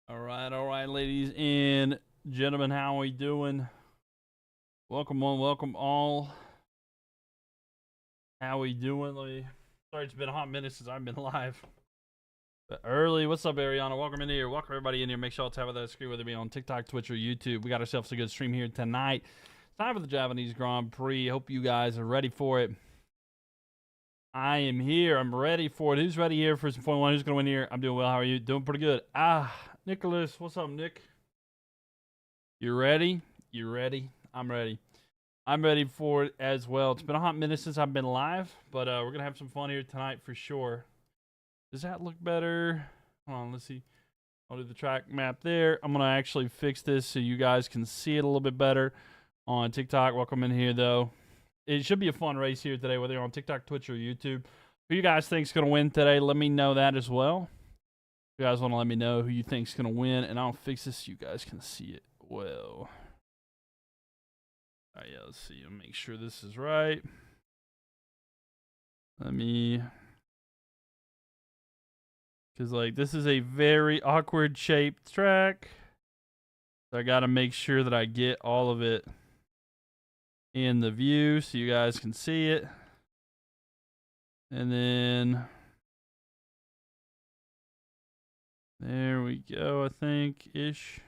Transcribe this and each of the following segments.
All right, ladies and gentlemen, how are we doing? Welcome on, welcome all. How we doing? Sorry, it's been a hot minute since I've been live. But early, what's up, Ariana? Welcome in here. Welcome everybody in here. Make sure to tap that screen, whether it be on TikTok, Twitch, or YouTube. We got ourselves a good stream here tonight. It's time for the Japanese Grand Prix. Hope you guys are ready for it. I am here. I'm ready for it. Who's ready here for some Formula 1? Who's going to win here? I'm doing well. How are you? Doing pretty good. Nicholas. What's up, Nick? You ready? You ready? I'm ready. I'm ready for it as well. It's been a hot minute since I've been live, but we're going to have some fun here tonight for sure. Does that look better? Hold on, let's see. I'll do the track map there. I'm going to actually fix this so you guys can see it a little bit better on TikTok. Welcome in here, though. It should be a fun race here today, whether you're on TikTok, Twitch, or YouTube. Who you guys think is going to win today? Let me know that as well. If you guys want to let me know who you think is going to win, and I'll fix this so you guys can see it well. All right, yeah, let's see. I'll make sure this is right. Because, this is a very awkward shaped track. So I got to make sure that I get all of it in the view so you guys can see it. And then there we go, I think, ish.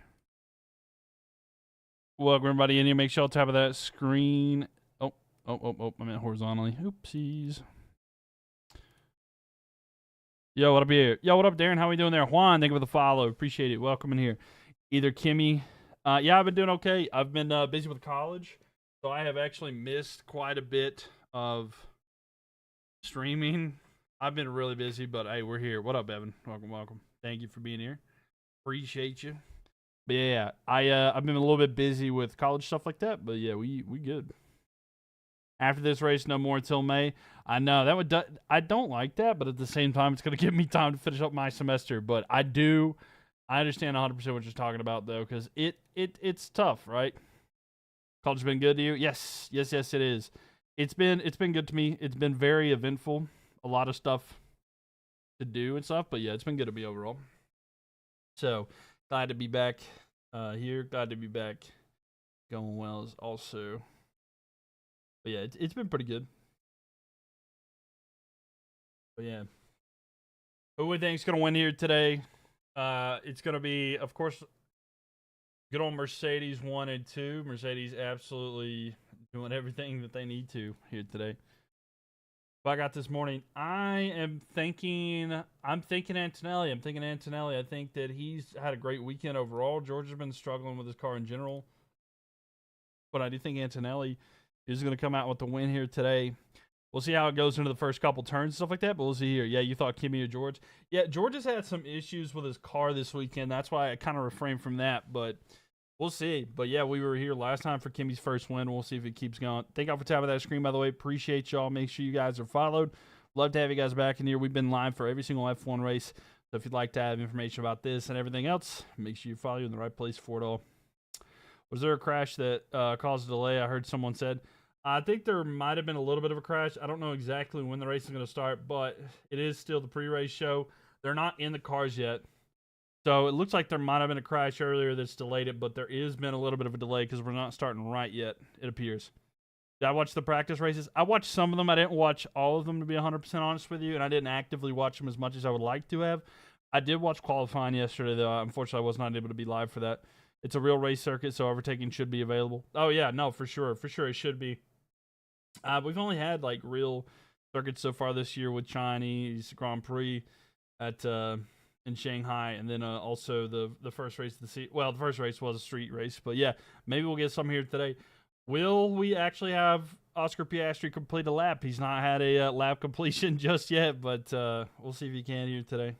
Welcome everybody in here. Make sure to tap of that screen. Oh, I meant horizontally. Oopsies. Yo, what up here? Yo, what up, Darren? How we doing there? Juan, thank you for the follow. Appreciate it. Welcome in here. Either Kimmy. Yeah, I've been doing okay. I've been busy with college. So I have actually missed quite a bit of streaming. I've been really busy, but hey, we're here. What up, Evan? Welcome. Thank you for being here. Appreciate you. But yeah, I've been a little bit busy with college stuff like that, but yeah, we good. After this race, no more until May. I know I don't like that, but at the same time, it's gonna give me time to finish up my semester. But I understand 100% what you're talking about though, because it's tough, right? College been good to you? Yes, it is. It's been good to me. It's been very eventful. A lot of stuff to do and stuff, but yeah, it's been good to me overall. So glad to be back here. Glad to be back. Going well is also. But yeah, it's been pretty good. But yeah. Who we think's gonna win here today? It's gonna be, of course, good old Mercedes 1 and 2. Mercedes absolutely doing everything that they need to here today. But I got this morning. I'm thinking Antonelli. I think that he's had a great weekend overall. George has been struggling with his car in general. But I do think Antonelli is going to come out with the win here today. We'll see how it goes into the first couple turns and stuff like that, but we'll see here. Yeah, you thought Kimmy or George? Yeah, George has had some issues with his car this weekend. That's why I kind of refrained from that, but we'll see. But yeah, we were here last time for Kimmy's first win. We'll see if it keeps going. Thank y'all for tapping that screen, by the way. Appreciate y'all. Make sure you guys are followed. Love to have you guys back in here. We've been live for every single F1 race. So if you'd like to have information about this and everything else, make sure you follow you in the right place for it all. Was there a crash that caused a delay? I heard someone said. I think there might have been a little bit of a crash. I don't know exactly when the race is going to start, but it is still the pre-race show. They're not in the cars yet. So it looks like there might have been a crash earlier that's delayed it, but there has been a little bit of a delay because we're not starting right yet, it appears. Did I watch the practice races? I watched some of them. I didn't watch all of them, to be 100% honest with you, and I didn't actively watch them as much as I would like to have. I did watch qualifying yesterday, though. Unfortunately, I was not able to be live for that. It's a real race circuit, so overtaking should be available. Oh, yeah, no, for sure. For sure, it should be. We've only had real circuits so far this year with Chinese Grand Prix at in Shanghai, and then also the first race of the season. Well, the first race was a street race, but yeah, maybe we'll get some here today. Will we actually have Oscar Piastri complete a lap? He's not had a lap completion just yet, but we'll see if he can here today.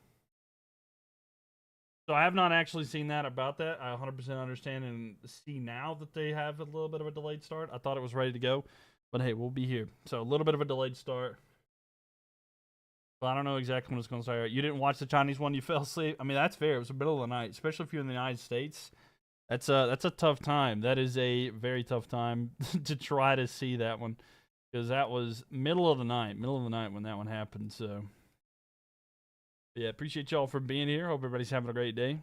So I have not actually seen that about that. I 100% understand and see now that they have a little bit of a delayed start. I thought it was ready to go. But hey, we'll be here. So a little bit of a delayed start. But I don't know exactly when it's going to start. You didn't watch the Chinese one, you fell asleep. I mean, that's fair. It was the middle of the night, especially if you're in the United States. That's a tough time. That is a very tough time to try to see that one. Because that was middle of the night when that one happened. So, yeah, appreciate y'all for being here. Hope everybody's having a great day.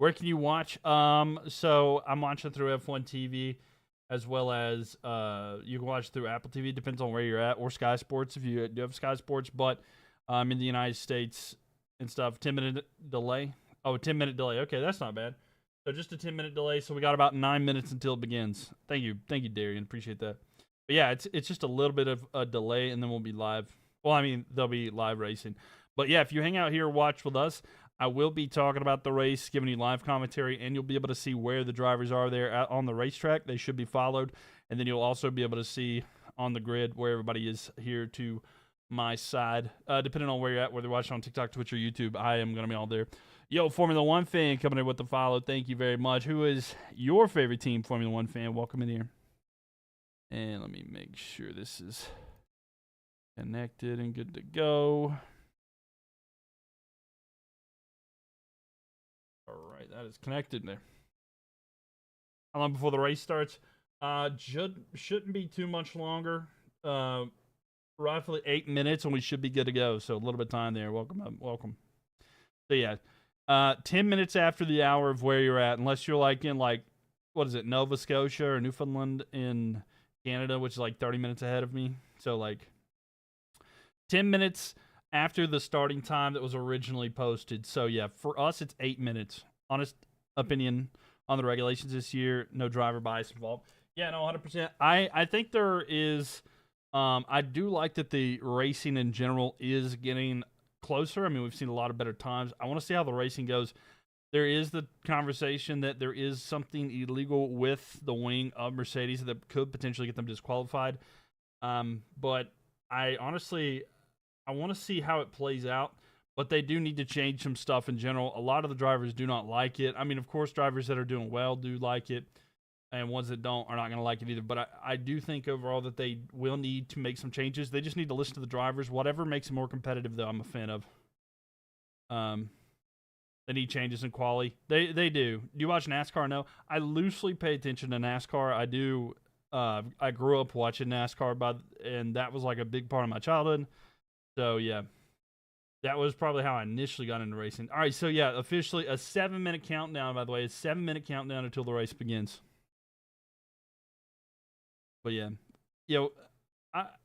Where can you watch? So I'm watching through F1 TV, as well as you can watch through Apple TV. Depends on where you're at, or Sky Sports if you do have Sky Sports. But in the United States and stuff, 10-minute delay. Oh, 10-minute delay. Okay, that's not bad. So just a 10-minute delay. So we got about 9 minutes until it begins. Thank you, Darian. Appreciate that. But yeah, it's just a little bit of a delay, and then we'll be live. Well, I mean, they'll be live racing. But yeah, if you hang out here, watch with us, I will be talking about the race, giving you live commentary, and you'll be able to see where the drivers are there on the racetrack. They should be followed. And then you'll also be able to see on the grid where everybody is here to my side. Depending on where you're at, whether you're watching on TikTok, Twitch, or YouTube, I am going to be all there. Yo, Formula One fan coming in with the follow. Thank you very much. Who is your favorite team, Formula One fan? Welcome in here. And let me make sure this is connected and good to go. All right, that is connected there. How long before the race starts? Shouldn't be too much longer. Roughly 8 minutes, and we should be good to go. So a little bit of time there. Welcome. So yeah, 10 minutes after the hour of where you're at, unless you're like in what is it, Nova Scotia or Newfoundland in Canada, which is like 30 minutes ahead of me. So like 10 minutes after the starting time that was originally posted. So yeah, for us, it's 8 minutes. Honest opinion on the regulations this year. No driver bias involved. Yeah, no, 100%. I think there is, I do like that the racing in general is getting closer. I mean, we've seen a lot of better times. I want to see how the racing goes. There is the conversation that there is something illegal with the wing of Mercedes that could potentially get them disqualified. But I honestly, I want to see how it plays out. But they do need to change some stuff in general. A lot of the drivers do not like it. I mean, of course, drivers that are doing well do like it. And ones that don't are not going to like it either. But I do think overall that they will need to make some changes. They just need to listen to the drivers. Whatever makes it more competitive, though, I'm a fan of. They need changes in quality. They do. Do you watch NASCAR? No. I loosely pay attention to NASCAR. I do. I grew up watching NASCAR, and that was like a big part of my childhood. So, yeah. That was probably how I initially got into racing. All right, so, yeah, officially a 7-minute countdown, by the way. A 7-minute countdown until the race begins. But, yeah.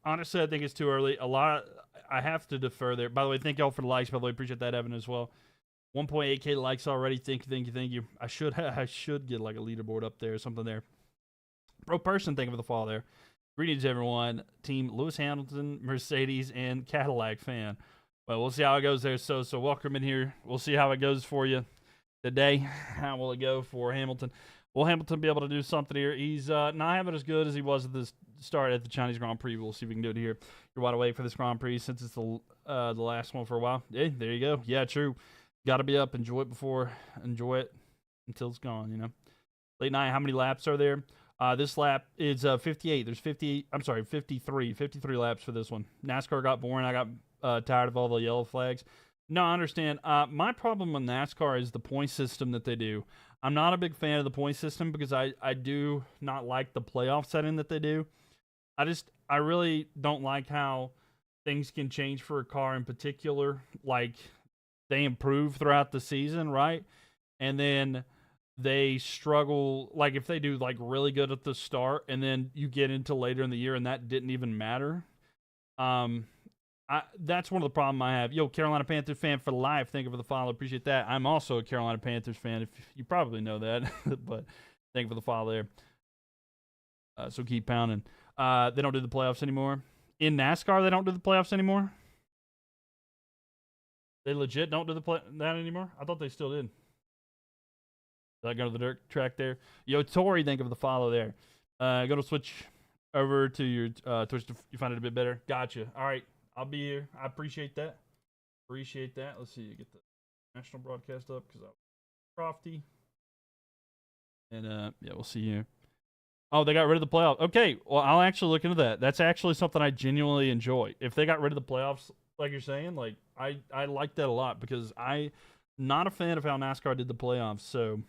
Honestly, I think it's too early. I have to defer there. By the way, thank y'all for the likes. By the way, appreciate that, Evan, as well. 1.8K likes already. Thank you. I should get like a leaderboard up there or something there. Pro person, thank you for the follow there. Greetings, everyone. Team Lewis Hamilton, Mercedes, and Cadillac fan. Well, we'll see how it goes there. So welcome in here. We'll see how it goes for you today. How will it go for Hamilton? Will Hamilton be able to do something here? He's not having as good as he was at the start at the Chinese Grand Prix. We'll see if we can do it here. You're wide awake for this Grand Prix since it's the last one for a while. Hey, there you go. Yeah, true. Got to be up. Enjoy it until it's gone, you know. Late night, how many laps are there? This lap is 58. There's 53 laps for this one. NASCAR got boring. I got tired of all the yellow flags. No, I understand. My problem with NASCAR is the point system that they do. I'm not a big fan of the point system because I do not like the playoff setting that they do. I really don't like how things can change for a car in particular. Like, they improve throughout the season, right? And then they struggle, like if they do like really good at the start and then you get into later in the year and that didn't even matter. That's one of the problems I have. Yo, Carolina Panthers fan for life. Thank you for the follow. Appreciate that. I'm also a Carolina Panthers fan. If you probably know that, but thank you for the follow there. So keep pounding. They don't do the playoffs anymore. In NASCAR, they don't do the playoffs anymore. They legit don't do that anymore? I thought they still did. Did I go to the dirt track there? Yo, Tori, thank you for the follow there. Go to switch over to your Twitch to you find it a bit better. Gotcha. All right. I'll be here. I appreciate that. Let's see. You get the national broadcast up because I'm crafty. And, yeah, we'll see you. Oh, they got rid of the playoffs. Okay. Well, I'll actually look into that. That's actually something I genuinely enjoy. If they got rid of the playoffs, like you're saying, like I like that a lot because I'm not a fan of how NASCAR did the playoffs. So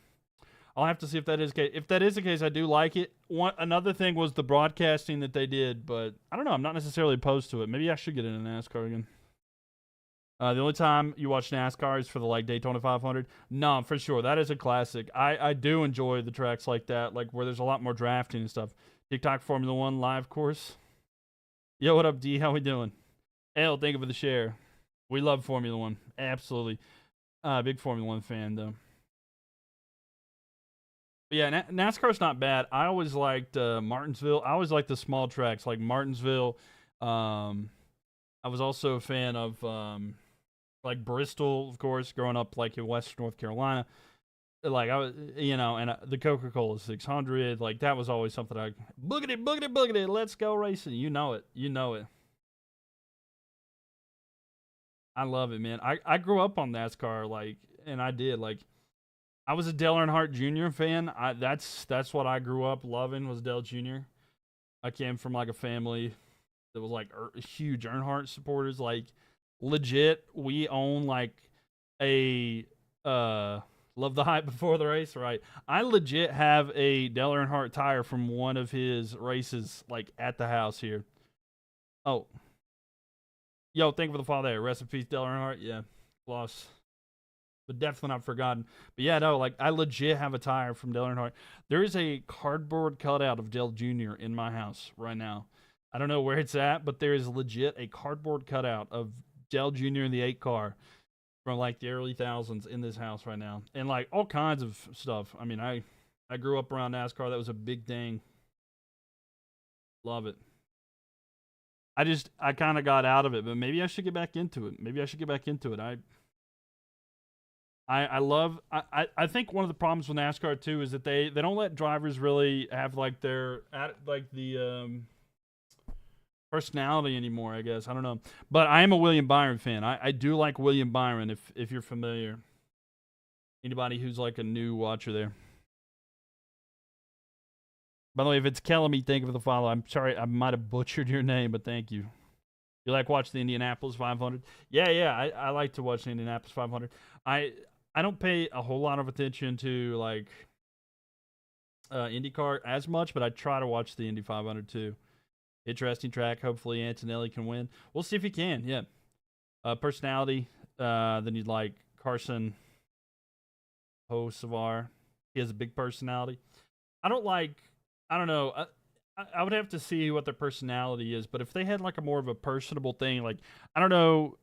I'll have to see if that is the case. If that is the case, I do like it. Another thing was the broadcasting that they did, but I don't know. I'm not necessarily opposed to it. Maybe I should get into NASCAR again. The only time you watch NASCAR is for the like Daytona 500. No, for sure, that is a classic. I do enjoy the tracks like that, like where there's a lot more drafting and stuff. TikTok Formula One live course. Yo, what up, D? How we doing? L, thank you for the share. We love Formula One, absolutely. Big Formula One fan though. But yeah, NASCAR's not bad. I always liked Martinsville. I always liked the small tracks like Martinsville. I was also a fan of like Bristol, of course, growing up like in Western North Carolina. Like I was, and the Coca-Cola 600, like that was always something I boogity, boogity, boogity. Let's go racing. You know it. You know it. I love it, man. I grew up on NASCAR, like, and I did like. I was a Dale Earnhardt Jr. fan. That's what I grew up loving was Dale Jr. I came from like a family that was like huge Earnhardt supporters. Like legit, we own like a love the hype before the race, right? I legit have a Dale Earnhardt tire from one of his races, like at the house here. Oh, yo, thank you for the follow there. Rest in peace, Dale Earnhardt. Yeah, lost. But definitely not forgotten. But yeah, no, like I legit have a tire from Dale Earnhardt. There is a cardboard cutout of Dale Jr. in my house right now. I don't know where it's at, but there is legit a cardboard cutout of Dale Jr. in the 8 car from like the early thousands in this house right now. And like all kinds of stuff. I mean, I grew up around NASCAR. That was a big thing. Love it. I kind of got out of it, but maybe I should get back into it. I think one of the problems with NASCAR too is that they don't let drivers really have like their personality anymore, I guess. I don't know. But I am a William Byron fan. I do like William Byron if you're familiar. Anybody who's like a new watcher there. By the way, if it's Kellamy, thank you for the follow. I'm sorry, I might have butchered your name, but thank you. You like watch the Indianapolis 500? Yeah, I like to watch the Indianapolis 500. I don't pay a whole lot of attention to like IndyCar as much, but I try to watch the Indy 500 too. Interesting track. Hopefully Antonelli can win. We'll see if he can. Yeah. Personality. Then you'd like Carson Hocevar. He has a big personality. I don't know. I would have to see what their personality is, but if they had like a more of a personable thing, like I don't know.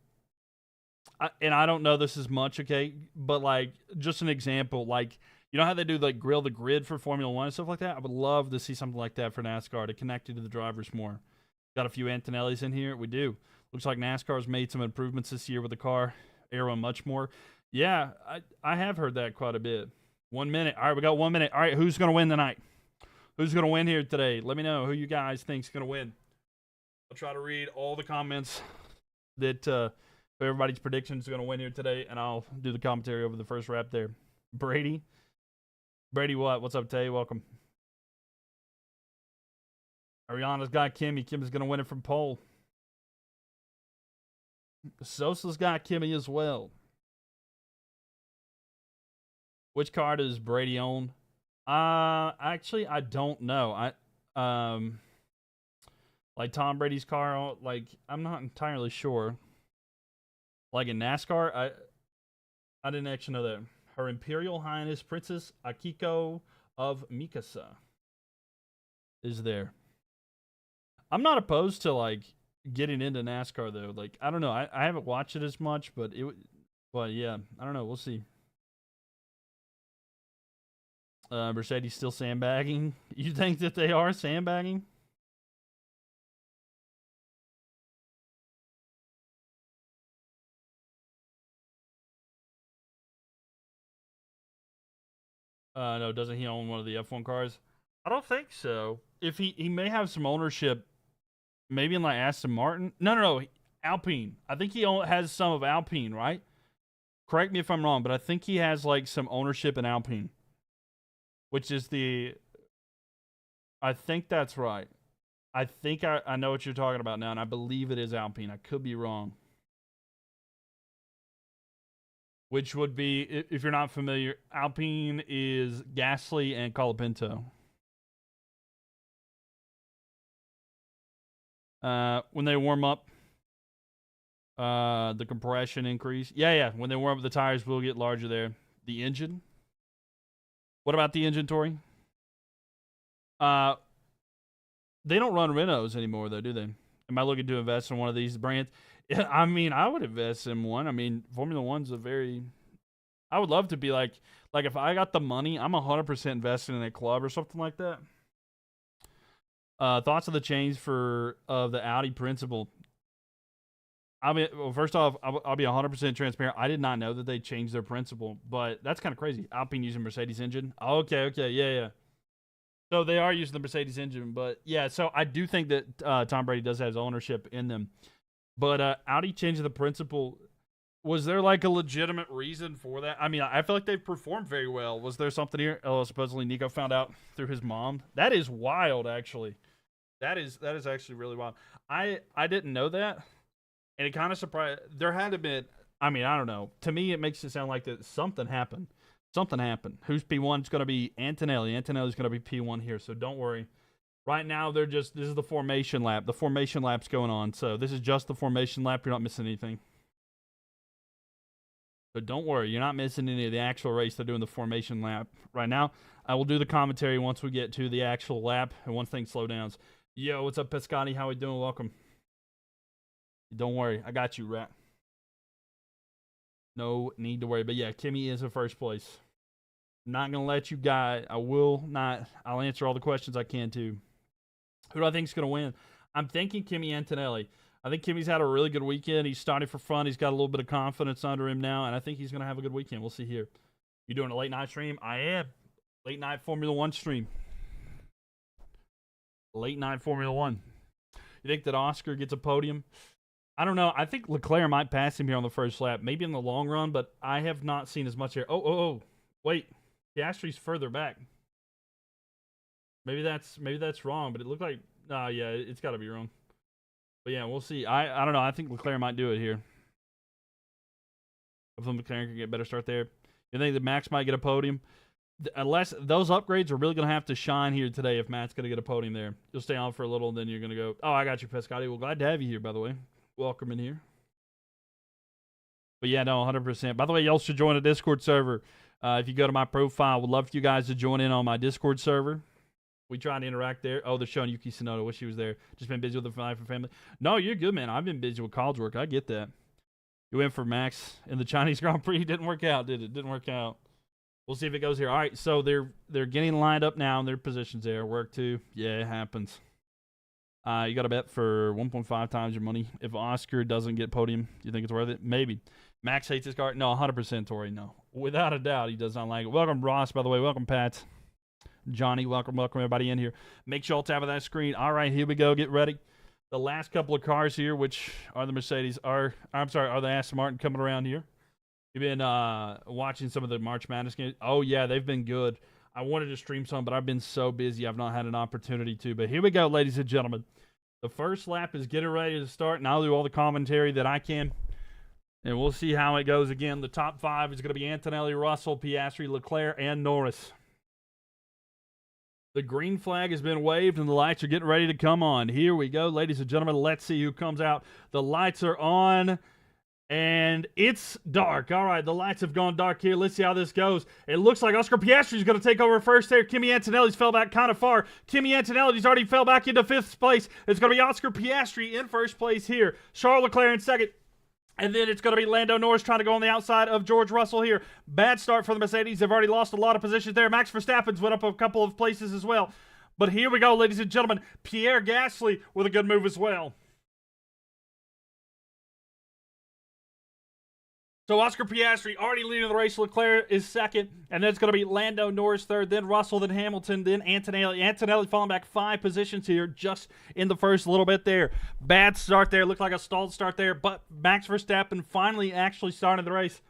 I don't know this as much, okay, but like just an example, like you know how they do like grill the grid for Formula One and stuff like that. I would love to see something like that for NASCAR to connect you to the drivers more. Got a few Antonellis in here. We do. Looks like NASCAR's made some improvements this year with the car, aero, and much more. Yeah, I have heard that quite a bit. 1 minute. All right, we got 1 minute. All right, who's gonna win tonight? Who's gonna win here today? Let me know who you guys think's gonna win. I'll try to read all the comments that. Everybody's predictions are going to win here today, and I'll do the commentary over the first wrap there. Brady what? What's up, Tay? Welcome. Ariana's got Kimmy. Kimmy's going to win it from pole. Sosa's got Kimmy as well. Which car does Brady own? Actually, I don't know. Like Tom Brady's car, like I'm not entirely sure. Like in NASCAR, I didn't actually know that. Her Imperial Highness Princess Akiko of Mikasa is there. I'm not opposed to like getting into NASCAR though. Like I don't know, I haven't watched it as much, but yeah, I don't know. We'll see. Mercedes still sandbagging. You think that they are sandbagging? No, doesn't he own one of the F1 cars? I don't think so. If he may have some ownership, maybe in like Aston Martin. No, Alpine. I think he has some of Alpine, right? Correct me if I'm wrong, but I think he has like some ownership in Alpine, which is the. I think that's right. I think I know what you're talking about now, and I believe it is Alpine. I could be wrong. Which would be, if you're not familiar, Alpine is Gasly and Colapinto. When they warm up, The compression increase. Yeah. When they warm up the tires, will get larger there. The engine. What about the engine, Tori? They don't run Renaults anymore, though, do they? Am I looking to invest in one of these brands? Yeah, I mean, I would invest in one. I mean, Formula One's a very... I would love to be like if I got the money, I'm 100% invested in a club or something like that. Thoughts of the change of the Audi principle. I mean, well, first off, I'll be 100% transparent. I did not know that they changed their principle, but that's kind of crazy. Alpine using Mercedes engine. Okay, yeah. So they are using the Mercedes engine, but yeah. So I do think that Tom Brady does have his ownership in them, but Audi changing the principle. Was there like a legitimate reason for that? I mean, I feel like they've performed very well. Was there something here? Oh, supposedly Nico found out through his mom. That is wild, actually. That is actually really wild. I didn't know that, and it kind of surprised. There had to be. I mean, I don't know. To me, it makes it sound like that something happened. Something happened. Who's P1? It's going to be Antonelli. Antonelli's going to be P1 here, so don't worry. Right now, this is the formation lap. The formation lap's going on, so this is just the formation lap. You're not missing anything. So don't worry, you're not missing any of the actual race. They're doing the formation lap right now. I will do the commentary once we get to the actual lap and once things slow down. Yo, what's up, Pescati? How we doing? Welcome. Don't worry, I got you, Rat. No need to worry. But yeah, Kimmy is in first place. I'm not going to let you guide. I'll answer all the questions I can too. Who do I think is going to win? I'm thinking Kimi Antonelli. I think Kimmy's had a really good weekend. He's starting for fun. He's got a little bit of confidence under him now, and I think he's going to have a good weekend. We'll see here. You doing a late night stream? I am. Late night Formula One stream. Late night Formula One. You think that Oscar gets a podium? I don't know. I think Leclerc might pass him here on the first lap. Maybe in the long run, but I have not seen as much here. Oh. Wait. Piastri's further back. Maybe that's wrong, but it looked like... yeah, it's got to be wrong. But yeah, we'll see. I don't know. I think Leclerc might do it here. Hopefully McLaren can get a better start there. You think that Max might get a podium? Unless those upgrades are really going to have to shine here today if Matt's going to get a podium there. You'll stay on for a little, and then you're going to go, oh, I got you, Pescati. Well, glad to have you here, by the way. Welcome in here. But yeah, no, 100%. By the way, y'all should join a Discord server. If you go to my profile, would love for you guys to join in on my Discord server. We try to interact there. Oh, they're showing Yuki Tsunoda. Wish she was there. Just been busy with the life and family. No, you're good, man. I've been busy with college work. I get that. You went for Max in the Chinese Grand Prix. Didn't work out, did it? Didn't work out. We'll see if it goes here. All right, so they're getting lined up now in their positions there. Work two. Yeah, it happens. You got to bet for 1.5 times your money. If Oscar doesn't get podium, you think it's worth it? Maybe. Max hates his car. No, 100% Tori. No. Without a doubt, he does not like it. Welcome, Ross, by the way. Welcome, Pat. Johnny, welcome everybody in here. Make sure you all tap on that screen. All right, here we go. Get ready. The last couple of cars here, which are the Mercedes, are the Aston Martin coming around here. You've been watching some of the March Madness games. Oh, yeah, they've been good. I wanted to stream some, but I've been so busy I've not had an opportunity to. But here we go, ladies and gentlemen. The first lap is getting ready to start, and I'll do all the commentary that I can. And we'll see how it goes. Again, the top five is going to be Antonelli, Russell, Piastri, Leclerc, and Norris. The green flag has been waved, and the lights are getting ready to come on. Here we go, ladies and gentlemen. Let's see who comes out. The lights are on, and it's dark. All right, the lights have gone dark here. Let's see how this goes. It looks like Oscar Piastri is going to take over first there. Kimi Antonelli's fell back kind of far. Kimi Antonelli's already fell back into fifth place. It's going to be Oscar Piastri in first place here. Charles Leclerc in second. And then it's going to be Lando Norris trying to go on the outside of George Russell here. Bad start for the Mercedes. They've already lost a lot of positions there. Max Verstappen's went up a couple of places as well. But here we go, ladies and gentlemen. Pierre Gasly with a good move as well. So Oscar Piastri already leading the race. Leclerc is second. And then it's going to be Lando Norris third. Then Russell, then Hamilton, then Antonelli. Antonelli falling back 5 positions here just in the first little bit there. Bad start there. Looked like a stalled start there. But Max Verstappen finally actually started the race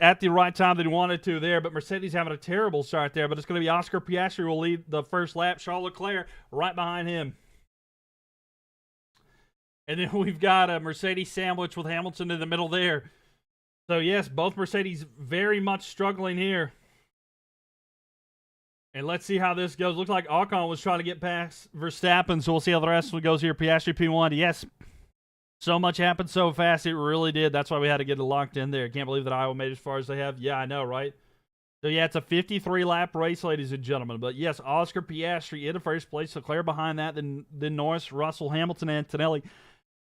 at the right time that he wanted to there. But Mercedes having a terrible start there. But it's going to be Oscar Piastri who will lead the first lap. Charles Leclerc right behind him. And then we've got a Mercedes sandwich with Hamilton in the middle there. So, yes, both Mercedes very much struggling here. And let's see how this goes. Looks like Ocon was trying to get past Verstappen, so we'll see how the rest of it goes here. Piastri P1. Yes, So much happened so fast. It really did. That's why we had to get it locked in there. Can't believe that Iowa made it as far as they have. Yeah, I know, right? So, yeah, it's a 53-lap race, ladies and gentlemen. But, yes, Oscar Piastri in the first place. Leclerc behind that. Then Norris, Russell, Hamilton, Antonelli,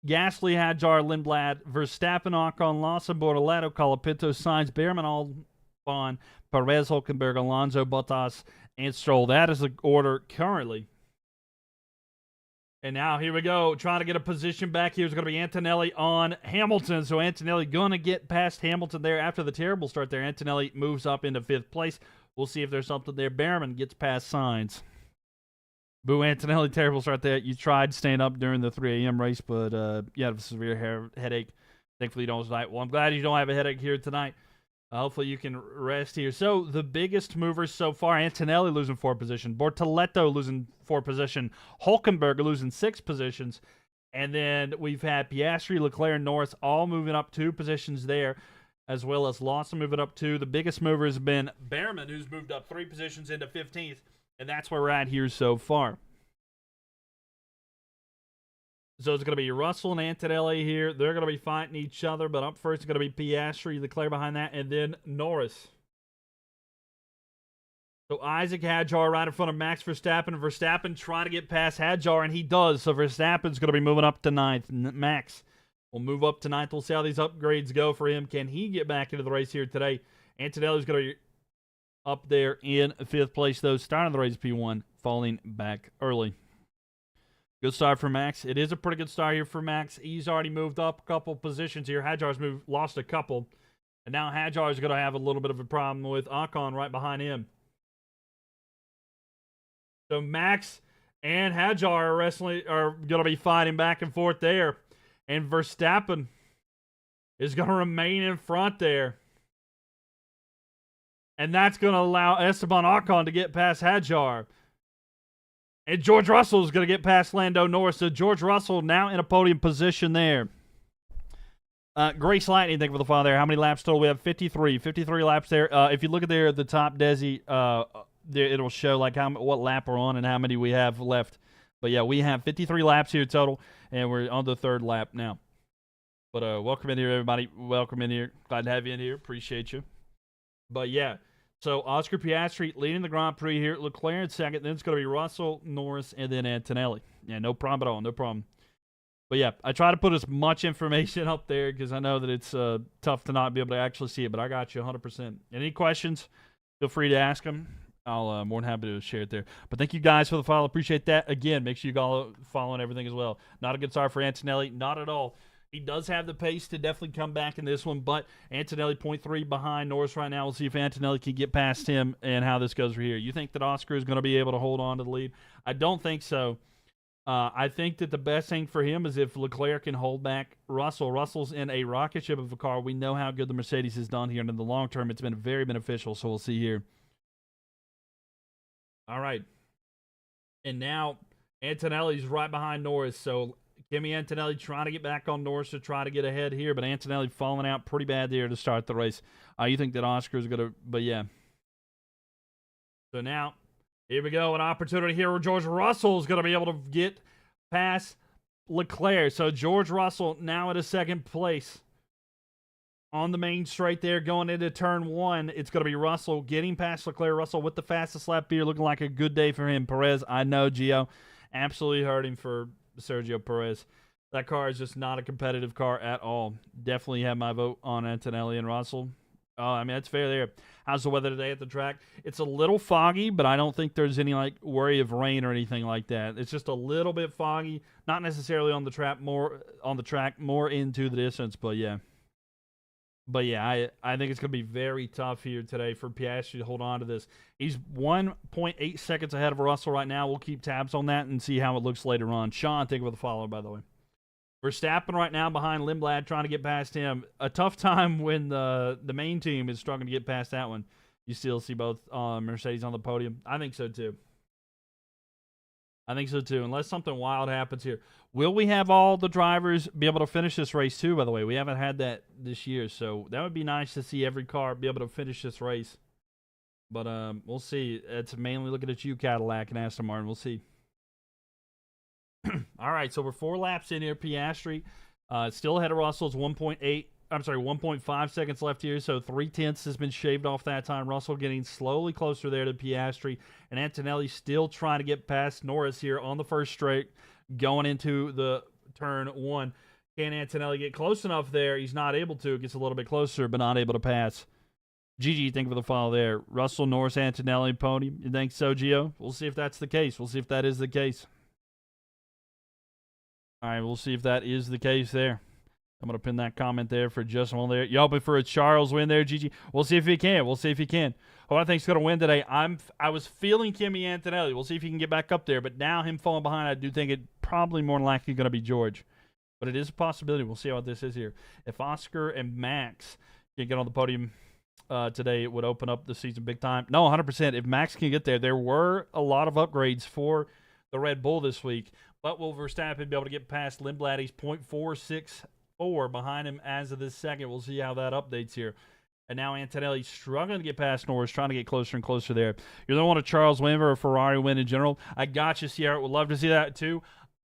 Gasly, Hadjar, Lindblad, Verstappen, Ocon, Lawson, Bortoleto, Colapinto, Sainz, Behrman, Albon, Perez, Hulkenberg, Alonso, Bottas, and Stroll. That is the order currently. And now here we go. Trying to get a position back here is going to be Antonelli on Hamilton. So Antonelli going to get past Hamilton there after the terrible start there. Antonelli moves up into 5th place. We'll see if there's something there. Behrman gets past Sainz. Boo, Antonelli, terrible start there. You tried staying up during the 3 a.m. race, but you had a severe headache. Thankfully, you don't tonight. Well, I'm glad you don't have a headache here tonight. Hopefully, you can rest here. So, the biggest movers so far, Antonelli losing 4 positions. Bortoleto losing 4 positions. Hulkenberg losing 6 positions. And then we've had Piastri, Leclerc, and Norris all moving up 2 positions there, as well as Lawson moving up 2. The biggest mover has been Behrman, who's moved up 3 positions into 15th. And that's where we're at here so far. So it's going to be Russell and Antonelli here. They're going to be fighting each other, but up first is going to be Piastri, Leclerc behind that, and then Norris. So Isaac Hadjar right in front of Max Verstappen. Verstappen trying to get past Hadjar, and he does. So Verstappen's going to be moving up to 9th. Max will move up to 9th. We'll see how these upgrades go for him. Can he get back into the race here today? Antonelli's going to be up there in 5th place, though. Starting the race P1, falling back early. Good start for Max. It is a pretty good start here for Max. He's already moved up a couple positions here. Hadjar's lost a couple. And now Hadjar's going to have a little bit of a problem with Ocon right behind him. So Max and Hadjar are going to be fighting back and forth there. And Verstappen is going to remain in front there. And that's going to allow Esteban Ocon to get past Hadjar. And George Russell is going to get past Lando Norris. So George Russell now in a podium position there. Grace Lightning, thank you for the follow there. How many laps total? We have 53. 53 laps there. If you look at there at the top, Desi, there it'll show like what lap we're on and how many we have left. But yeah, we have 53 laps here total, and we're on the 3rd lap now. But welcome in here, everybody. Welcome in here. Glad to have you in here. Appreciate you. But yeah. So, Oscar Piastri leading the Grand Prix here. Leclerc in 2nd. Then it's going to be Russell, Norris, and then Antonelli. Yeah, no problem at all. No problem. But, yeah, I try to put as much information up there because I know that it's tough to not be able to actually see it. But I got you 100%. Any questions, feel free to ask them. I'll more than happy to share it there. But thank you guys for the follow. Appreciate that. Again, make sure you go following everything as well. Not a good start for Antonelli. Not at all. He does have the pace to definitely come back in this one, but Antonelli 0.3 behind Norris right now. We'll see if Antonelli can get past him and how this goes for here. You think that Oscar is going to be able to hold on to the lead? I don't think so. I think that the best thing for him is if Leclerc can hold back Russell. Russell's in a rocket ship of a car. We know how good the Mercedes has done here, and in the long term, it's been very beneficial, so we'll see here. All right. And now Antonelli's right behind Norris, so Kimi Antonelli trying to get back on Norris to try to get ahead here, but Antonelli falling out pretty bad there to start the race. You think that Oscar is going to, but yeah. So now, here we go, an opportunity here where George Russell is going to be able to get past Leclerc. So George Russell now at a 2nd place on the main straight there going into turn 1. It's going to be Russell getting past Leclerc. Russell with the fastest lap here, looking like a good day for him. Perez, I know, Gio, absolutely hurting for Sergio Perez. That car is just not a competitive car at all. Definitely have my vote on Antonelli and Russell. Oh, I mean, that's fair there. How's the weather today at the track? It's a little foggy, but I don't think there's any worry of rain or anything like that. It's just a little bit foggy, not necessarily on the track, more into the distance, but yeah. But yeah, I think it's going to be very tough here today for Piastri to hold on to this. He's 1.8 seconds ahead of Russell right now. We'll keep tabs on that and see how it looks later on. Sean, thank you for the follow, by the way. Verstappen right now behind Lindblad trying to get past him. A tough time when the main team is struggling to get past that one. You still see both Mercedes on the podium. I think so too. Unless something wild happens here. Will we have all the drivers be able to finish this race too, by the way? We haven't had that this year, so that would be nice to see every car be able to finish this race. But we'll see. It's mainly looking at you, Cadillac and Aston Martin. We'll see. All right, so we're 4 laps in here. Piastri Still ahead of Russell. It's 1.5 seconds left here, so 0.3 has been shaved off that time. Russell getting slowly closer there to Piastri, and Antonelli still trying to get past Norris here on the first straight, going into the turn 1. Can Antonelli get close enough there? He's not able to. It gets a little bit closer, but not able to pass. GG, thank you for the follow there. Russell, Norris, Antonelli, podium. You think so, Gio? We'll see if that's the case. We'll see if that is the case. All right, we'll see if that is the case there. I'm going to pin that comment there for just one there. You hoping for a Charles win there, GG? We'll see if he can. We'll see if he can. Who I think is going to win today? I was feeling Kimi Antonelli. We'll see if he can get back up there. But now him falling behind, I do think it probably more than likely going to be George. But it is a possibility. We'll see how this is here. If Oscar and Max can get on the podium today, it would open up the season big time. No, 100%. If Max can get there, there were a lot of upgrades for the Red Bull this week. But will Verstappen be able to get past Lindblad? He's 0.464 behind him as of this second. We'll see how that updates here. And now Antonelli struggling to get past Norris, trying to get closer and closer there. You don't want a Charles win or a Ferrari win in general. I got you, Sierra. Would love to see that too.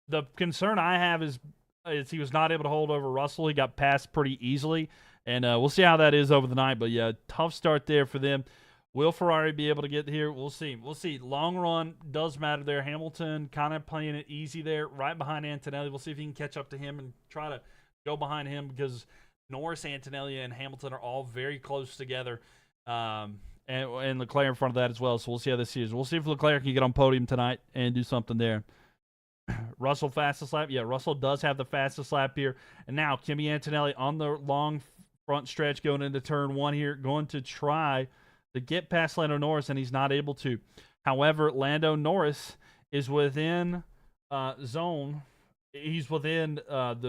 The concern I have is he was not able to hold over Russell. He got past pretty easily. And we'll see how that is over the night. But, yeah, tough start there for them. Will Ferrari be able to get here? We'll see. We'll see. Long run does matter there. Hamilton kind of playing it easy there, right behind Antonelli. We'll see if he can catch up to him and try to go behind him because Norris, Antonelli, and Hamilton are all very close together. And Leclerc in front of that as well. So we'll see how this is. We'll see if Leclerc can get on podium tonight and do something there. Russell fastest lap. Yeah, Russell does have the fastest lap here. And now Kimi Antonelli on the long front stretch going into turn 1 here, going to try to get past Lando Norris, and he's not able to. However, Lando Norris is within zone. He's within a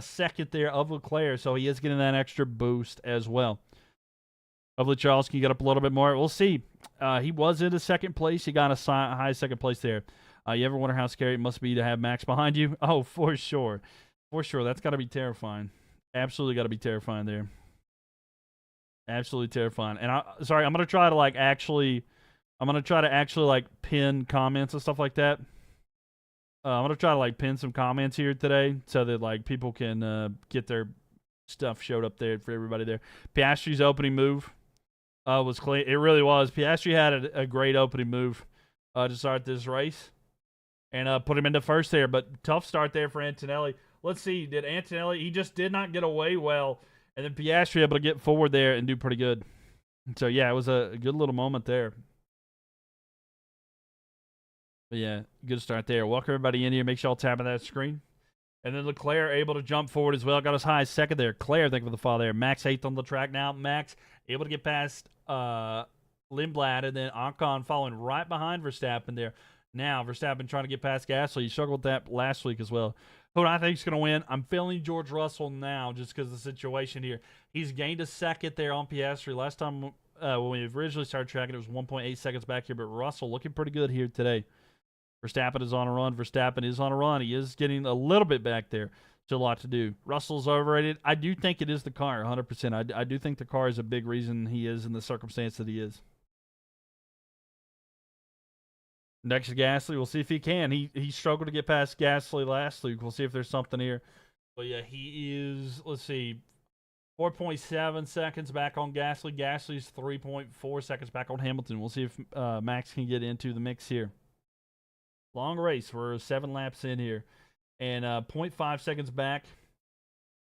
second there of Leclerc, so he is getting that extra boost as well. Hopefully Charles can get up a little bit more. We'll see. He was in the second place. He got a high second place there. You ever wonder how scary it must be to have Max behind you? Oh, for sure. For sure. That's got to be terrifying. Absolutely got to be terrifying there. Absolutely terrifying. And I'm going to try to actually pin comments and stuff like that. I'm going to try to pin some comments here today so that people can get their stuff showed up there for everybody there. Piastri's opening move was clean. It really was. Piastri had a great opening move to start this race and put him into first there. But tough start there for Antonelli. Let's see. Did Antonelli? He just did not get away well. And then Piastri able to get forward there and do pretty good. So, yeah, it was a good little moment there. But, yeah, good start there. Welcome everybody in here. Make sure y'all tap on that screen. And then Leclerc able to jump forward as well. Got as high as second there. Claire, thank you for the follow there. Max 8th on the track now. Max able to get past Lindblad. And then Ocon following right behind Verstappen there. Now, Verstappen trying to get past Gasly. He struggled with that last week as well. Who I think is going to win? I'm feeling George Russell now just because of the situation here. He's gained a second there on Piastri. Last time when we originally started tracking, it was 1.8 seconds back here. But Russell looking pretty good here today. Verstappen is on a run. Verstappen is on a run. He is getting a little bit back there. Still a lot to do. Russell's overrated. I do think it is the car, 100%. I do think the car is a big reason he is in the circumstance that he is. Next to Gasly, we'll see if he can. He struggled to get past Gasly last week. We'll see if there's something here. But, yeah, he is, let's see, 4.7 seconds back on Gasly. Gasly's 3.4 seconds back on Hamilton. We'll see if Max can get into the mix here. Long race. We're 7 laps in here. And 0.5 seconds back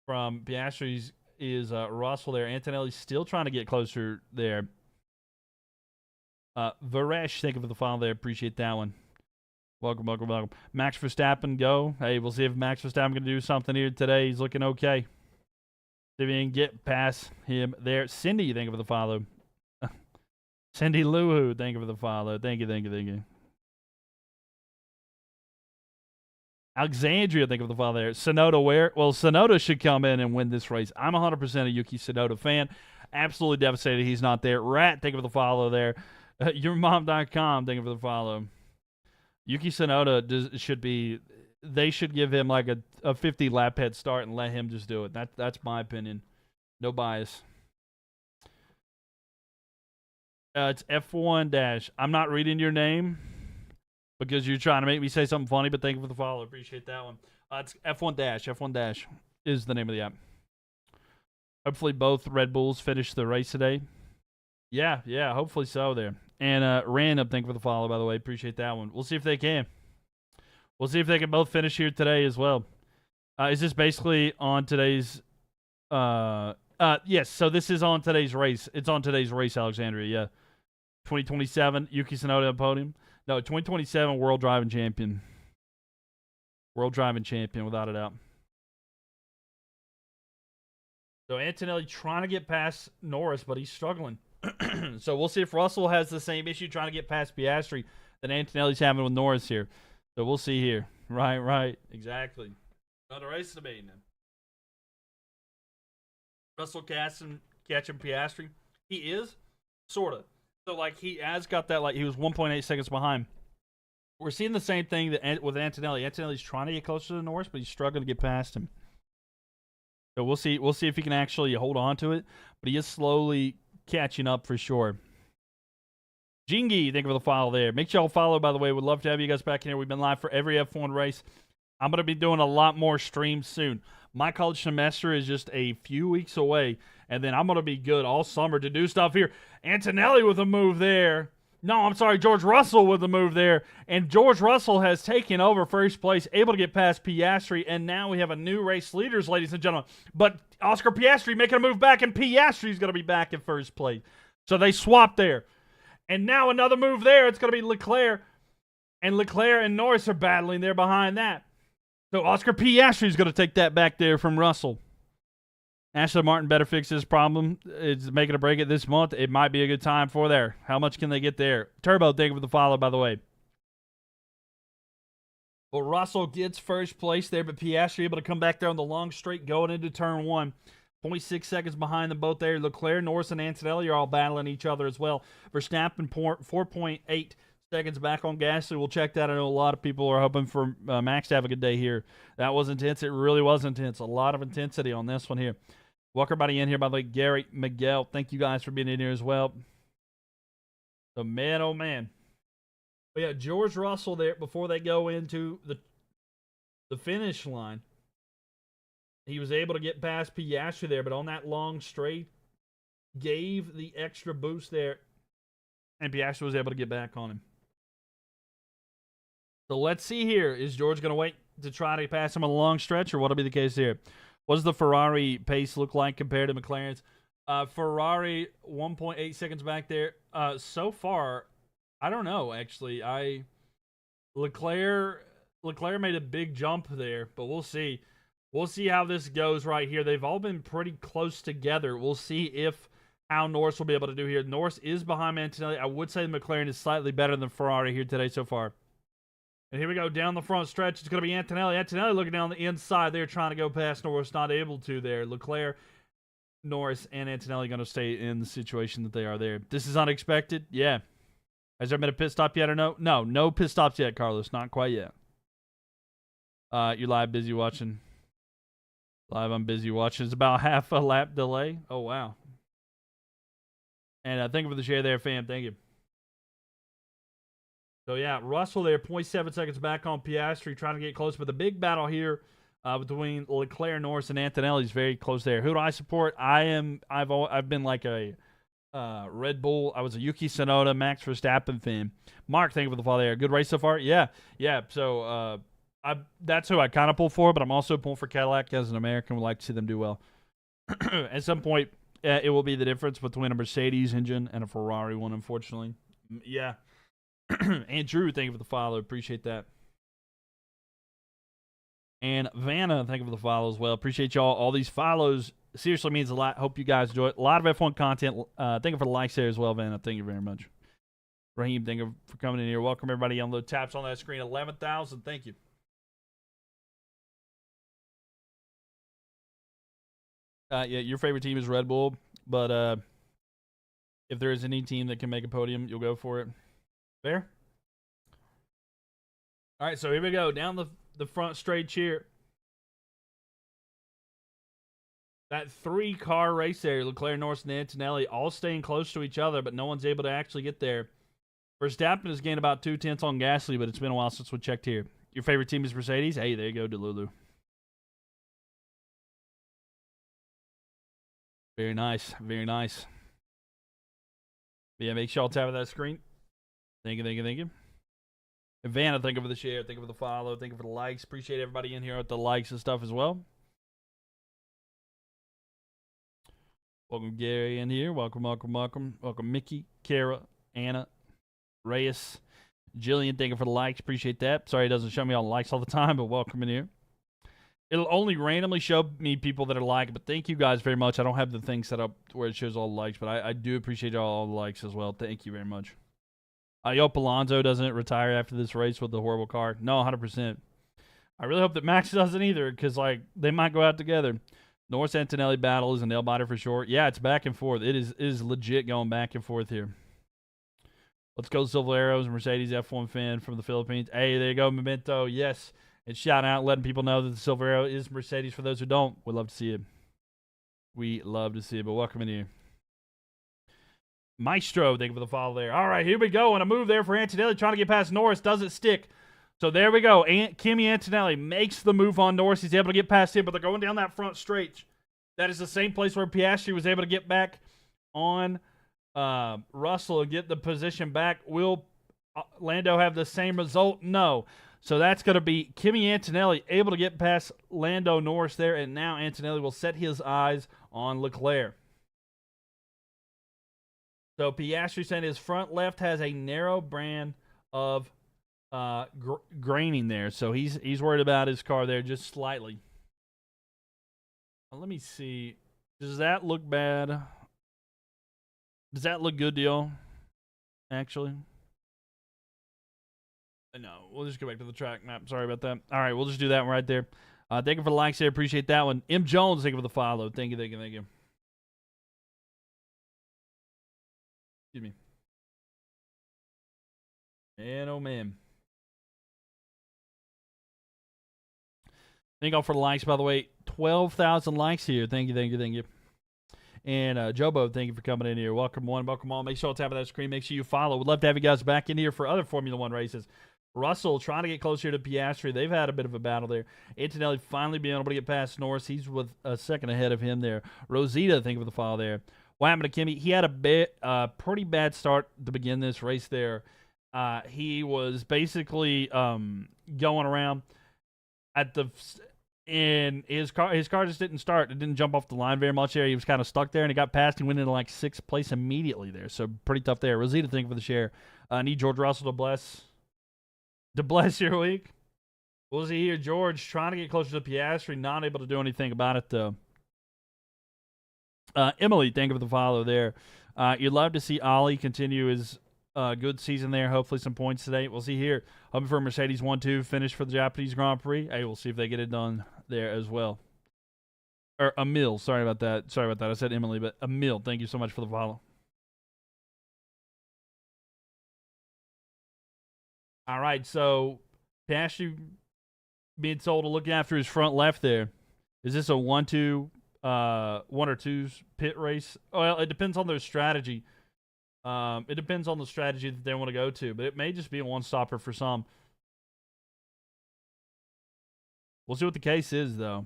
from Piastri's is Russell there. Antonelli's still trying to get closer there. Varesh, thank you for the follow there. Appreciate that one. Welcome, welcome, welcome. Max Verstappen, go. Hey, we'll see if Max Verstappen can do something here today. He's looking okay. See if he can get past him there. Cindy, thank you for the follow. Cindy Luhu, thank you for the follow. Thank you, thank you, thank you. Alexandria, thank you for the follow there. Sonoda, where? Well, Sonoda should come in and win this race. I'm 100% a Yuki Tsunoda fan. Absolutely devastated he's not there. Rat, thank you for the follow there. Yourmom.com, thank you for the follow. Yuki Tsunoda should be, they should give him like a 50 lap head start and let him just do it. That's my opinion. No bias. It's F1 dash. I'm not reading your name because you're trying to make me say something funny, but thank you for the follow. Appreciate that one. It's F1 dash. F1 dash. is the name of the app. Hopefully both Red Bulls finish the race today. Yeah, hopefully so there. And Random, thank you for the follow, by the way. Appreciate that one. We'll see if they can. We'll see if they can both finish here today as well. Is this basically on today's... yes, so this is on today's race. It's on today's race, Alexandria, yeah. 2027, Yuki Tsunoda on podium. No, 2027 World Driving Champion. World Driving Champion, without a doubt. So Antonelli trying to get past Norris, but he's struggling. So we'll see if Russell has the same issue trying to get past Piastri that Antonelli's having with Norris here. So we'll see here. Right. Exactly. Another race debate now. Russell catching Piastri. He is, sort of. So, like, he has got that, like, he was 1.8 seconds behind. We're seeing the same thing with Antonelli. Antonelli's trying to get closer to Norris, but he's struggling to get past him. So we'll see if he can actually hold on to it. But he is slowly catching up for sure. Jingy, thank you for the follow there. Make sure y'all follow, by the way. Would love to have you guys back in here. We've been live for every F1 race. I'm going to be doing a lot more streams soon. My college semester is just a few weeks away, and then I'm going to be good all summer to do stuff here. Antonelli with a move there. No, I'm sorry, George Russell with a move there. And George Russell has taken over first place, able to get past Piastri, and now we have a new race leaders, ladies and gentlemen. But Oscar Piastri making a move back, and Piastri's going to be back in first place. So they swapped there. And now another move there. It's going to be Leclerc. And Leclerc and Norris are battling there behind that. So Oscar Piastri's going to take that back there from Russell. Aston Martin better fix this problem. It's making a break it this month. It might be a good time for there. How much can they get there? Turbo, thank you for the follow, by the way. Well, Russell gets first place there, but Piastri able to come back there on the long straight going into turn 1. 0.6 seconds behind them both there. Leclerc, Norris, and Antonelli are all battling each other as well. Verstappen 4.8 seconds back on Gasly. We'll check that. I know a lot of people are hoping for Max to have a good day here. That was intense. It really was intense. A lot of intensity on this one here. Welcome everybody in here, by the way. Gary, Miguel, thank you guys for being in here as well. So, man, oh, man. But yeah, George Russell there, before they go into the finish line, he was able to get past Piastri there, but on that long straight, gave the extra boost there, and Piastri was able to get back on him. So let's see here. Is George going to wait to try to pass him on the long stretch, or what will be the case here? What does the Ferrari pace look like compared to McLaren's? Ferrari 1.8 seconds back there. So far, I don't know, actually. Leclerc made a big jump there, but we'll see. We'll see how this goes right here. They've all been pretty close together. We'll see how Norris will be able to do here. Norris is behind Antonelli. I would say the McLaren is slightly better than Ferrari here today so far. And here we go down the front stretch. It's going to be Antonelli. Antonelli looking down the inside there, trying to go past Norris. Not able to there. Leclerc, Norris, and Antonelli going to stay in the situation that they are there. This is unexpected. Yeah. Has there been a pit stop yet or no? No pit stops yet, Carlos. Not quite yet. You're live, busy watching. Live, I'm busy watching. It's about half a lap delay. Oh, wow. And thank you for the share there, fam. Thank you. So, yeah, Russell there, 0.7 seconds back on Piastri, trying to get close. But the big battle here between Leclerc, Norris, and Antonelli is very close there. Who do I support? I've been like a Red Bull. I was a Yuki Tsunoda, Max Verstappen fan. Mark, thank you for the follow there. Good race so far? Yeah. So, that's who I kind of pull for, but I'm also pulling for Cadillac as an American. Would like to see them do well. At some point, it will be the difference between a Mercedes engine and a Ferrari one, unfortunately. Yeah. Andrew, thank you for the follow. Appreciate that. And Vanna, thank you for the follow as well. Appreciate y'all. All these follows seriously means a lot. Hope you guys enjoy it. A lot of F1 content. Thank you for the likes there as well, Vanna. Thank you very much. Raheem, thank you for coming in here. Welcome, everybody. On the taps on that screen. 11,000. Thank you. Yeah, your favorite team is Red Bull, but if there is any team that can make a podium, you'll go for it. Fair? All right, so here we go. Down the front straight here. That 3-car race there, Leclerc, Norris, and Antonelli, all staying close to each other, but no one's able to actually get there. Verstappen has gained about 2/10 on Gasly, but it's been a while since we checked here. Your favorite team is Mercedes? Hey, there you go, Delulu. Very nice. Very nice. But yeah, make sure y'all tap that screen. Thank you, thank you, thank you. Vanna, thank you for the share. Thank you for the follow. Thank you for the likes. Appreciate everybody in here with the likes and stuff as well. Welcome, Gary, in here. Welcome, welcome, welcome. Welcome, Mickey, Kara, Anna, Reyes, Jillian. Thank you for the likes. Appreciate that. Sorry it doesn't show me all the likes all the time, but welcome in here. It'll only randomly show me people that are like, but thank you guys very much. I don't have the thing set up where it shows all the likes, but I do appreciate all the likes as well. Thank you very much. I hope Alonso doesn't retire after this race with the horrible car. No, 100%. I really hope that Max doesn't either, because like they might go out together. Norris Antonelli battle is a nail biter for sure. Yeah, it's back and forth. It is legit going back and forth here. Let's go Silveros, Mercedes F1 fan from the Philippines. Hey, there you go, Memento. Yes. And shout out, letting people know that the Silvero is Mercedes for those who don't. We'd love to see it. We love to see it, but welcome in here. Maestro, thank you for the follow there. All right, here we go. And a move there for Antonelli trying to get past Norris. Doesn't stick. So there we go. Kimi Antonelli makes the move on Norris. He's able to get past him, but they're going down that front straight. That is the same place where Piastri was able to get back on Russell and get the position back. Will Lando have the same result? No. So that's going to be Kimi Antonelli able to get past Lando Norris there, and now Antonelli will set his eyes on Leclerc. So Piastri saying his front left has a narrow band of graining there, so he's worried about his car there just slightly. Let me see. Does that look bad? Does that look good, deal? Actually. No, we'll just go back to the track map. Sorry about that. All right, we'll just do that one right there. Thank you for the likes there. Appreciate that one. M. Jones, thank you for the follow. Thank you, thank you, thank you. Excuse me. Man, oh man. Thank you all for the likes, by the way. 12,000 likes here. Thank you, thank you, thank you. And Jobo, thank you for coming in here. Welcome one, welcome all. Make sure to tap on that screen. Make sure you follow. We'd love to have you guys back in here for other Formula One races. Russell trying to get closer to Piastri. They've had a bit of a battle there. Antonelli finally being able to get past Norris. He's with a second ahead of him there. Rosita, thank you for the follow there. What happened to Kimi? He had a pretty bad start to begin this race there. He was basically going around at the... And his car just didn't start. It didn't jump off the line very much there. He was kind of stuck there, and he got past. He went into like 6th place immediately there. So pretty tough there. Rosita, thank you for the share. Need George Russell to bless your week. We'll see here. George trying to get closer to Piastri, not able to do anything about it though. Emily, thank you for the follow there. You'd love to see Ollie continue his good season there. Hopefully some points today. We'll see here. Hoping for Mercedes 1-2 finish for the Japanese Grand Prix. Hey, we'll see if they get it done there as well. Or Emil, sorry about that. Sorry about that. I said Emily, but Emil, thank you so much for the follow. All right, so Piastri being told to look after his front left there. Is this a 1-2, 1 or 2 pit race? Well, it depends on their strategy. It depends on the strategy that they want to go to, but it may just be a one-stopper for some. We'll see what the case is, though.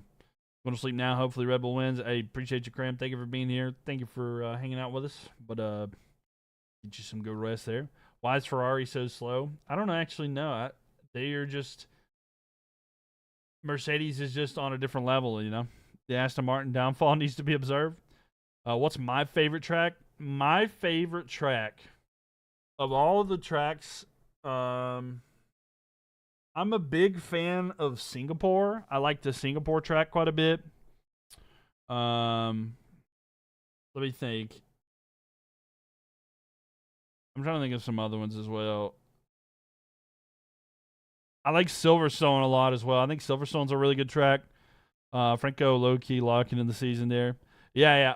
Going to sleep now. Hopefully Red Bull wins. I appreciate you, Cram. Thank you for being here. Thank you for hanging out with us. But get you some good rest there. Why is Ferrari so slow? I don't actually know. They are just... Mercedes is just on a different level, you know. The Aston Martin downfall needs to be observed. What's my favorite track? My favorite track of all of the tracks, I'm a big fan of Singapore. I like the Singapore track quite a bit. Let me think. I'm trying to think of some other ones as well. I like Silverstone a lot as well. I think Silverstone's a really good track. Franco low-key locking in the season there. Yeah.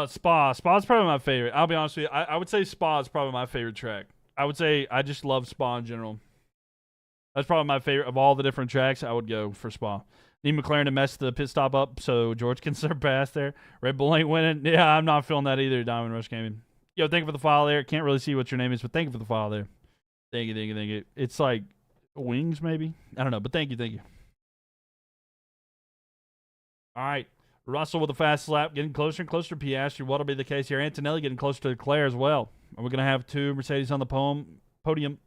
Spa. Spa's probably my favorite. I'll be honest with you. I would say Spa is probably my favorite track. I would say I just love Spa in general. That's probably my favorite of all the different tracks. I would go for Spa. Need McLaren to mess the pit stop up so George can surpass there. Red Bull ain't winning. Yeah, I'm not feeling that either, Diamond Rush Gaming. Yo, thank you for the follow there. Can't really see what your name is, but thank you for the follow there. Thank you. It's like Wings, maybe? I don't know, but thank you. All right. Russell with a fast lap, getting closer and closer to Piastri. What'll be the case here? Antonelli getting closer to Leclerc as well. Are we going to have two Mercedes on the podium?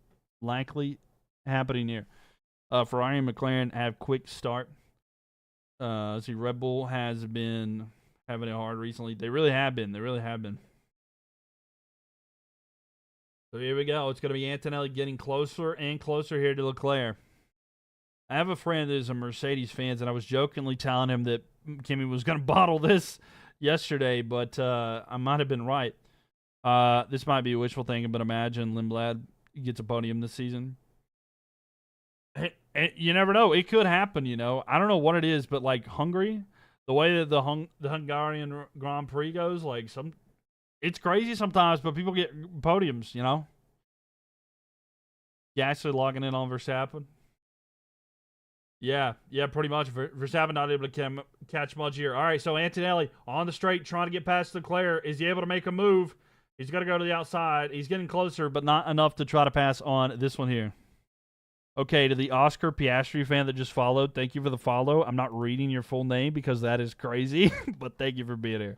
Likely happening here. Ferrari and McLaren have quick start. See, Red Bull has been having it hard recently. They really have been. So here we go. It's going to be Antonelli getting closer and closer here to Leclerc. I have a friend that is a Mercedes fan, and I was jokingly telling him that Kimi was going to bottle this yesterday, but I might have been right. This might be wishful thinking, but imagine Lindblad gets a podium this season. And you never know. It could happen, you know. I don't know what it is, but like Hungary, the way that the Hungarian Grand Prix goes, like it's crazy sometimes, but people get podiums, you know. Yeah, actually logging in on Verstappen. Yeah, pretty much. Verstappen not able to catch much here. All right, so Antonelli on the straight trying to get past Leclerc. Is he able to make a move? He's got to go to the outside. He's getting closer, but not enough to try to pass on this one here. Okay, to the Oscar Piastri fan that just followed, thank you for the follow. I'm not reading your full name because that is crazy, but thank you for being here.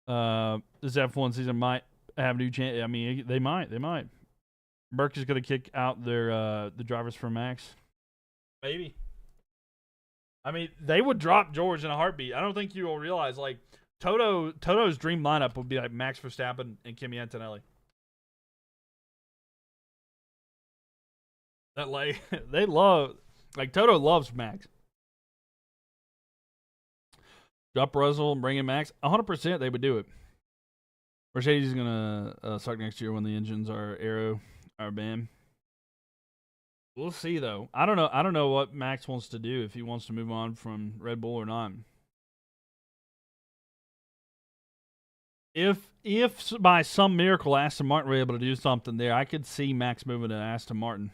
This F1 season might have new chance. I mean, they might. Mylk is going to kick out the drivers for Max. Maybe. I mean, they would drop George in a heartbeat. I don't think you will realize, like, Toto's dream lineup would be like Max Verstappen and Kimi Antonelli. That like they love, like Toto loves Max. Drop Russell and bring in Max. 100% they would do it. Mercedes is gonna suck next year when the engines are aero or BAM. We'll see though. I don't know what Max wants to do, if he wants to move on from Red Bull or not. If by some miracle Aston Martin were able to do something there, I could see Max moving to Aston Martin.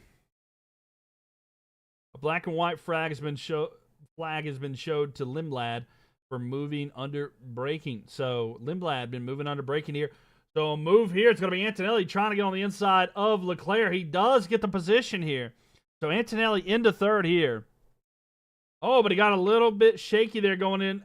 A black and white flag has been showed to Lindblad for moving under braking. So Lindblad been moving under braking here. So a move here. It's going to be Antonelli trying to get on the inside of Leclerc. He does get the position here. So Antonelli into third here. Oh, but he got a little bit shaky there going in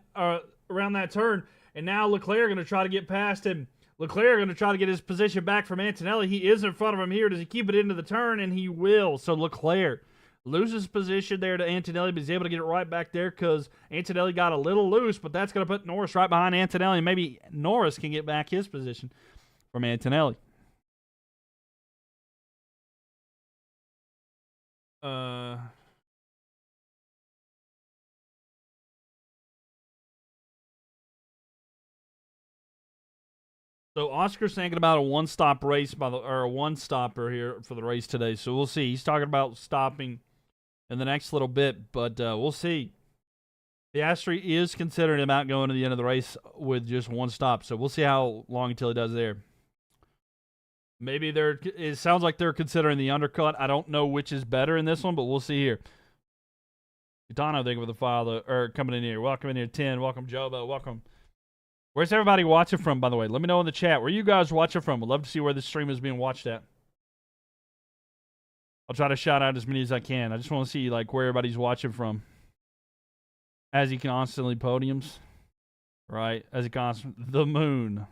around that turn. And now Leclerc going to try to get past him. Leclerc going to try to get his position back from Antonelli. He is in front of him here. Does he keep it into the turn? And he will. So Leclerc loses position there to Antonelli, but he's able to get it right back there because Antonelli got a little loose, but that's going to put Norris right behind Antonelli. Maybe Norris can get back his position from Antonelli. So Oscar's thinking about a one-stop race or a one-stopper here for the race today. So we'll see. He's talking about stopping in the next little bit, but we'll see. Piastri is considering about going to the end of the race with just one stop, so we'll see how long until he does there. Maybe it sounds like they're considering the undercut. I don't know which is better in this one, but we'll see here. Gitano, thank you for the file, or coming in here. Welcome in here, 10. Welcome, Jobo. Welcome. Where's everybody watching from, by the way? Let me know in the chat. Where are you guys watching from? I'd love to see where this stream is being watched at. I'll try to shout out as many as I can. I just want to see like where everybody's watching from. As he constantly podiums. Right? As he constantly... The moon.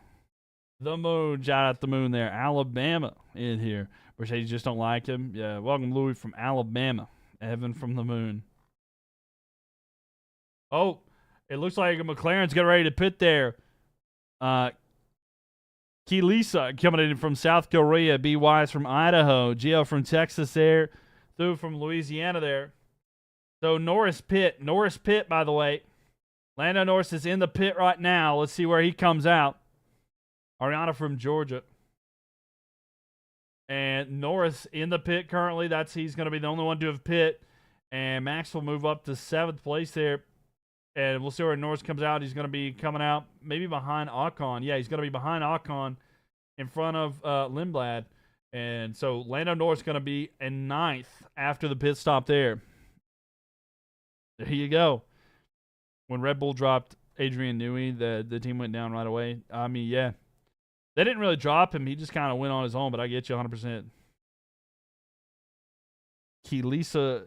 The moon. Shout out the moon there. Alabama in here. Mercedes just don't like him. Yeah. Welcome, Louis from Alabama. Evan from the moon. Oh. It looks like McLaren's getting ready to pit there. Keelisa coming in from South Korea. B. Wise from Idaho. Gio from Texas there. Thu from Louisiana there. So Norris pit, by the way. Lando Norris is in the pit right now. Let's see where he comes out. Ariana from Georgia. And Norris in the pit currently. He's going to be the only one to have pit. And Max will move up to 7th place there. And we'll see where Norris comes out. He's going to be coming out maybe behind Ocon. Yeah, he's going to be behind Ocon in front of Lindblad. And so Lando Norris is going to be in 9th after the pit stop there. There you go. When Red Bull dropped Adrian Newey, the team went down right away. I mean, yeah. They didn't really drop him. He just kind of went on his own, but I get you 100%. Keelisa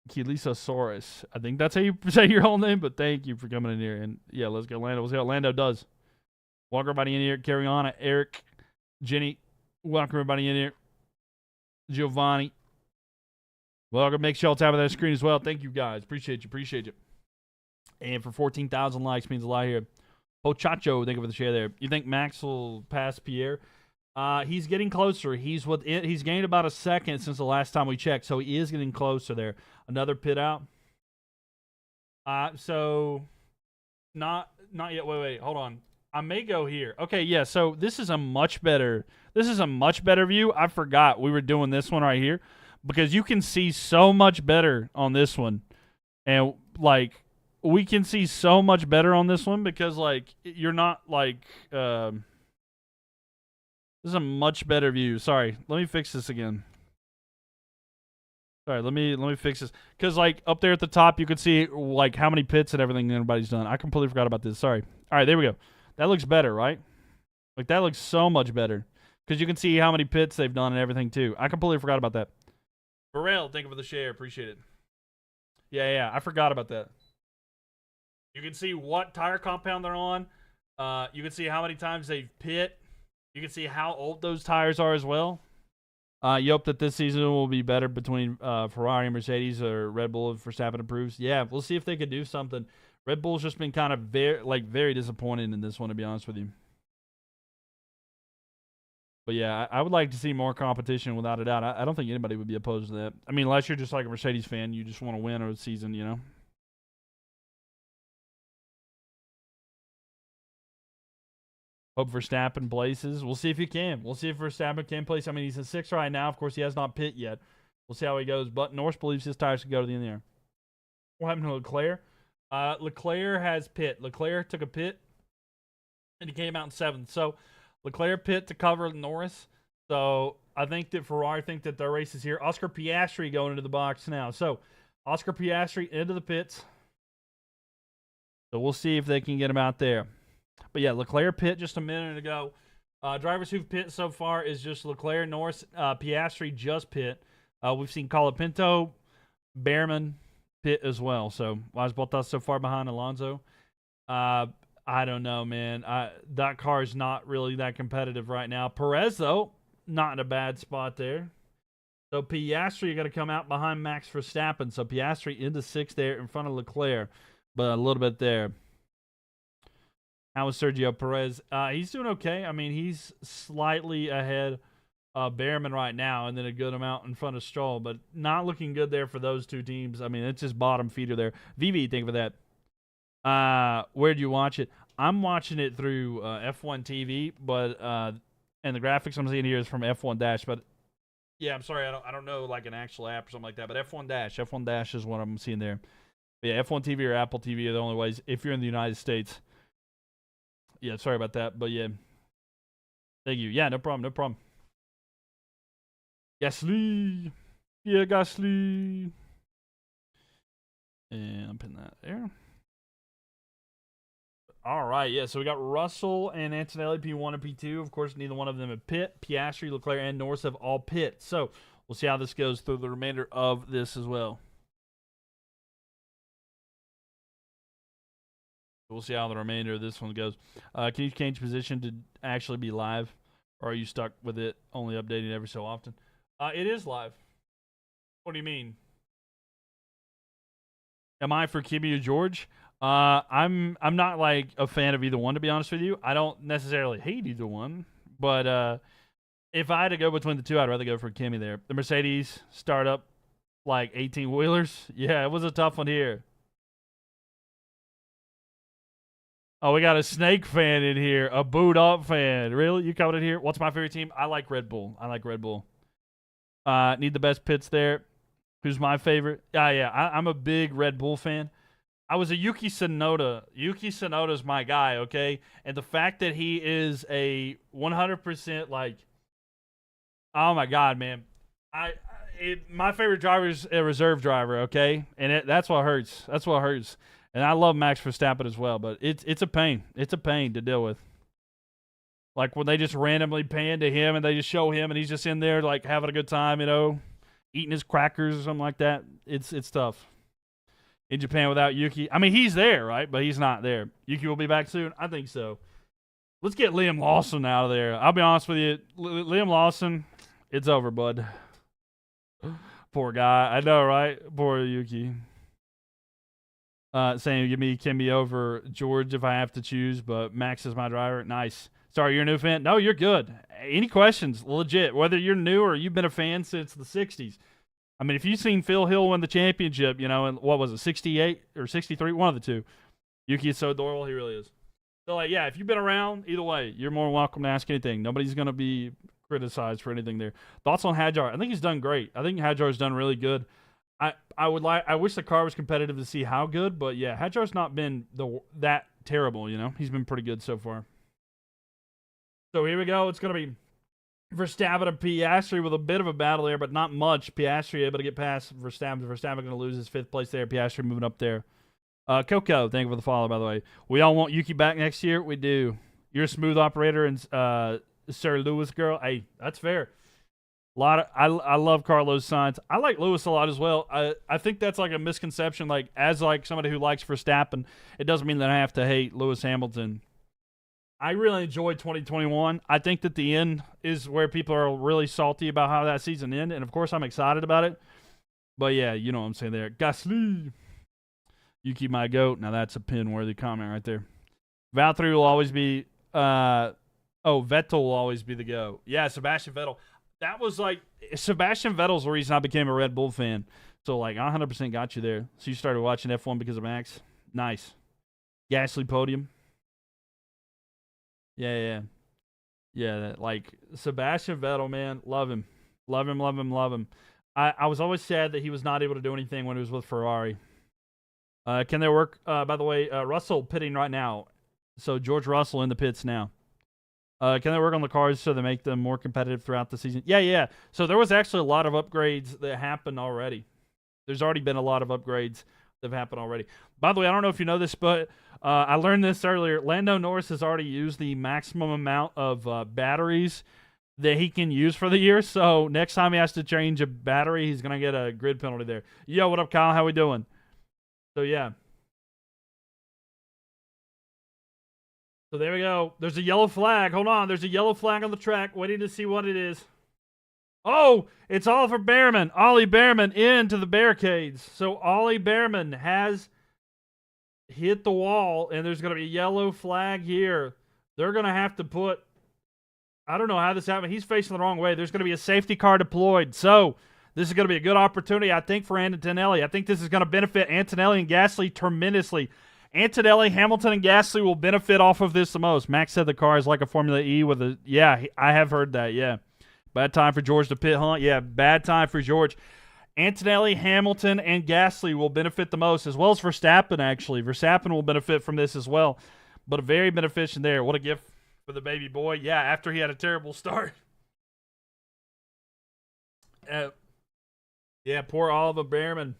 Kilisasaurus. I think that's how you say your whole name, but thank you for coming in here. And yeah, let's go Lando. We'll see how Lando does. Welcome everybody in here. Carry on. Eric, Jenny. Welcome everybody in here. Giovanni. Welcome. Make sure y'all tap on that screen as well. Thank you guys. Appreciate you. Appreciate you. And for 14,000 likes means a lot here. Pochacho, thank you for the share there. You think Max will pass Pierre? He's getting closer. He's gained about a second since the last time we checked, so he is getting closer there. Another pit out. So not yet. Wait, hold on. I may go here. Okay, yeah. So this is a much better view. I forgot we were doing this one right here because you can see so much better on this one, and like we can see so much better on this one because like you're not like. This is a much better view. Sorry, let me fix this again. Sorry, let me fix this. Because, like, up there at the top, you can see, like, how many pits and everything everybody's done. I completely forgot about this. Sorry. All right, there we go. That looks better, right? Like, that looks so much better. Because you can see how many pits they've done and everything, too. I completely forgot about that. Burrell, thank you for the share. Appreciate it. Yeah, I forgot about that. You can see what tire compound they're on. You can see how many times they've pit. You can see how old those tires are as well. You hope that this season will be better between Ferrari and Mercedes or Red Bull if Verstappen improves. Yeah, we'll see if they could do something. Red Bull's just been kind of very disappointed in this one, to be honest with you. But yeah, I would like to see more competition without a doubt. I don't think anybody would be opposed to that. I mean, unless you're just like a Mercedes fan, you just want to win a season, you know? Hope Verstappen places. We'll see if he can. We'll see if Verstappen can place. I mean, he's in 6th right now. Of course, he has not pit yet. We'll see how he goes. But Norris believes his tires can go to the end of the year. What happened to Leclerc? Leclerc has pit. Leclerc took a pit, and he came out in 7th. So Leclerc pit to cover Norris. So I think that Ferrari think that their race is here. Oscar Piastri going into the box now. So Oscar Piastri into the pits. So we'll see if they can get him out there. But yeah, Leclerc pit just a minute ago. Drivers who've pit so far is just Leclerc, Norris, Piastri just pit. We've seen Colapinto, Behrman pit as well. So why is Bottas so far behind Alonso? I don't know, man. That car is not really that competitive right now. Perez, though, not in a bad spot there. So Piastri, you got to come out behind Max Verstappen. So Piastri into 6th there in front of Leclerc, but a little bit there. How is Sergio Perez? He's doing okay. I mean, he's slightly ahead of Behrman right now, and then a good amount in front of Stroll, but not looking good there for those two teams. I mean, it's just bottom feeder there. VV, think of that. Where'd you watch it? I'm watching it through F1 TV, but and the graphics I'm seeing here is from F1 Dash. But yeah, I'm sorry, I don't know like an actual app or something like that. But F1 Dash is what I'm seeing there. But yeah, F1 TV or Apple TV are the only ways if you're in the United States. Yeah, sorry about that, but yeah. Thank you. Yeah, no problem. Gasly. Yeah, Gasly. And I'm putting that there. All right, yeah, so we got Russell and Antonelli, P1 and P2. Of course, neither one of them have pit. Piastri, Leclerc, and Norris have all pit. So we'll see how this goes through the remainder of this as well. We'll see how the remainder of this one goes. Can you change position to actually be live? Or are you stuck with it only updating every so often? It is live. What do you mean? Am I for Kimi or George? I'm not like a fan of either one, to be honest with you. I don't necessarily hate either one. But if I had to go between the two, I'd rather go for Kimi there. The Mercedes startup, like 18-wheelers. Yeah, it was a tough one here. Oh, we got a Snake fan in here. A Boot Up fan. Really? You coming in here? What's my favorite team? I like Red Bull. Need the best pits there. Who's my favorite? Yeah. I'm a big Red Bull fan. I was a Yuki Tsunoda. Yuki Tsunoda's my guy, okay? And the fact that he is a 100% like, oh my God, man. My favorite driver is a reserve driver, okay? And that's what hurts. And I love Max Verstappen as well, but it's a pain. It's a pain to deal with. Like when they just randomly pan to him and they just show him and he's just in there like having a good time, you know, eating his crackers or something like that. It's tough. In Japan without Yuki. I mean, he's there, right? But he's not there. Yuki will be back soon? I think so. Let's get Liam Lawson out of there. I'll be honest with you. Liam Lawson, it's over, bud. Poor guy. I know, right? Poor Yuki. Saying give me Kimby over George if I have to choose, but Max is my driver. Nice. Sorry, you're a new fan? No, you're good. Any questions? Legit. Whether you're new or you've been a fan since the 60s. I mean, if you've seen Phil Hill win the championship, you know, and what was it, 68 or 63? One of the two. Yuki is so adorable. He really is. So, like, yeah, if you've been around, either way, you're more welcome to ask anything. Nobody's going to be criticized for anything there. Thoughts on Hadjar? I think he's done great. I think Hadjar's done really good. I wish the car was competitive to see how good, but yeah, Hadjar's not been that terrible, you know? He's been pretty good so far. So here we go. It's going to be Verstappen and Piastri with a bit of a battle there, but not much. Piastri able to get past Verstappen. Verstappen going to lose his 5th place there. Piastri moving up there. Coco, thank you for the follow, by the way. We all want Yuki back next year. We do. You're a smooth operator and Sir Lewis girl. Hey, that's fair. I love Carlos Sainz. I like Lewis a lot as well. I think that's like a misconception. Like as like somebody who likes Verstappen, it doesn't mean that I have to hate Lewis Hamilton. I really enjoyed 2021. I think that the end is where people are really salty about how that season ended, and of course I'm excited about it. But yeah, you know what I'm saying there. Gasly. Yuki my goat. Now that's a pin-worthy comment right there. Valtteri will always be Vettel will always be the GOAT. Yeah, Sebastian Vettel. That was like Sebastian Vettel's the reason I became a Red Bull fan. So like I 100% got you there. So you started watching F1 because of Max. Nice. Gasly podium. Yeah. Like Sebastian Vettel, man, love him. I was always sad that he was not able to do anything when he was with Ferrari. Can they work? By the way, Russell pitting right now. So George Russell in the pits now. Can they work on the cars so they make them more competitive throughout the season? Yeah. So there was actually a lot of upgrades that happened already. There's already been a lot of upgrades that have happened already. By the way, I don't know if you know this, but I learned this earlier. Lando Norris has already used the maximum amount of batteries that he can use for the year. So next time he has to change a battery, he's going to get a grid penalty there. Yo, what up, Kyle? How we doing? So, yeah. So, there we go. There's a yellow flag. Hold on. There's a yellow flag on the track. Waiting to see what it is. Oh, it's Oliver Behrman. Ollie Behrman into the barricades. So, Ollie Behrman has hit the wall, and there's going to be a yellow flag here. They're going to have to put, I don't know how this happened. He's facing the wrong way. There's going to be a safety car deployed. So, this is going to be a good opportunity, I think, for Antonelli. I think this is going to benefit Antonelli and Gasly tremendously. Antonelli, Hamilton, and Gasly will benefit off of this the most. Max said the car is like a Formula E with a... Yeah, I have heard that, yeah. Bad time for George to pit, huh? Yeah, bad time for George. Antonelli, Hamilton, and Gasly will benefit the most, as well as Verstappen, actually. Verstappen will benefit from this as well. But a very beneficial there. What a gift for the baby boy. Yeah, after he had a terrible start. Yeah, poor Oliver Behrman.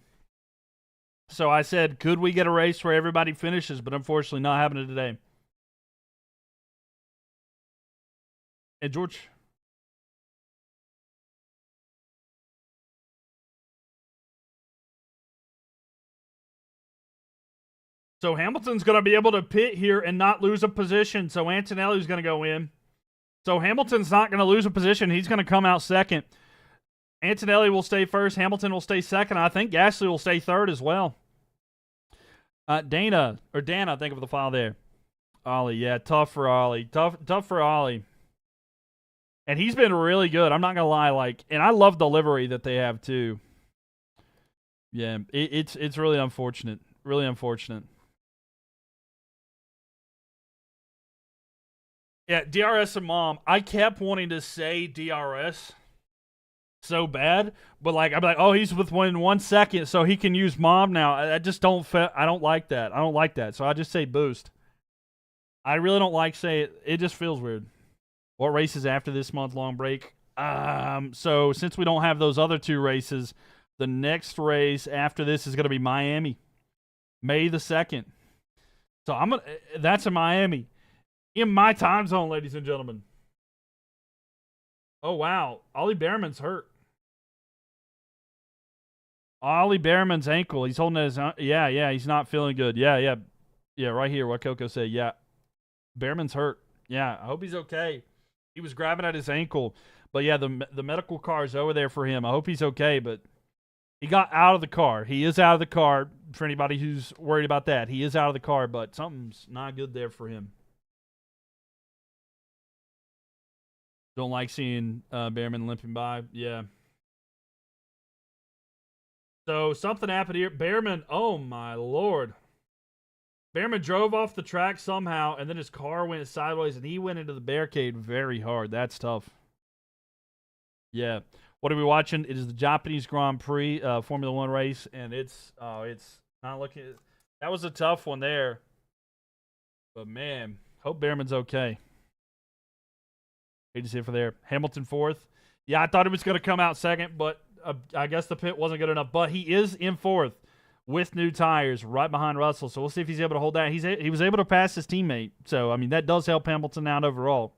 So I said, could we get a race where everybody finishes? But unfortunately, not happening today. And George. So Hamilton's going to be able to pit here and not lose a position. So Antonelli's going to go in. So Hamilton's not going to lose a position. He's going to come out second. Antonelli will stay first. Hamilton will stay second. I think Gasly will stay third as well. Dana, think of the file there. Ollie, yeah, tough for Ollie. Tough for Ollie. And he's been really good. I'm not going to lie. And I love the livery that they have, too. Yeah, it's really unfortunate. Really unfortunate. Yeah, DRS and Mom. I kept wanting to say DRS so bad, but I'm like, oh, he's within 1 second, so he can use Mom now. I just don't. I don't like that. I don't like that. So I just say boost. I really don't like say it. It just feels weird. What races after this month-long break? So since we don't have those other 2 races, the next race after this is going to be Miami, May the 2nd. So that's in Miami. In my time zone, ladies and gentlemen. Oh, wow. Ollie Behrman's hurt. Ollie Behrman's ankle. He's holding his. Yeah. He's not feeling good. Yeah. Right here, what Coco said. Yeah, Behrman's hurt. Yeah, I hope he's okay. He was grabbing at his ankle, but yeah, the medical car is over there for him. I hope he's okay, but he got out of the car. He is out of the car. For anybody who's worried about that, he is out of the car, but something's not good there for him. Don't like seeing Behrman limping by. Yeah. So something happened here. Behrman, oh my lord. Behrman drove off the track somehow, and then his car went sideways, and he went into the barricade very hard. That's tough. Yeah. What are we watching? It is the Japanese Grand Prix Formula One race, and it's not looking. That was a tough one there. But man, hope Behrman's okay. Hate to see it for there. Hamilton fourth. Yeah, I thought he was going to come out second, but I guess the pit wasn't good enough. But he is in fourth with new tires, right behind Russell. So we'll see if he's able to hold that. He was able to pass his teammate. So I mean that does help Hamilton out overall.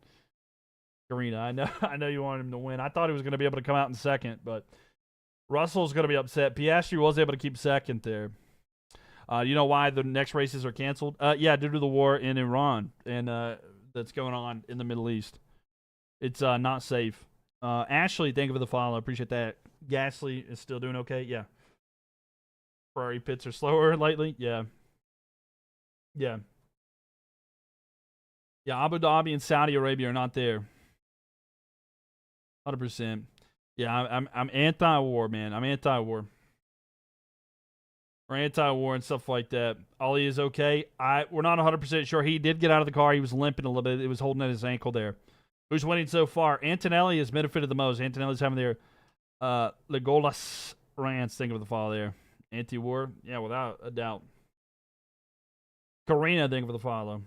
Karina, I know you want him to win. I thought he was going to be able to come out in second, but Russell's going to be upset. Piastri was able to keep second there. You know why the next races are canceled? Yeah, due to the war in Iran and that's going on in the Middle East. It's not safe. Ashley, thank you for the follow. I appreciate that. Gasly is still doing okay. Yeah. Ferrari pits are slower lately. Yeah. Yeah, Abu Dhabi and Saudi Arabia are not there. 100%. Yeah, I'm anti-war, man. I'm anti-war. We're anti-war and stuff like that. Ollie is okay. We're not 100% sure. He did get out of the car. He was limping a little bit. It was holding at his ankle there. Who's winning so far? Antonelli has benefited the most. Antonelli's having their Legolas rants. Think of the follow there. Anti-war? Yeah, without a doubt. Karina, thank you for the follow.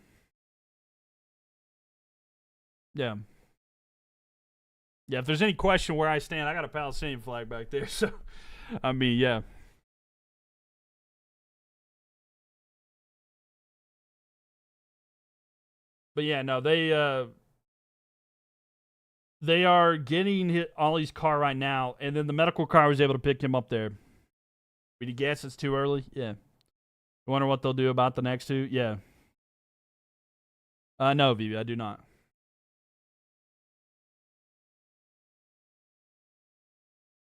Yeah. Yeah, if there's any question where I stand, I got a Palestinian flag back there. So, I mean, yeah. But yeah, no, they are getting Ollie's car right now, and then the medical car was able to pick him up there. Did he guess it's too early? Yeah. You wonder what they'll do about the next two? Yeah. No, Vivi, I do not.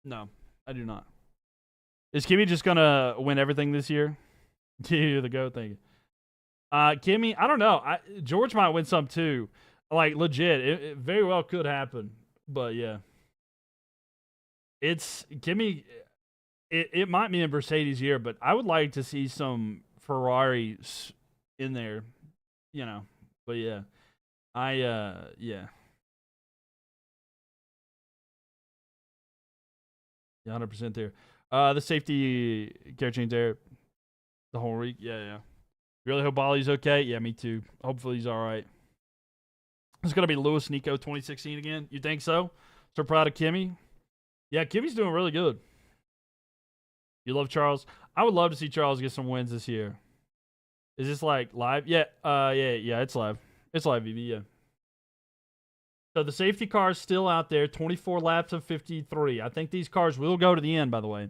No, I do not. Is Kimmy just gonna win everything this year? You're the GOAT, thank you. Kimmy, I don't know. George might win some too. Like legit, it very well could happen. But yeah, it's Kimmy. It might be a Mercedes year, but I would like to see some Ferraris in there. You know, but yeah, yeah. 100% there. The safety care change there. The whole week. Yeah. Really hope Ollie's okay. Yeah, me too. Hopefully he's all right. It's going to be Lewis Nico 2016 again. You think so? So proud of Kimmy. Yeah, Kimmy's doing really good. You love Charles? I would love to see Charles get some wins this year. Is this like live? Yeah, it's live. It's live, VV, yeah. So the safety car is still out there, 24 laps of 53. I think these cars will go to the end, by the way.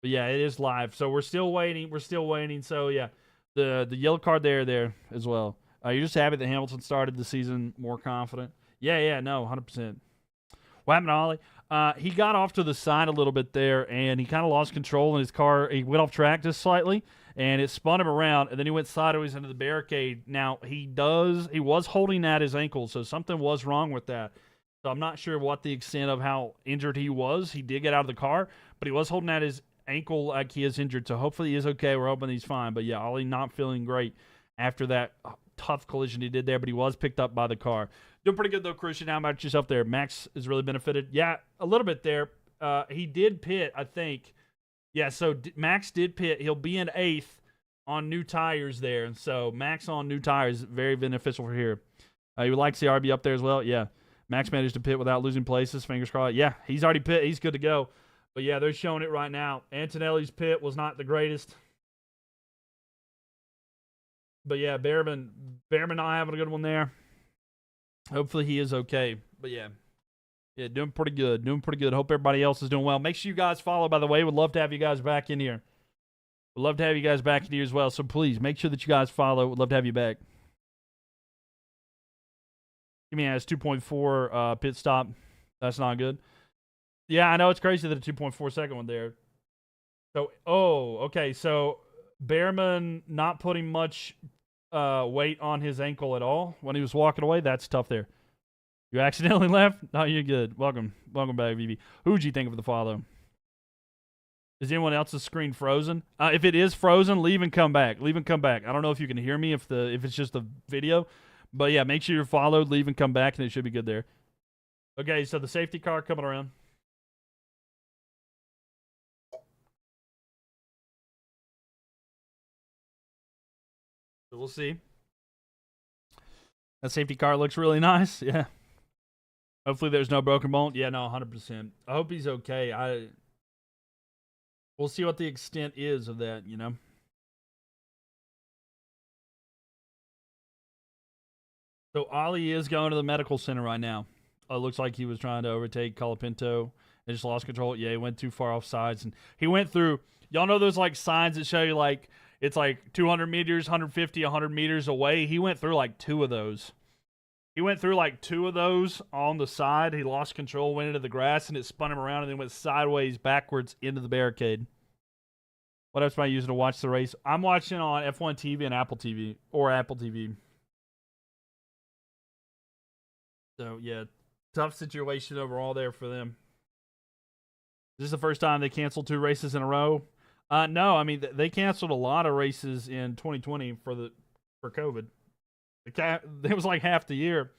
But yeah, it is live. So we're still waiting. So yeah, the yellow card there as well. You're just happy that Hamilton started the season more confident. Yeah, no, 100%. What happened to Ollie? He got off to the side a little bit there, and he kind of lost control in his car. He went off track just slightly, and it spun him around, and then he went sideways into the barricade. Now, he was holding at his ankle, so something was wrong with that. So I'm not sure what the extent of how injured he was. He did get out of the car, but he was holding at his ankle like he is injured, so hopefully he is okay. We're hoping he's fine. But yeah, Ollie not feeling great after that tough collision he did there, but he was picked up by the car. Doing pretty good though, Christian. How about yourself there? Max has really benefited. Yeah, a little bit there. He did pit, I think. Yeah, so Max did pit. He'll be in 8th on new tires there. And so Max on new tires, very beneficial for here. You would like to see RB up there as well? Yeah. Max managed to pit without losing places. Fingers crossed. Yeah, he's already pit. He's good to go. But yeah, they're showing it right now. Antonelli's pit was not the greatest. But yeah, Behrman not having a good one there. Hopefully he is okay. But yeah, Yeah, doing pretty good. Doing pretty good. Hope everybody else is doing well. Make sure you guys follow, by the way. Would love to have you guys back in here. Would love to have you guys back in here as well. So please make sure that you guys follow. Would love to have you back. Give me a 2.4 pit stop. That's not good. Yeah, I know it's crazy that a 2.4 second one there. So, okay. So Behrman not putting much weight on his ankle at all when he was walking away. That's tough there. You accidentally left? No, you're good. Welcome back, VB. Who'd you think of the follow? Is anyone else's screen frozen? If it is frozen, leave and come back. Leave and come back. I don't know if you can hear me if it's just the video, but yeah, make sure you're followed. Leave and come back, and it should be good there. Okay, so the safety car coming around. So we'll see. That safety car looks really nice. Yeah. Hopefully there's no broken bone. Yeah, no, 100%. I hope he's okay. We'll see what the extent is of that, you know. So Ollie is going to the medical center right now. It looks like he was trying to overtake Colapinto and just lost control. Yeah, he went too far off sides. And he went through, y'all know those like signs that show you like, it's like 200 meters, 150, 100 meters away. He went through like two of those. He went through like two of those on the side. He lost control, went into the grass, and it spun him around and then went sideways backwards into the barricade. What else am I using to watch the race? I'm watching on F1 TV and Apple TV, or Apple TV. So, yeah, tough situation overall there for them. Is this the first time they canceled 2 races in a row? No, I mean, they canceled a lot of races in 2020 for COVID. It was like half the year.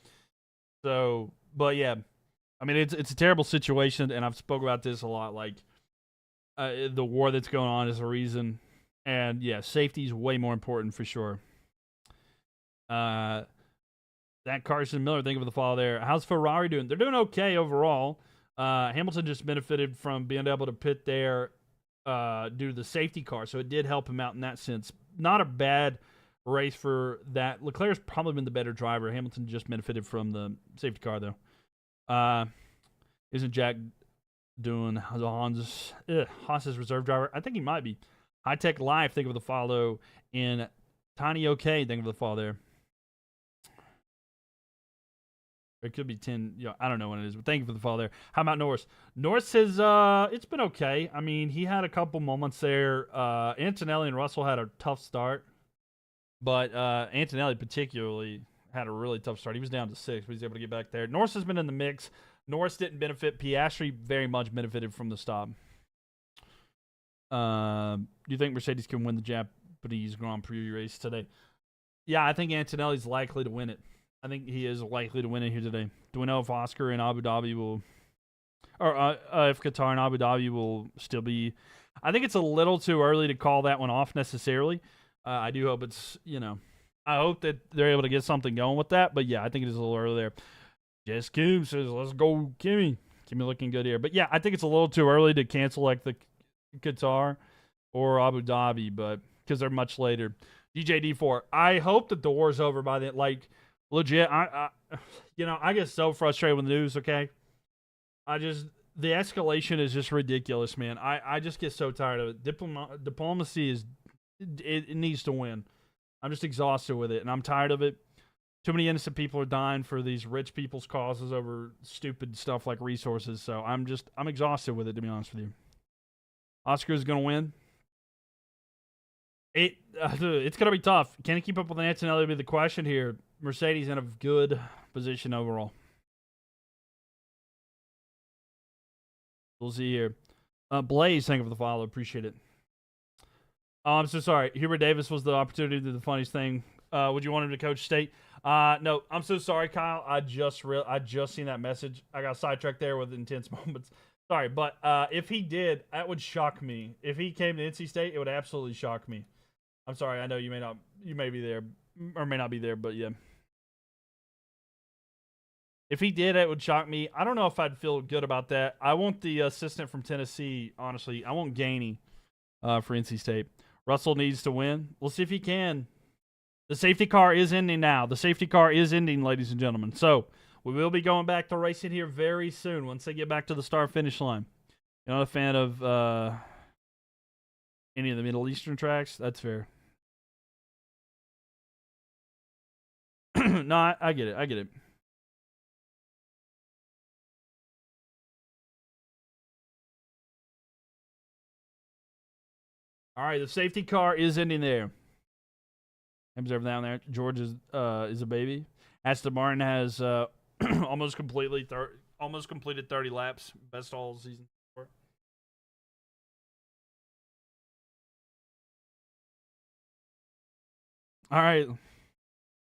So, but yeah, I mean, it's a terrible situation, and I've spoken about this a lot. Like, the war that's going on is a reason, and yeah, safety is way more important for sure. That Carson Miller, thank you for the follow there. How's Ferrari doing? They're doing okay overall. Hamilton just benefited from being able to pit there due to the safety car, so it did help him out in that sense. Not a bad race for that. Leclerc's probably been the better driver. Hamilton just benefited from the safety car, though. Isn't Jack doing Haas's reserve driver? I think he might be. High Tech Life, think of the follow. In Tiny OK, think of the follow there. It could be 10. You know, I don't know what it is, but thank you for the follow there. How about Norris? Norris says it's been okay. I mean, he had a couple moments there. Antonelli and Russell had a tough start. But Antonelli particularly had a really tough start. He was down to 6, but he's able to get back there. Norris has been in the mix. Norris didn't benefit. Piastri very much benefited from the stop. Do you think Mercedes can win the Japanese Grand Prix race today? Yeah, I think Antonelli's likely to win it. I think he is likely to win it here today. Do we know if Oscar and Abu Dhabi will... Or if Qatar and Abu Dhabi will still be... I think it's a little too early to call that one off necessarily. I do hope it's, you know, I hope that they're able to get something going with that. But yeah, I think it is a little early there. Jess Kim says, let's go, Kimmy. Kimmy looking good here. But yeah, I think it's a little too early to cancel like the Qatar or Abu Dhabi, but because they're much later. DJ D4, I hope that the war's over by then. Like, legit, I get so frustrated with the news, okay? The escalation is just ridiculous, man. I just get so tired of it. Diplomacy is... It needs to win. I'm just exhausted with it, and I'm tired of it. Too many innocent people are dying for these rich people's causes over stupid stuff like resources. So I'm exhausted with it, to be honest with you. Oscar is going to win. It's going to be tough. Can he keep up with Antonelli? Be the question here. Mercedes in a good position overall. We'll see here. Blaze, thank you for the follow. Appreciate it. Oh, I'm so sorry. Hubert Davis was the opportunity to do the funniest thing. Would you want him to coach State? No, I'm so sorry, Kyle. I just seen that message. I got sidetracked there with intense moments. Sorry, but if he did, that would shock me. If he came to NC State, it would absolutely shock me. I'm sorry. I know you may be there or may not be there, but yeah. If he did, it would shock me. I don't know if I'd feel good about that. I want the assistant from Tennessee, honestly. I want Gainey for NC State. Russell needs to win. We'll see if he can. The safety car is ending now. The safety car is ending, ladies and gentlemen. So We will be going back to racing here very soon once they get back to the start-finish line. You're not a fan of any of the Middle Eastern tracks? That's fair. No, I get it. I get it. All right, the safety car is ending there. Observe down there. George is a baby. Aston Martin has almost completed 30 laps. Best all season. All right.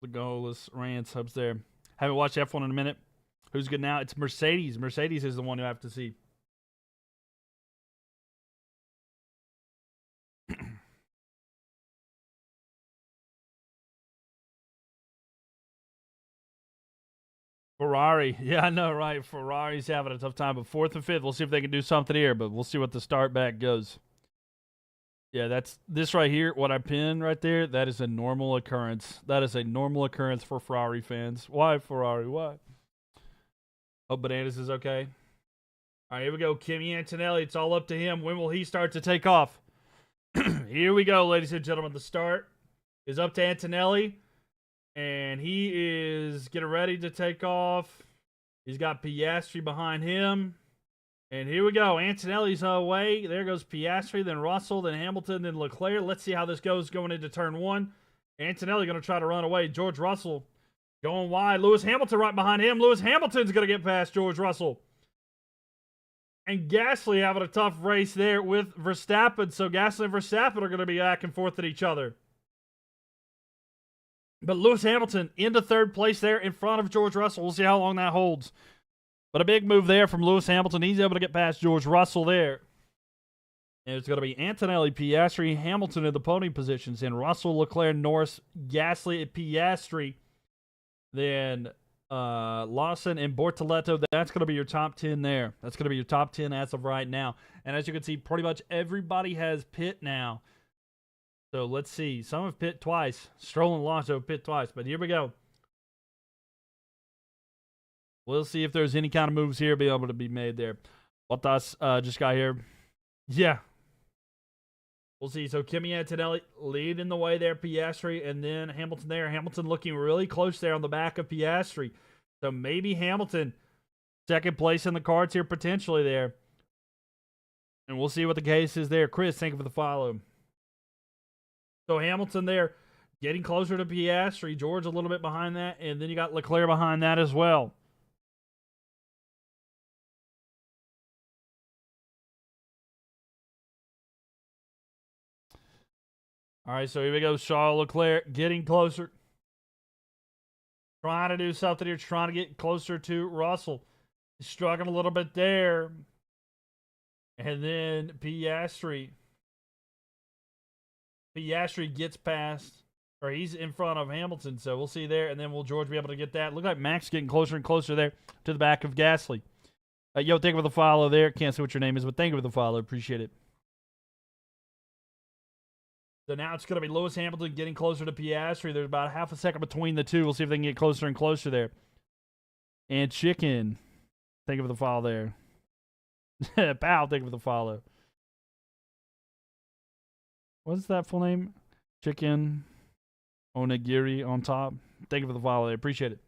The goalless rants up there. Haven't watched F1 in a minute. Who's good now? It's Mercedes. Mercedes is the one you have to see. Ferrari. Yeah, I know, right? Ferrari's having a tough time, but 4th and 5th. We'll see if they can do something here, but we'll see what the start back goes. Yeah, that's this right here. What I pinned right there, that is a normal occurrence. That is a normal occurrence for Ferrari fans. Why, Ferrari? Why? Oh, Bananas is okay. All right, here we go. Kimi Antonelli. It's all up to him. When will he start to take off? Here we go, ladies and gentlemen. The start is up to Antonelli. And he is getting ready to take off. He's got Piastri behind him. And here we go. Antonelli's away. There goes Piastri, then Russell, then Hamilton, then Leclerc. Let's see how this goes going into turn 1. Antonelli going to try to run away. George Russell going wide. Lewis Hamilton right behind him. Lewis Hamilton's going to get past George Russell. And Gasly having a tough race there with Verstappen. So Gasly and Verstappen are going to be back and forth at each other. But Lewis Hamilton into 3rd place there in front of George Russell. We'll see how long that holds. But a big move there from Lewis Hamilton. He's able to get past George Russell there. And it's going to be Antonelli, Piastri, Hamilton in the podium positions. And Russell, Leclerc, Norris, Gasly, and Piastri. Then Lawson and Bortoleto. That's going to be your top 10 there. That's going to be your top 10 as of right now. And as you can see, pretty much everybody has pit now. So let's see. Some have pit twice. Stroll and Alonso have pit twice. But here we go. We'll see if there's any kind of moves here be able to be made there. Bottas just got here. Yeah. We'll see. So Kimi Antonelli leading the way there. Piastri and then Hamilton there. Hamilton looking really close there on the back of Piastri. So maybe Hamilton 2nd place in the cards here potentially there. And we'll see what the case is there. Chris, thank you for the follow. So Hamilton there getting closer to Piastri. George a little bit behind that. And then you got Leclerc behind that as well. All right, so here we go. Charles Leclerc getting closer. Trying to do something here. Trying to get closer to Russell. He's struggling a little bit there. And then Piastri. Piastri gets past, or he's in front of Hamilton, so we'll see there. And then will George be able to get that? Look like Max getting closer and closer there to the back of Gasly. Yo, thank you for the follow there. Can't see what your name is, but thank you for the follow. Appreciate it. So now it's going to be Lewis Hamilton getting closer to Piastri. There's about half a second between the two. We'll see if they can get closer and closer there. And Chicken, thank you for the follow there. Pal, thank you for the follow. What's that full name? Chicken Onigiri on top. Thank you for the follow. I appreciate it.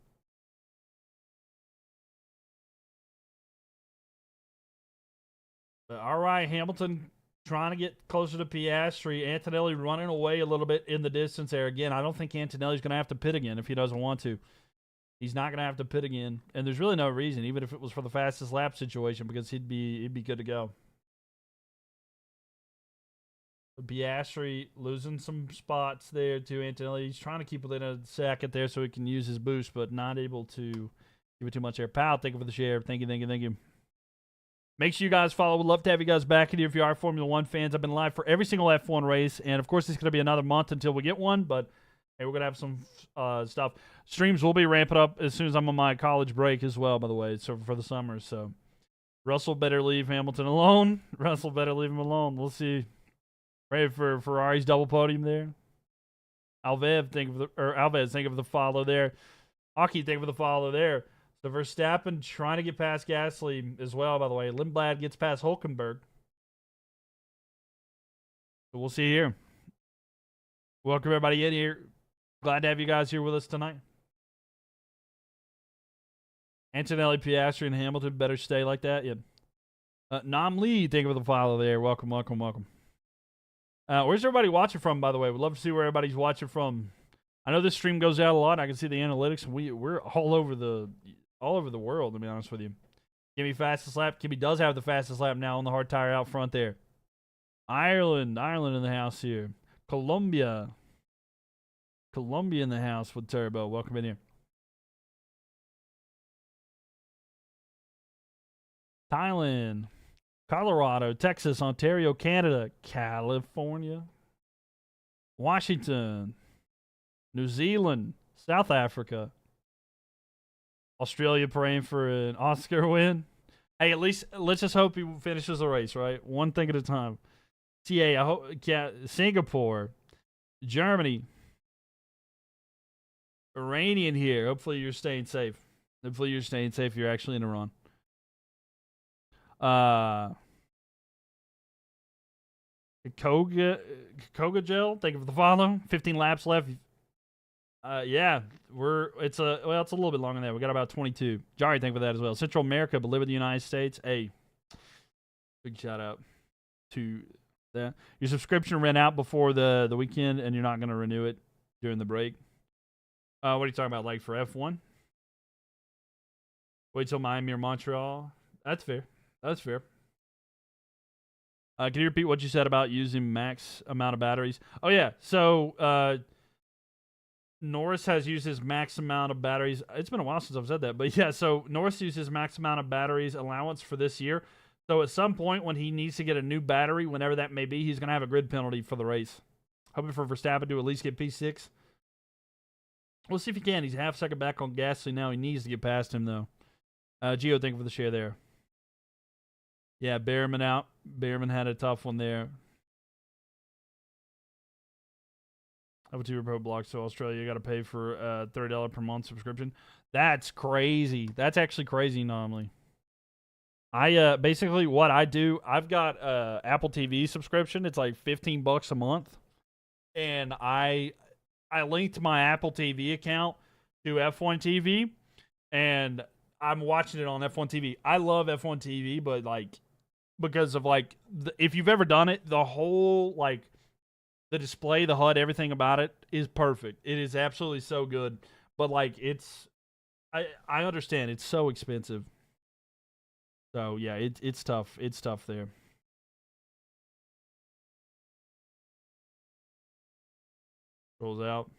All right, Hamilton trying to get closer to Piastri. Antonelli running away a little bit in the distance there. Again, I don't think Antonelli's going to have to pit again if he doesn't want to. He's not going to have to pit again. And there's really no reason, even if it was for the fastest lap situation, because he'd be good to go. Piastri losing some spots there to Antonelli. He's trying to keep within a second there so he can use his boost, but not able to give it too much air. Pal, thank you for the share. Thank you. Make sure you guys follow. We'd love to have you guys back in here if you are Formula One fans. I've been live for every single F1 race, and of course, it's going to be another month until we get one, but hey, we're going to have some stuff. Streams will be ramping up as soon as I'm on my college break as well, by the way, so for the summer. So Russell better leave Hamilton alone. Russell better leave him alone. We'll see. Ready for Ferrari's double podium there. Alves, thank you for the follow there. Aki, thank you for the follow there. So Verstappen trying to get past Gasly as well, by the way. Lindblad gets past Hulkenberg. So we'll see here. Welcome everybody in here. Glad to have you guys here with us tonight. Antonelli, Piastri, and Hamilton better stay like that. Yeah. Nam Lee, thank you for the follow there. Welcome, welcome, welcome. Where's everybody watching from, by the way? We'd love to see where everybody's watching from. I know this stream goes out a lot. I can see the analytics. We're all over the world, to be honest with you. Kimmy fastest lap. Kimmy does have the fastest lap now on the hard tire out front there. Ireland in the house here. Colombia in the house with Turbo. Welcome in here. Thailand, Colorado, Texas, Ontario, Canada, California, Washington, New Zealand, South Africa, Australia praying for an Oscar win. Hey, at least let's just hope he finishes the race, right? One thing at a time. TA, I hope, Singapore, Germany, Iranian here. Hopefully you're staying safe. You're actually in Iran. Koga Gel, thank you for the follow. 15 laps left. Yeah, it's a little bit longer than that. We got about 22. Jari, thank you for that as well. Central America, but live in the United States. Hey, big shout out to that. Your subscription ran out before the weekend, and you're not going to renew it during the break. What are you talking about? Like for F1? Wait till Miami or Montreal. That's fair. Can you repeat what you said about using max amount of batteries? Oh, yeah. So, Norris has used his max amount of batteries. It's been a while since I've said that. But, yeah, so Norris used his max amount of batteries allowance for this year. So, at some point when he needs to get a new battery, whenever that may be, he's going to have a grid penalty for the race. Hoping for Verstappen to at least get P6. We'll see if he can. He's half second back on Gasly now. He needs to get past him, though. Gio, thank you for the share there. Yeah, Behrman out. Behrman had a tough one there. Apple TV Pro blocks to Australia. You got to pay for a $30 per month subscription. That's crazy. That's actually crazy normally. I basically what I do, I've got Apple TV subscription. It's like $15 a month, and I linked my Apple TV account to F1 TV, and I'm watching it on F1 TV. I love F1 TV, but like because of like if you've ever done it, the whole like the display, the HUD, everything about it is perfect. It is absolutely so good. But like I understand it's so expensive. So yeah, it's tough. It's tough there. Rolls out.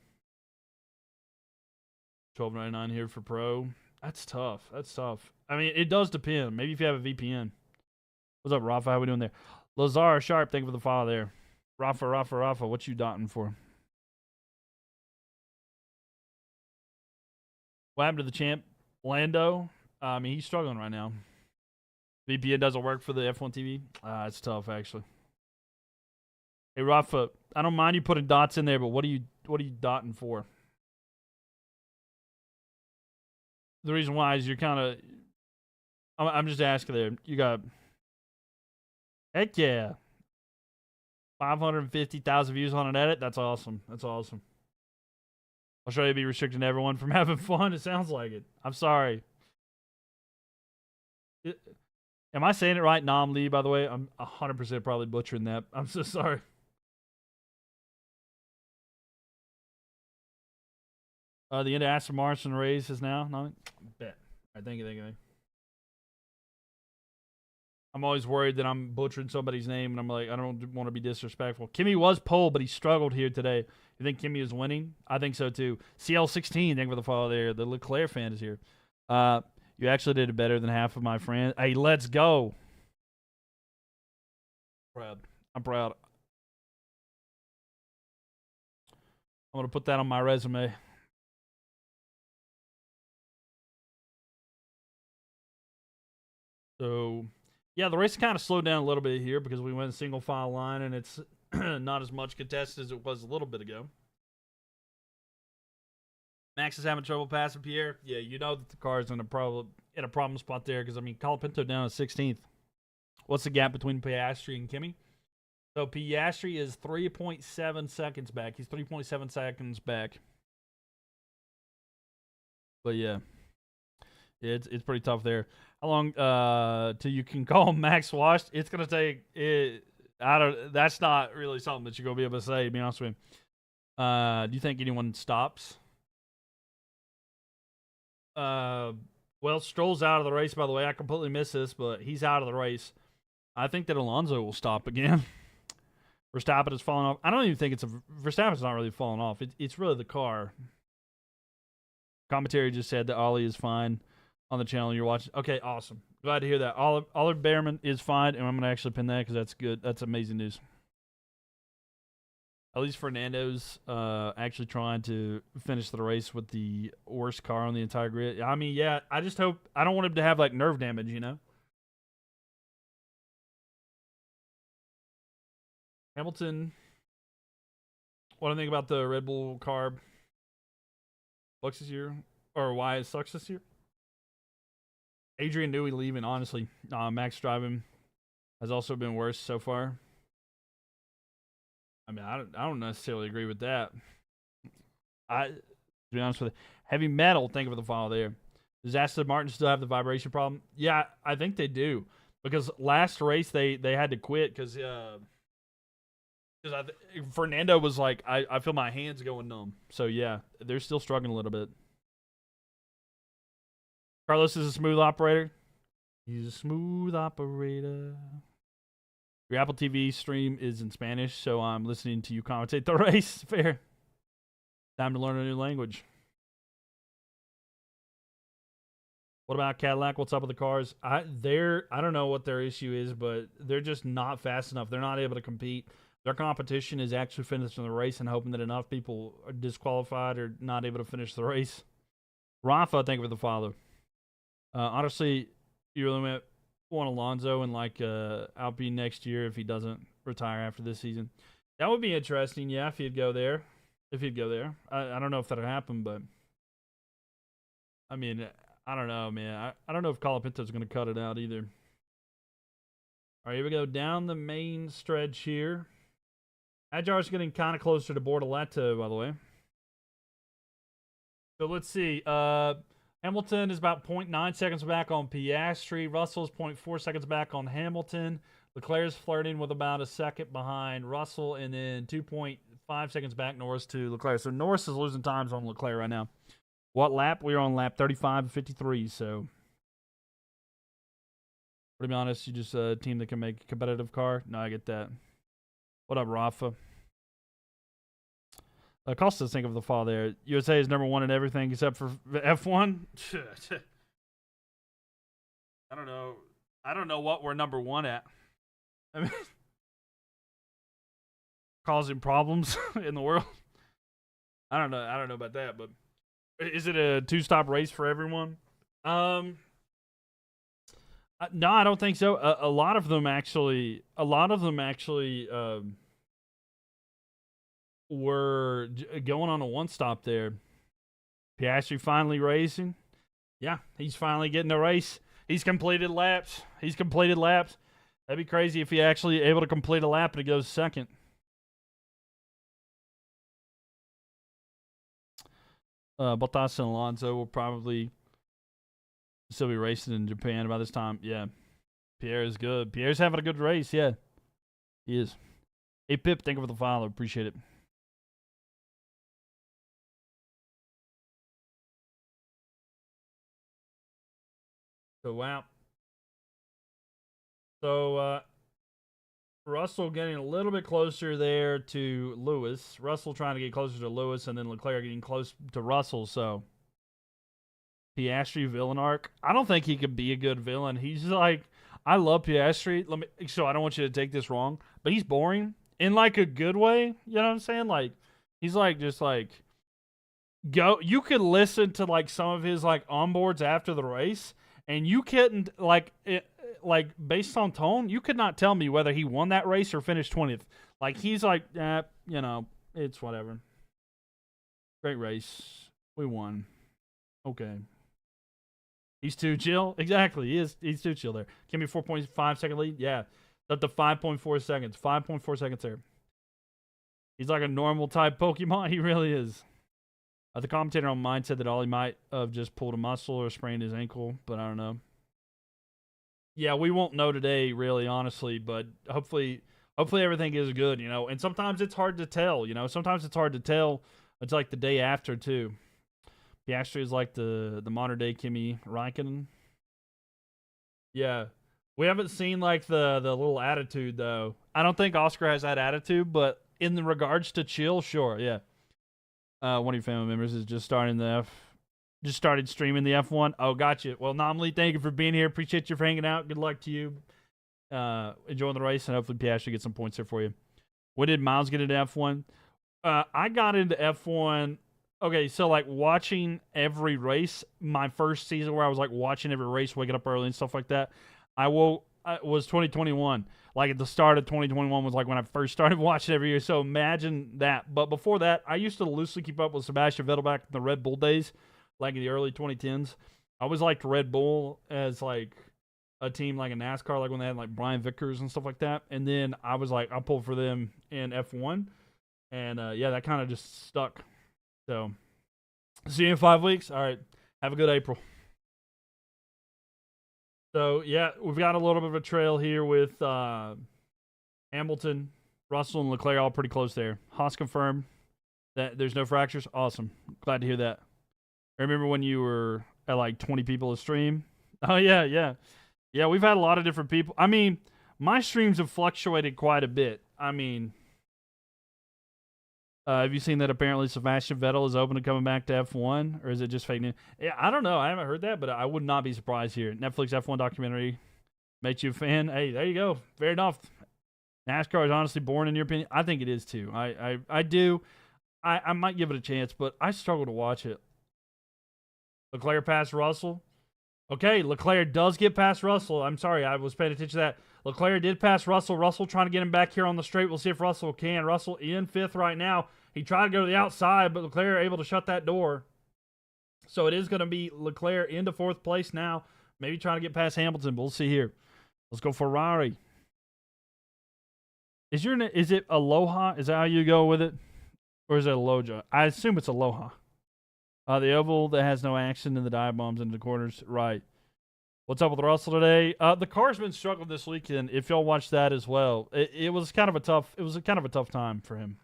$12.99 here for Pro. That's tough. I mean, it does depend. Maybe if you have a VPN. What's up, Rafa? How we doing there? Lazar Sharp, thank you for the follow there. Rafa, what you dotting for? What happened to the champ? Lando? I mean, he's struggling right now. VPN doesn't work for the F1 TV? It's tough, actually. Hey, Rafa, I don't mind you putting dots in there, but what are you dotting for? The reason why is you're kind of... I'm just asking there. You got... Heck yeah. 550,000 views on an edit? That's awesome. I'll show you be restricting everyone from having fun. It sounds like it. I'm sorry. Am I saying it right? Nam Lee, by the way. I'm 100% probably butchering that. I'm so sorry. The end of Aston Martin race is now. No, bet. All right, thank you. I'm always worried that I'm butchering somebody's name, and I'm like, I don't want to be disrespectful. Kimmy was pole, but he struggled here today. You think Kimmy is winning? I think so, too. CL16, thank you for the follow there. The Leclerc fan is here. You actually did it better than half of my friends. Hey, let's go. I'm proud. I'm going to put that on my resume. So... yeah, the race kind of slowed down a little bit here because we went single file line and it's not as much contested as it was a little bit ago. Max is having trouble passing Pierre. Yeah, you know that the car is in a problem spot there because I mean Colapinto down to 16th. What's the gap between Piastri and Kimi? So Piastri is 3.7 seconds back. He's 3.7 seconds back. But yeah, it's pretty tough there. How long till you can call Max washed? It's gonna take it. I don't. That's not really something that you're gonna be able to say. To be honest with you. Do you think anyone stops? Well, Stroll's out of the race. By the way, I completely missed this, but he's out of the race. I think that Alonso will stop again. Verstappen has fallen off. I don't even think Verstappen's not really falling off. It's really the car. Commentary just said that Ollie is fine on the channel you're watching. Okay, awesome. Glad to hear that. Oliver Behrman is fine, and I'm going to actually pin that because that's good. That's amazing news. At least Fernando's actually trying to finish the race with the worst car on the entire grid. I mean, yeah, I just hope... I don't want him to have, like, nerve damage, you know? Hamilton. What do I think about the Red Bull car? Sucks this year? Or why it sucks this year? Adrian Newey leaving, honestly. Max driving has also been worse so far. I mean, I don't necessarily agree with that. To be honest with you, heavy metal. Thank you for the follow there. Does Aston Martin still have the vibration problem? Yeah, I think they do because last race they had to quit because Fernando was like, I feel my hands going numb. So yeah, they're still struggling a little bit. Carlos is a smooth operator. He's a smooth operator. Your Apple TV stream is in Spanish, so I'm listening to you commentate the race. Fair. Time to learn a new language. What about Cadillac? What's up with the cars? I don't know what their issue is, but they're just not fast enough. They're not able to compete. Their competition is actually finishing the race and hoping that enough people are disqualified or not able to finish the race. Rafa, thank you for the follow. Honestly, you really want Alonso in like Alpine next year if he doesn't retire after this season. That would be interesting, yeah, if he'd go there. I don't know if that'll happen, but I mean, I don't know, man. I don't know if Colapinto's going to cut it out either. All right, here we go down the main stretch here. Ajar's getting kind of closer to Bortoleto, by the way. So let's see. Hamilton is about 0.9 seconds back on Piastri. Russell's 0.4 seconds back on Hamilton. Leclerc's flirting with about a second behind Russell, and then 2.5 seconds back Norris to Leclerc. So Norris is losing times on Leclerc right now. What lap? We're on lap 35 and 53, so to be honest, you just a team that can make a competitive car. No, I get that. What up, Rafa? Costas, think of the fall there. USA is number one in everything except for F1. I don't know. I don't know what we're number one at. I mean, causing problems in the world. I don't know. I don't know about that, but is it a two-stop race for everyone? No, I don't think so. A lot of them actually were going on a one-stop there. Piastri finally racing. Yeah, he's finally getting a race. He's completed laps. That'd be crazy if he actually able to complete a lap and he goes second. Bottas and Alonso will probably still be racing in Japan by this time. Yeah. Pierre is good. Pierre's having a good race. Yeah. He is. Hey, Pip, thank you for the follow. Appreciate it. So, wow. So, Russell getting a little bit closer there to Lewis. Russell trying to get closer to Lewis, and then Leclerc getting close to Russell. So, Piastri villain arc. I don't think he could be a good villain. He's like, I love Piastri. So I don't want you to take this wrong, but he's boring in like a good way. You know what I'm saying? Like, he's like just like you could listen to like some of his like onboards after the race, and you couldn't like based on tone, you could not tell me whether he won that race or finished 20th. Like, he's like, you know, it's whatever. Great race. We won. Okay. He's too chill. Exactly. He's too chill there. Give me 4.5 second lead. Yeah. Up to 5.4 seconds. 5.4 seconds there. He's like a normal type Pokemon. He really is. The commentator on mine said that Ollie might have just pulled a muscle or sprained his ankle, but I don't know. Yeah, we won't know today, really, honestly, but hopefully everything is good, you know. And sometimes it's hard to tell, you know. Sometimes it's hard to tell. It's like the day after too. Piastri is like the modern day Kimi Räikkönen. Yeah. We haven't seen like the little attitude though. I don't think Oscar has that attitude, but in the regards to chill, sure, yeah. One of your family members is just started streaming the F1. Oh, gotcha. Well, Nomley, thank you for being here. Appreciate you for hanging out. Good luck to you. Enjoying the race, and hopefully Piastri gets some points here for you. When did Miles get into F1? I got into F1. Okay, so like watching every race, my first season where I was like watching every race, waking up early and stuff like that. It was 2021. Like at the start of 2021 was like when I first started watching every year. So imagine that. But before that, I used to loosely keep up with Sebastian Vettel back in the Red Bull days, like in the early 2010s. I always liked Red Bull as like a team, like a NASCAR, like when they had like Brian Vickers and stuff like that. And then I was like, I'll pull for them in F1. And yeah, that kind of just stuck. So, see you in 5 weeks. All right. Have a good April. So, yeah, we've got a little bit of a trail here with Hamilton, Russell, and Leclerc all pretty close there. Haas confirmed that there's no fractures. Awesome. Glad to hear that. I remember when you were at like 20 people a stream. Oh, yeah, yeah. Yeah, we've had a lot of different people. I mean, my streams have fluctuated quite a bit. I mean, have you seen that apparently Sebastian Vettel is open to coming back to F1? Or is it just fake news? Yeah, I don't know. I haven't heard that, but I would not be surprised here. Netflix F1 documentary makes you a fan. Hey, there you go. Fair enough. NASCAR is honestly boring in your opinion. I think it is too. I do. I might give it a chance, but I struggle to watch it. Leclerc past Russell. Okay, Leclerc does get past Russell. I'm sorry, I was paying attention to that. Leclerc did pass Russell. Russell trying to get him back here on the straight. We'll see if Russell can. Russell in fifth right now. He tried to go to the outside, but Leclerc able to shut that door. So it is going to be Leclerc into fourth place now. Maybe trying to get past Hamilton, but we'll see here. Let's go Ferrari. Is it Aloha? Is that how you go with it? Or is it Aloha? I assume it's Aloha. The oval that has no action in the dive bombs into the corners. Right. What's up with Russell today? The car's been struggling this weekend. If y'all watched that as well, it was kind of a tough time for him.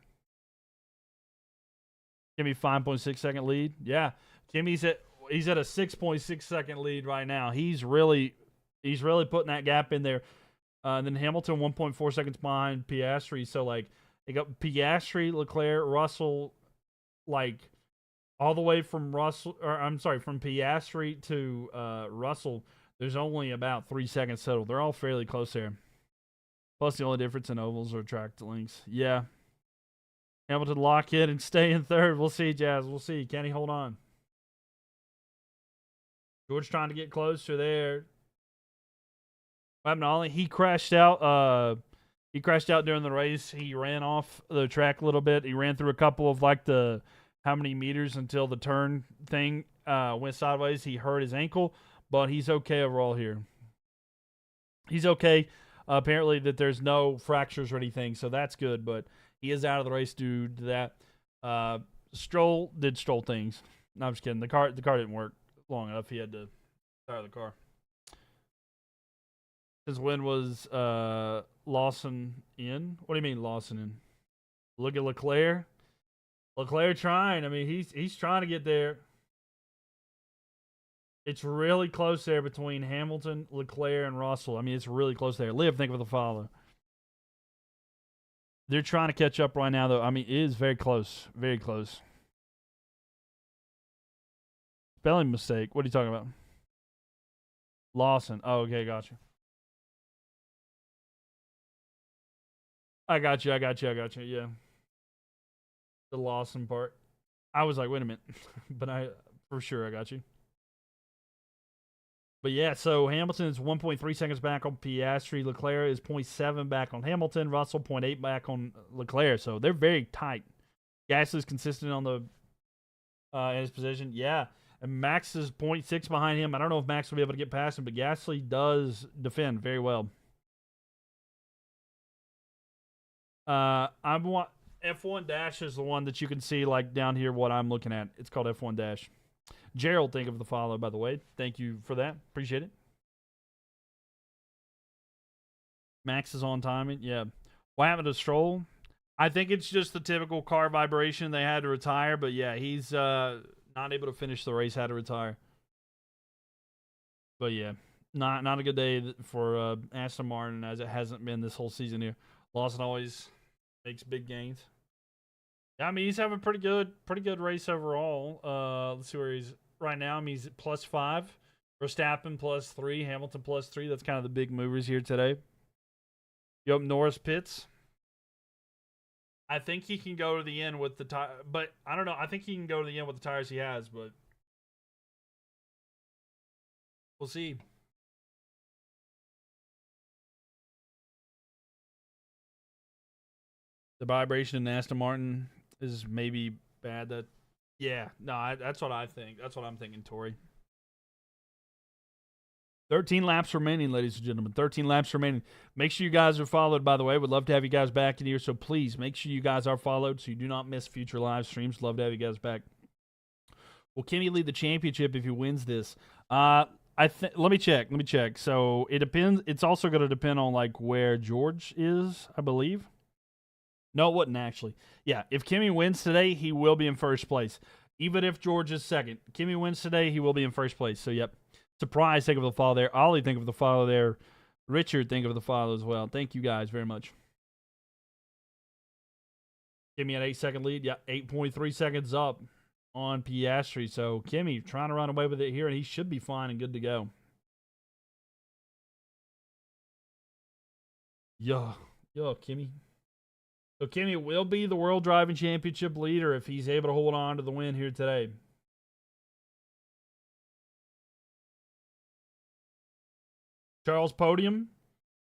Kimmy 5.6 second lead. Yeah, Kimmy's at a 6.6 second lead right now. He's really putting that gap in there. And then Hamilton 1.4 seconds behind Piastri. So like they got Piastri, Leclerc, Russell, like all the way from from Piastri to Russell. There's only about 3 seconds total. They're all fairly close there. Plus, the only difference in ovals are track lengths. Yeah. Hamilton lock in and stay in third. We'll see, Jazz. We'll see. Can he hold on? George trying to get closer there. What happened to Ollie? He crashed out. He crashed out during the race. He ran off the track a little bit. He ran through a couple of like the how many meters until the turn thing went sideways. He hurt his ankle. But he's okay overall here. He's okay. Apparently that there's no fractures or anything, so that's good. But he is out of the race due to that. Stroll did Stroll things. No, I'm just kidding. The car didn't work long enough. He had to tire the car. Since when was Lawson in? What do you mean Lawson in? Look at Leclerc. Leclerc trying. I mean, he's trying to get there. It's really close there between Hamilton, Leclerc, and Russell. I mean, it's really close there. Liv, think of the father. They're trying to catch up right now, though. I mean, it is very close. Very close. Spelling mistake. What are you talking about? Lawson. Oh, okay, gotcha. I got you. Yeah. The Lawson part. I was like, wait a minute. But for sure, I got you. But yeah, so Hamilton is 1.3 seconds back on Piastri. Leclerc is 0.7 back on Hamilton. Russell 0.8 back on Leclerc. So they're very tight. Gasly's consistent on the in his position. Yeah. And Max is 0.6 behind him. I don't know if Max will be able to get past him, but Gasly does defend very well. F1 Dash is the one that you can see like down here. What I'm looking at, it's called F1 Dash. Gerald, think of the follow, by the way. Thank you for that. Appreciate it. Max is on timing. Yeah. What happened to Stroll? I think it's just the typical car vibration. They had to retire, but yeah, he's not able to finish the race. Had to retire. But yeah, not a good day for Aston Martin, as it hasn't been this whole season here. Lawson always makes big gains. Yeah, I mean, he's having a pretty good race overall. Let's see where he's right now. I mean, he's at +5. Verstappen +3. Hamilton +3. That's kind of the big movers here today. Yup, Norris pits. I think he can go to the end with the tire, but I don't know. I think he can go to the end with the tires he has, but we'll see. The vibration in Aston Martin is maybe bad. That's what I think. That's what I'm thinking, Tori. 13 laps remaining, ladies and gentlemen. 13 laps remaining. Make sure you guys are followed, by the way. Would love to have you guys back in here, so please make sure you guys are followed so you do not miss future live streams. Love to have you guys back. Will Kimi lead the championship if he wins this? Let me check. So it depends. It's also going to depend on like where George is, I believe. No, it wouldn't actually. Yeah, if Kimi wins today, he will be in first place. Even if George is second, Kimi wins today, he will be in first place. So yep. Surprise, think of the follow there. Ollie, think of the follow there. Richard, think of the follow as well. Thank you guys very much. Give me an 8-second lead. Yeah, 8.3 seconds up on Piastri. So Kimi trying to run away with it here, and he should be fine and good to go. Yo, Kimi. So Kimi will be the World Driving Championship leader if he's able to hold on to the win here today. Charles podium.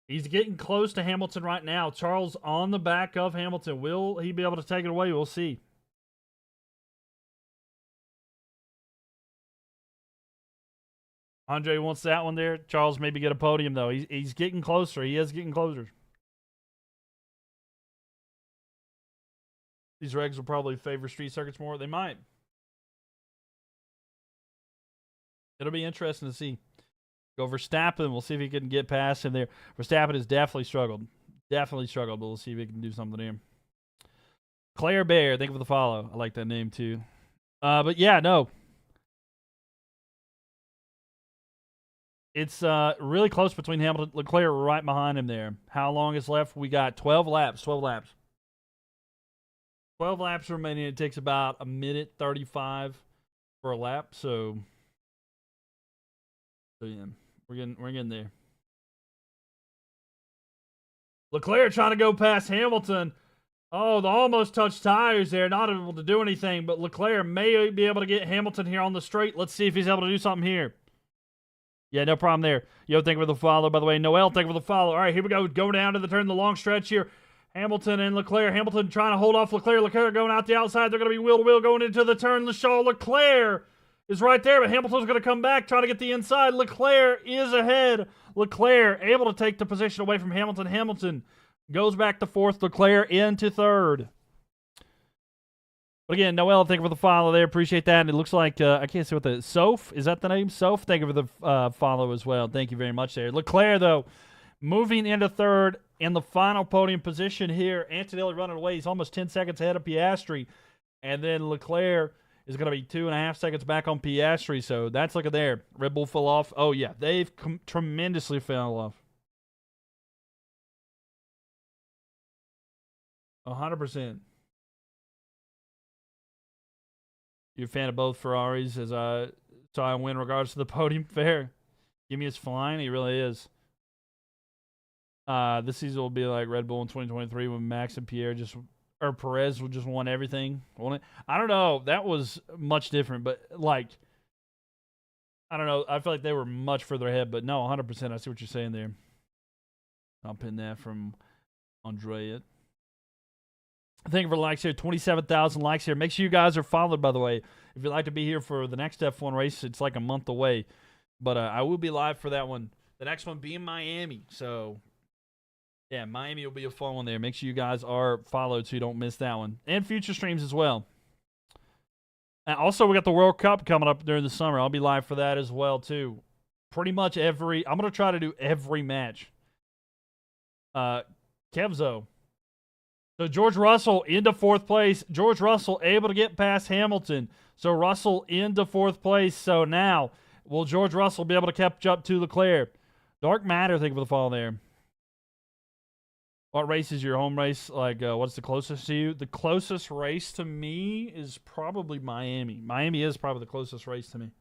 He's getting close to Hamilton right now. Charles on the back of Hamilton. Will he be able to take it away? We'll see. Andre wants that one there. Charles maybe get a podium, though. He's getting closer. He is getting closer. These regs will probably favor street circuits more. They might. It'll be interesting to see. Go Verstappen. We'll see if he can get past him there. Verstappen has definitely struggled. But we'll see if he can do something here. Claire Bear, thank you for the follow. I like that name too. But yeah, no. It's really close between Hamilton and Leclerc right behind him there. How long is left? We got 12 laps. 12 laps remaining. It takes about 1:35 for a lap. So yeah, we're getting there. Leclerc trying to go past Hamilton. Oh, the almost touched tires there. Not able to do anything, but Leclerc may be able to get Hamilton here on the straight. Let's see if he's able to do something here. Yeah, no problem there. Yo, thank you for the follow, by the way. Noel, thank you for the follow. All right, here we go. Going down to the turn, the long stretch here. Hamilton and Leclerc. Hamilton trying to hold off Leclerc. Leclerc going out the outside. They're going to be wheel-to-wheel going into the turn. Leclerc is right there, but Hamilton's going to come back, trying to get the inside. Leclerc is ahead. Leclerc able to take the position away from Hamilton. Hamilton goes back to fourth. Leclerc into third. But again, Noel, thank you for the follow there. Appreciate that. And it looks like, I can't see what the, Soph, is that the name? Soph, thank you for the follow as well. Thank you very much there. Leclerc, though, moving into third in the final podium position here. Antonelli running away. He's almost 10 seconds ahead of Piastri. And then Leclerc is going to be 2.5 seconds back on Piastri. So that's looking there. Red Bull fell off. Oh, yeah. They've tremendously fell off. 100%. You're a fan of both Ferraris, as I saw him win in regards to the podium. Fair. Gimme is flying. He really is. This season will be like Red Bull in 2023 when Max and Perez will just won everything. Won it. I don't know. That was much different, but like, I don't know. I feel like they were much further ahead, but no, 100%. I see what you're saying there. I'll pin that from Andrea. Thank you for the likes here. 27,000 likes here. Make sure you guys are followed, by the way. If you'd like to be here for the next F1 race, it's like a month away. But I will be live for that one. The next one being Miami. So, yeah, Miami will be a fun one there. Make sure you guys are followed so you don't miss that one. And future streams as well. And also, we got the World Cup coming up during the summer. I'll be live for that as well, too. Pretty much I'm going to try to do every match. Kevzo. So George Russell into 4th place. George Russell able to get past Hamilton. So Russell into 4th place. So now, will George Russell be able to catch up to Leclerc? Dark Matter, thank you for the follow there. What race is your home race? Like, what's the closest to you? The closest race to me is probably Miami. Miami is probably the closest race to me.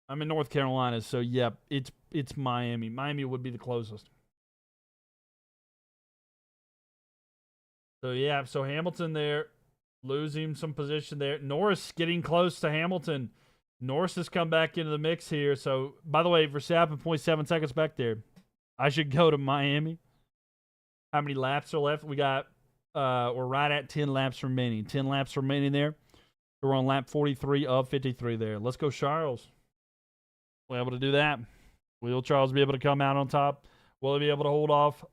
I'm in North Carolina, so yeah, it's Miami. Miami would be the closest. So, yeah, so Hamilton there, losing some position there. Norris getting close to Hamilton. Norris has come back into the mix here. So, by the way, Verstappen 0.7 seconds back there. I should go to Miami. How many laps are left? We got, we're right at 10 laps remaining. 10 laps remaining there. We're on lap 43 of 53 there. Let's go, Charles. We're able to do that. Will Charles be able to come out on top? Will he be able to hold off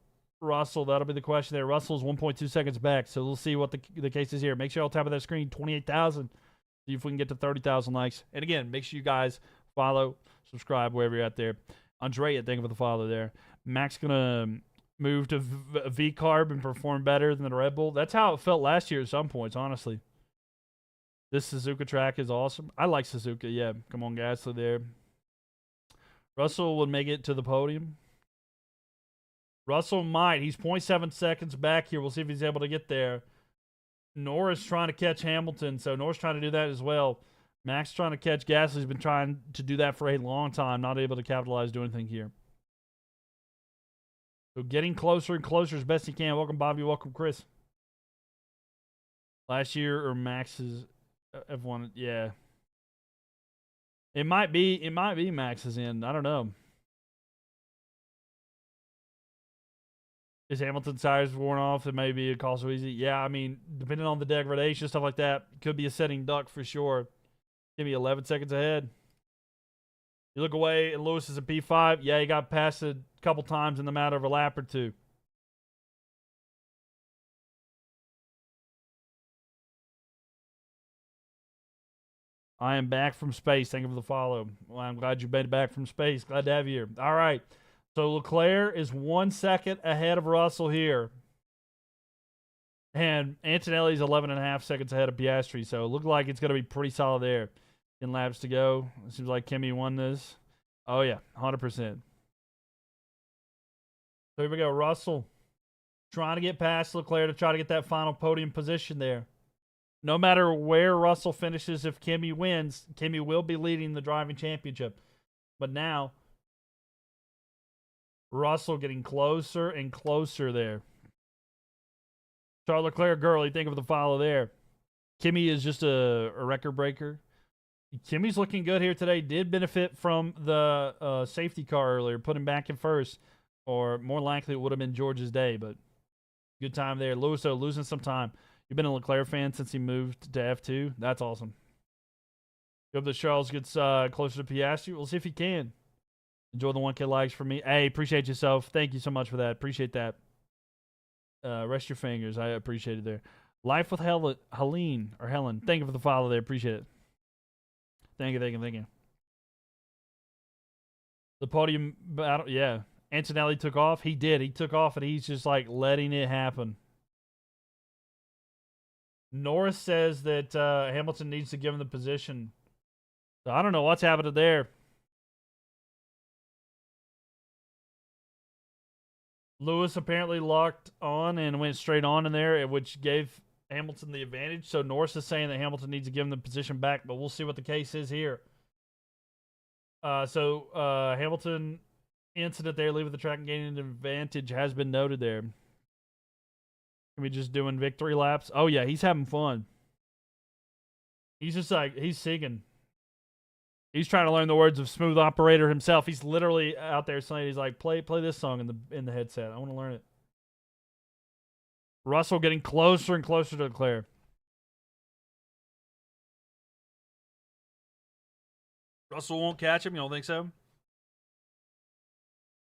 Russell? That'll be the question there. Russell's 1.2 seconds back, so we'll see what the case is here. Make sure y'all tap on that screen, 28,000. See if we can get to 30,000 likes. And again, make sure you guys follow, subscribe, wherever you're at there. Andrea, thank you for the follow there. Max going to move to V-Carb and perform better than the Red Bull. That's how it felt last year at some points, honestly. This Suzuka track is awesome. I like Suzuka, yeah. Come on, Gasly there. Russell would make it to the podium. Russell might. He's 0.7 seconds back here. We'll see if he's able to get there. Norris trying to catch Hamilton, so Norris trying to do that as well. Max trying to catch Gasly's been trying to do that for a long time, not able to capitalize, do anything here. So getting closer and closer as best he can. Welcome, Bobby. Welcome, Chris. Last year or Max's F1, yeah. It might be Max's end. I don't know. Is Hamilton's tires worn off? It may be a call so easy. Yeah, I mean, depending on the degradation, stuff like that, could be a setting duck for sure. Maybe 11 seconds ahead. You look away, and Lewis is a P5. Yeah, he got past it a couple times in the matter of a lap or two. I am back from space. Thank you for the follow. Well, I'm glad you made it back from space. Glad to have you here. All right. So Leclerc is 1 second ahead of Russell here. And Antonelli's 11.5 seconds ahead of Piastri. So it looked like it's going to be pretty solid there. 10 laps to go. It seems like Kimi won this. Oh, yeah. 100%. So here we go. Russell trying to get past Leclerc to try to get that final podium position there. No matter where Russell finishes, if Kimi wins, Kimi will be leading the driving championship. But now, Russell getting closer and closer there. Charles Leclerc, girly, think of the follow there. Kimi is just a record breaker. Kimi's looking good here today. Did benefit from the safety car earlier. Put him back in first. Or more likely it would have been George's day. But good time there. Lewis, though, losing some time. You've been a Leclerc fan since he moved to F2. That's awesome. Hope that Charles gets closer to Piastri. We'll see if he can. Enjoy the 1K likes for me. Hey, appreciate yourself. Thank you so much for that. Appreciate that. Rest your fingers. I appreciate it there. Life with Helen. Thank you for the follow there. Appreciate it. Thank you. The podium battle. Yeah. Antonelli took off. He did. He took off, and he's just like letting it happen. Norris says that Hamilton needs to give him the position. So I don't know what's happening there. Lewis apparently locked on and went straight on in there, which gave Hamilton the advantage. So Norris is saying that Hamilton needs to give him the position back, but we'll see what the case is here. Hamilton incident there, leaving the track and gaining an advantage has been noted there. We just doing victory laps. Oh, yeah, he's having fun. He's just like, he's singing. He's trying to learn the words of Smooth Operator himself. He's literally out there saying, he's like, play this song in the headset. I want to learn it. Russell getting closer and closer to Leclerc. Russell won't catch him. You don't think so?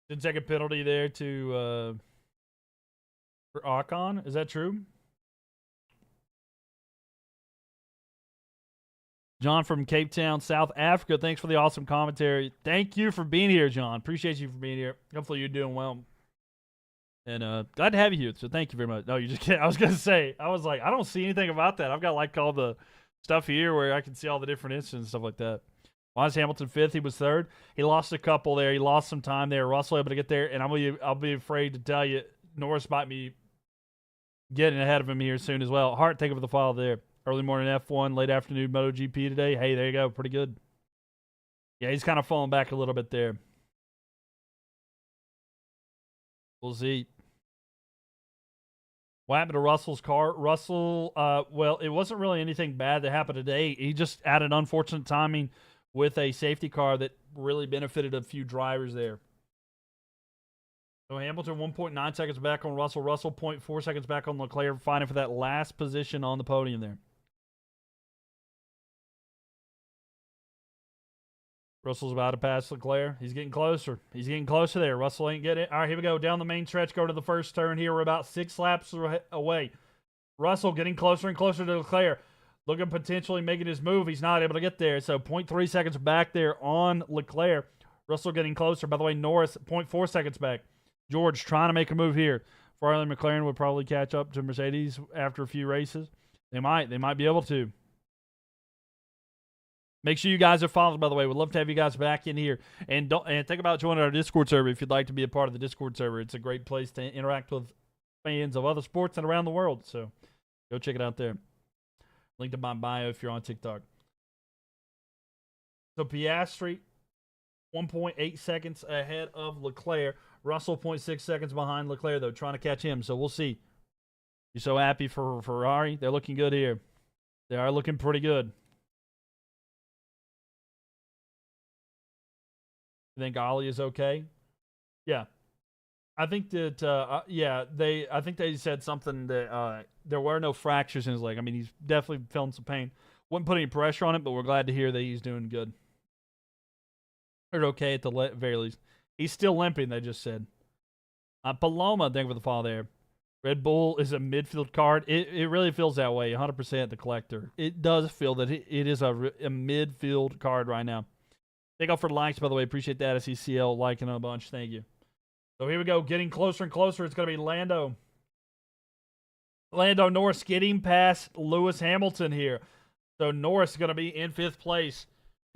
Didn't take a penalty there to for Ocon. Is that true? John from Cape Town, South Africa. Thanks for the awesome commentary. Thank you for being here, John. Appreciate you for being here. Hopefully you're doing well. And glad to have you here. So thank you very much. No, you just can't. I was gonna say. I was like, I don't see anything about that. I've got like all the stuff here where I can see all the different incidents and stuff like that. Why is Hamilton fifth? He was third. He lost a couple there. He lost some time there. Russell able to get there, and I'll be afraid to tell you, Norris might be getting ahead of him here soon as well. Hart, take over the file there. Early morning F1, late afternoon MotoGP today. Hey, there you go. Pretty good. Yeah, he's kind of falling back a little bit there. We'll see. What happened to Russell's car? Russell, well, it wasn't really anything bad that happened today. He just had an unfortunate timing with a safety car that really benefited a few drivers there. So Hamilton 1.9 seconds back on Russell. Russell 0.4 seconds back on Leclerc, fighting for that last position on the podium there. Russell's about to pass Leclerc. He's getting closer. He's getting closer there. Russell ain't getting it. All right, here we go. Down the main stretch, go to the first turn here. We're about 6 laps away. Russell getting closer and closer to Leclerc. Looking potentially making his move. He's not able to get there. So 0.3 seconds back there on Leclerc. Russell getting closer. By the way, Norris 0.4 seconds back. George trying to make a move here. Ferrari and McLaren would probably catch up to Mercedes after a few races. They might be able to. Make sure you guys are followed, by the way. We'd love to have you guys back in here. And think about joining our Discord server if you'd like to be a part of the Discord server. It's a great place to interact with fans of other sports and around the world. So go check it out there. Link to my bio if you're on TikTok. So Piastri, 1.8 seconds ahead of Leclerc. Russell, 0.6 seconds behind Leclerc, though, trying to catch him. So we'll see. You're so happy for Ferrari. They're looking good here. They are looking pretty good. You think Ollie is okay? Yeah. I think that, I think they said something that there were no fractures in his leg. I mean, he's definitely feeling some pain. Wouldn't put any pressure on it, but we're glad to hear that he's doing good. Or okay at the very least. He's still limping, they just said. Paloma, thank you for the follow there. Red Bull is a midfield card. It really feels that way, 100% the collector. It does feel that it is a midfield card right now. Thank you all for the likes, by the way. Appreciate that. SECL liking a bunch. Thank you. So here we go. Getting closer and closer. It's going to be Lando. Lando Norris getting past Lewis Hamilton here. So Norris is going to be in 5th place.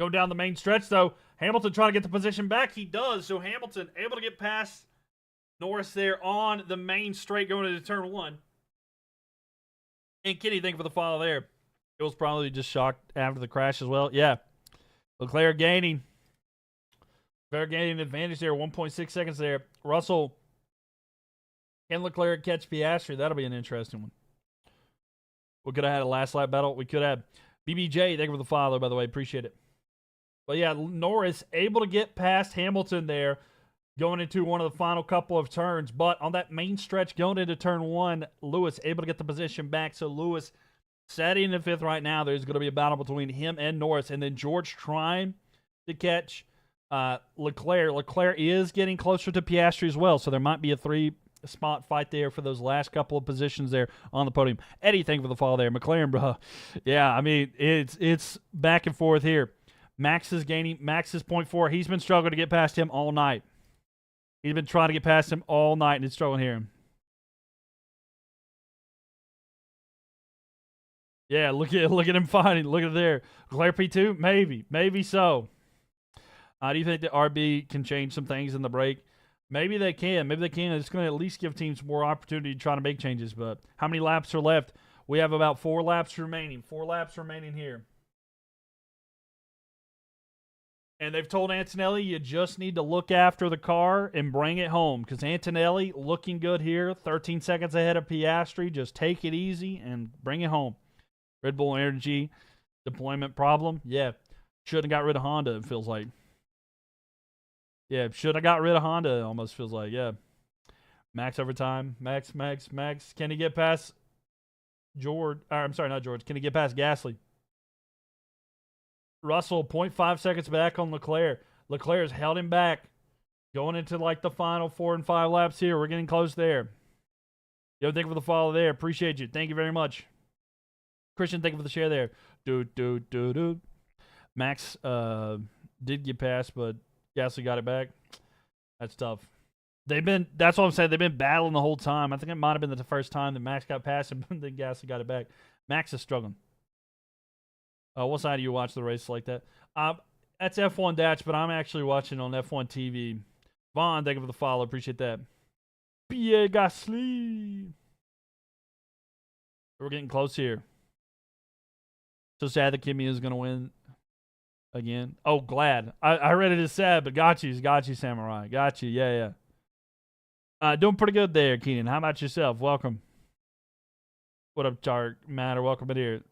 Go down the main stretch, though. Hamilton trying to get the position back. He does. So Hamilton able to get past Norris there on the main straight going into turn 1. And Kenny, thank you for the follow there. It was probably just shocked after the crash as well. Yeah. Leclerc gaining. Leclerc gaining an advantage there. 1.6 seconds there. Russell. Can Leclerc catch Piastri? That'll be an interesting one. We could have had a last lap battle. We could have. BBJ, thank you for the follow, by the way. Appreciate it. But yeah, Norris able to get past Hamilton there going into one of the final couple of turns. But on that main stretch going into turn 1, Lewis able to get the position back. So Lewis sitting in 5th right now. There's going to be a battle between him and Norris. And then George trying to catch Leclerc. Leclerc is getting closer to Piastri as well. So there might be a 3-spot fight there for those last couple of positions there on the podium. Eddie, thank you for the follow there. McLaren, bro. Yeah, I mean, it's back and forth here. Max is gaining. Max is 0.4. He's been struggling to get past him all night. He's been trying to get past him all night, and he's struggling here. Yeah, look at him fighting. Look at it there. Leclerc P2? Maybe so. Do you think that RB can change some things in the break? Maybe they can. It's going to at least give teams more opportunity to try to make changes. But how many laps are left? We have about 4 laps remaining. 4 laps remaining here. And they've told Antonelli, you just need to look after the car and bring it home. Because Antonelli looking good here. 13 seconds ahead of Piastri. Just take it easy and bring it home. Red Bull Energy deployment problem. Yeah. Should have got rid of Honda, it feels like. Yeah, should have got rid of Honda, it almost feels like. Yeah. Max overtime. Max. Can he get past George? I'm sorry, not George. Can he get past Gasly? Russell, 0.5 seconds back on Leclerc. Leclerc's held him back. Going into like the final 4 and 5 laps here. We're getting close there. Yo, thank you for the follow there. Appreciate you. Thank you very much. Christian, thank you for the share there. Dude. Max did get past, but Gasly got it back. That's tough. That's what I'm saying. They've been battling the whole time. I think it might have been the first time that Max got past him, and then Gasly got it back. Max is struggling. What side do you watch the race like that? That's F1 Datch, but I'm actually watching on F1 TV. Vaughn, thank you for the follow. Appreciate that. Pierre Gasly. We're getting close here. So sad that Kimi is going to win again. Oh, glad. I read it as sad, but got you, Samurai. Got you. Yeah. Doing pretty good there, Keenan. How about yourself? Welcome. What up, Chart Matter? Welcome in here.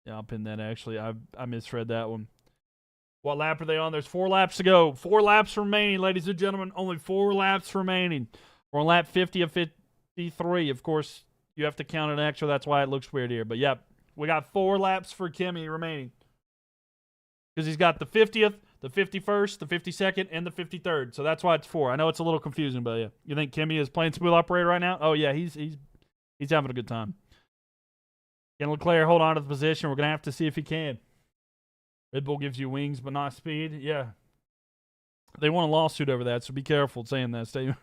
Yeah, I'll pin that actually. I misread that one. What lap are they on? There's 4 laps to go. 4 laps remaining, ladies and gentlemen. Only 4 laps remaining. We're on lap 50 of 53. Of course, you have to count an extra. That's why it looks weird here. But, yep, we got 4 laps for Kimi remaining. Because he's got the 50th, the 51st, the 52nd, and the 53rd. So that's why it's 4. I know it's a little confusing, but yeah. You think Kimi is playing smooth operator right now? Oh, yeah, he's having a good time. Can Leclerc hold on to the position? We're going to have to see if he can. Red Bull gives you wings, but not speed. Yeah. They won a lawsuit over that, so be careful saying that statement.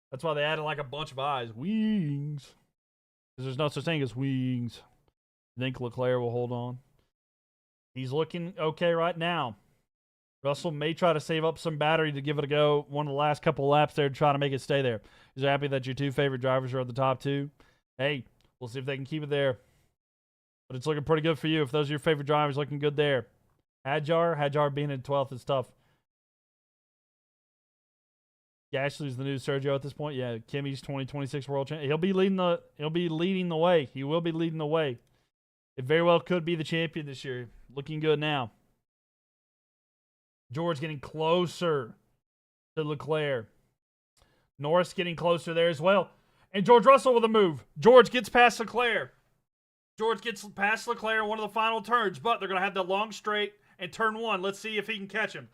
That's why they added like a bunch of eyes. Wings. Because there's no such thing as wings. You think Leclerc will hold on? He's looking okay right now. Russell may try to save up some battery to give it a go one of the last couple laps there to try to make it stay there. He's happy that your 2 favorite drivers are at the top 2. Hey, we'll see if they can keep it there. But it's looking pretty good for you. If those are your favorite drivers, looking good there. Hadjar being in 12th is tough. Gasly's the new Sergio at this point. Yeah, Kimi's 2026 world champion. He'll be leading the way. He will be leading the way. It very well could be the champion this year. Looking good now. George getting closer to Leclerc. Norris getting closer there as well. And George Russell with a move. George gets past Leclerc. George gets past Leclerc in one of the final turns, but they're going to have the long straight and turn 1. Let's see if he can catch him.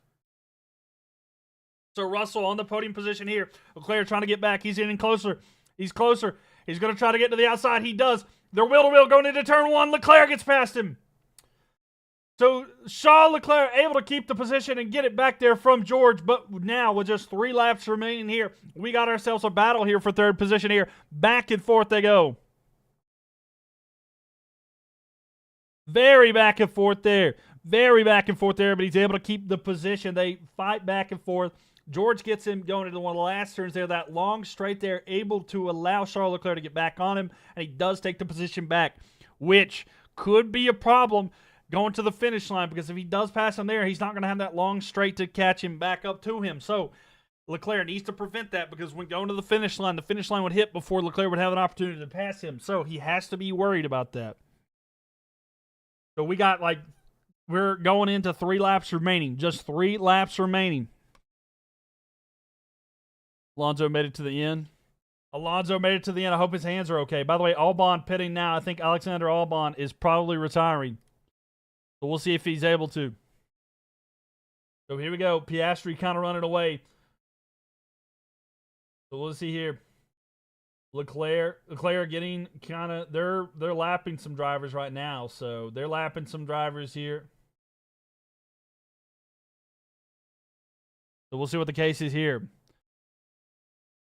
So Russell on the podium position here. Leclerc trying to get back. He's getting closer. He's closer. He's going to try to get to the outside. He does. They're wheel-to-wheel going into turn 1. Leclerc gets past him. So Charles Leclerc able to keep the position and get it back there from George. But now with just 3 laps remaining here, we got ourselves a battle here for 3rd position here. Back and forth they go. Very back and forth there. Very back and forth there, but he's able to keep the position. They fight back and forth. George gets him going into one of the last turns there. That long straight there, able to allow Charles Leclerc to get back on him, and he does take the position back, which could be a problem going to the finish line, because if he does pass him there, he's not going to have that long straight to catch him back up to him. So Leclerc needs to prevent that, because when going to the finish line would hit before Leclerc would have an opportunity to pass him. So he has to be worried about that. So we're going into 3 laps remaining. Just 3 laps remaining. Alonso made it to the end. I hope his hands are okay. By the way, Albon pitting now. I think Alexander Albon is probably retiring. So we'll see if he's able to. So here we go. Piastri kind of running away. So we'll see here. Leclerc getting kind of, they're lapping some drivers right now. So they're lapping some drivers here. So we'll see what the case is here.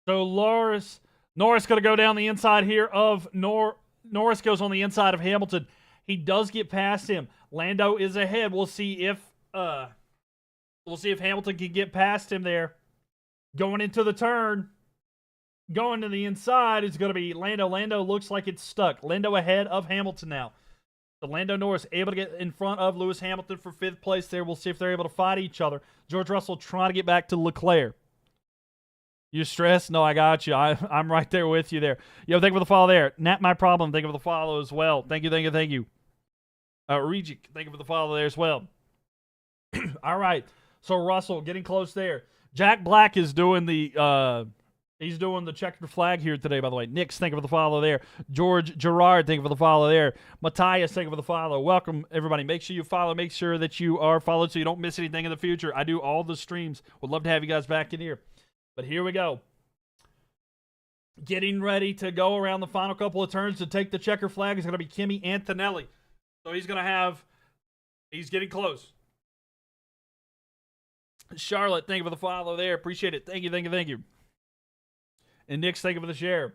So Norris going to go down the inside here of Norris goes on the inside of Hamilton. He does get past him. Lando is ahead. We'll see if Hamilton can get past him there. Going into the turn. Going to the inside is going to be Lando. Lando looks like it's stuck. Lando ahead of Hamilton now. So Lando Norris able to get in front of Lewis Hamilton for 5th place there. We'll see if they're able to fight each other. George Russell trying to get back to Leclerc. You stressed? No, I got you. I'm right there with you there. Yo, thank you for the follow there. Not my problem. Thank you for the follow as well. Thank you. Regic, thank you for the follow there as well. All right. So Russell getting close there. Jack Black is doing the he's doing the checkered flag here today, by the way. Nick's thank you for the follow there. George Gerard, thank you for the follow there. Matthias, thank you for the follow. Welcome, everybody. Make sure you follow. Make sure that you are followed so you don't miss anything in the future. I do all the streams. Would love to have you guys back in here. But here we go. Getting ready to go around the final couple of turns to take the checker flag is going to be Kimi Antonelli. So he's getting close. Charlotte, thank you for the follow there. Appreciate it. Thank you. And Nick's, thank you for the share.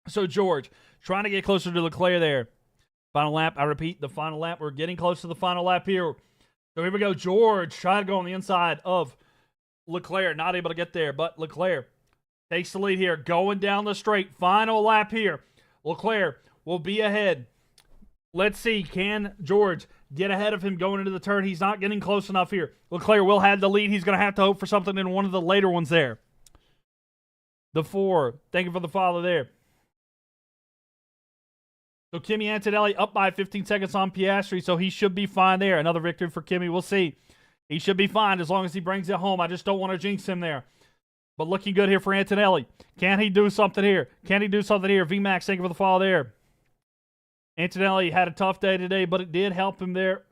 So George, trying to get closer to Leclerc there. Final lap, I repeat, the final lap. We're getting close to the final lap here. So here we go. George trying to go on the inside of Leclerc. Not able to get there, but Leclerc takes the lead here. Going down the straight. Final lap here. Leclerc will be ahead. Let's see. Can George get ahead of him going into the turn? He's not getting close enough here. Leclerc will have the lead. He's going to have to hope for something in one of the later ones there. The 4. Thank you for the follow there. So Kimi Antonelli up by 15 seconds on Piastri, so he should be fine there. Another victory for Kimi. We'll see. He should be fine as long as he brings it home. I just don't want to jinx him there. But looking good here for Antonelli. Can he do something here? VMAX, thank you for the follow there. Antonelli had a tough day today, but it did help him there.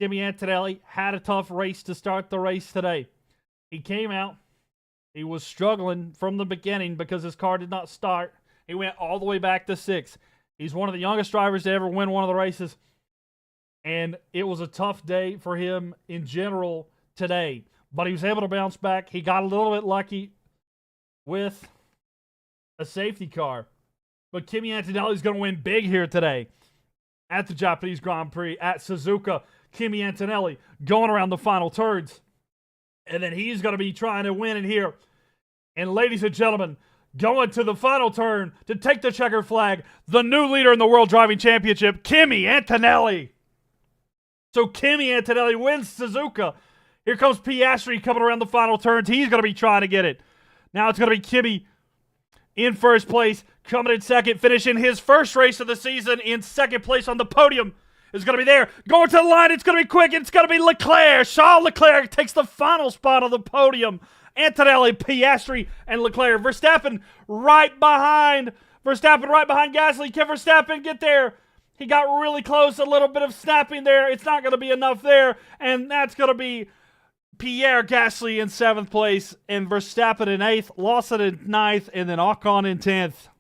Kimi Antonelli had a tough race to start the race today. He came out. He was struggling from the beginning because his car did not start. He went all the way back to 6th. He's one of the youngest drivers to ever win one of the races. And it was a tough day for him in general today. But he was able to bounce back. He got a little bit lucky with a safety car. But Kimi Antonelli is going to win big here today at the Japanese Grand Prix at Suzuka. Kimi Antonelli going around the final turns. And then he's going to be trying to win in here. And ladies and gentlemen, going to the final turn to take the checkered flag, the new leader in the World Driving Championship, Kimi Antonelli. So Kimi Antonelli wins Suzuka. Here comes Piastri coming around the final turns. He's going to be trying to get it. Now it's going to be Kimi in first place, coming in second, finishing his first race of the season in second place on the podium. Is going to be there. Going to the line. It's going to be quick. It's going to be Leclerc. Charles Leclerc takes the final spot on the podium. Antonelli, Piastri, and Leclerc. Verstappen right behind Gasly. Can Verstappen get there? He got really close. A little bit of snapping there. It's not going to be enough there. And that's going to be Pierre Gasly in 7th place. And Verstappen in 8th. Lawson in 9th. And then Ocon in 10th.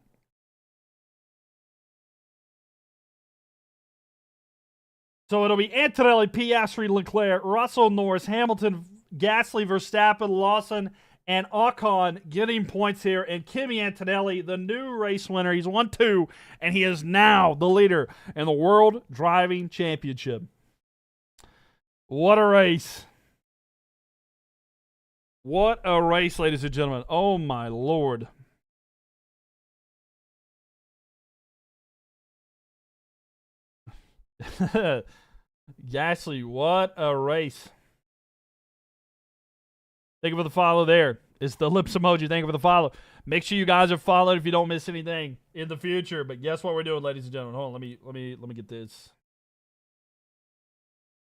So it'll be Antonelli, Piastri, Leclerc, Russell, Norris, Hamilton, Gasly, Verstappen, Lawson, and Ocon getting points here. And Kimi Antonelli, the new race winner. He's won 2, and he is now the leader in the World Driving Championship. What a race. What a race, ladies and gentlemen. Oh, my Lord. Gasly, what a race. Thank you for the follow there. It's the lips emoji. Thank you for the follow. Make sure you guys are followed if you don't miss anything in the future. But guess what we're doing, ladies and gentlemen? Hold on, let me get this.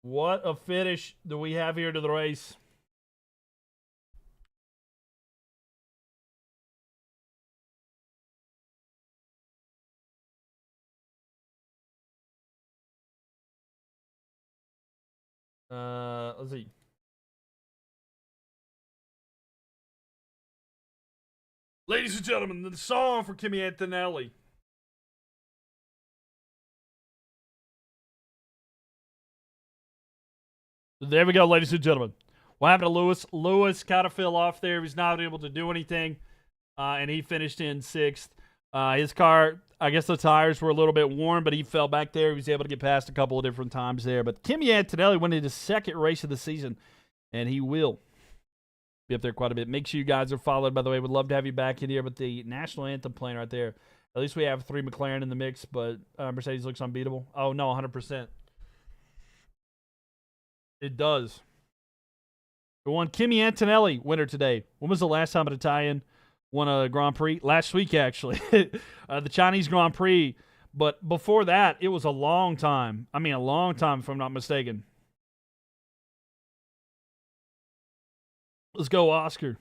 What a finish do we have here to the race. Let's see. Ladies and gentlemen, the song for Kimi Antonelli. There we go, ladies and gentlemen. What happened to Lewis? Lewis kind of fell off there. He's not able to do anything, and he finished in 6th. His car, I guess the tires were a little bit worn, but he fell back there. He was able to get past a couple of different times there. But Kimi Antonelli went into his 2nd race of the season, and he will be up there quite a bit. Make sure you guys are followed, by the way. Would love to have you back in here with the national anthem playing right there. At least we have 3 McLaren in the mix, but Mercedes looks unbeatable. Oh, no, 100%. It does. We won Kimi Antonelli winner today. When was the last time an Italian won a Grand Prix? Last week, actually. The Chinese Grand Prix. But before that, it was a long time. I mean, a long time, if I'm not mistaken. Let's go, Oscar.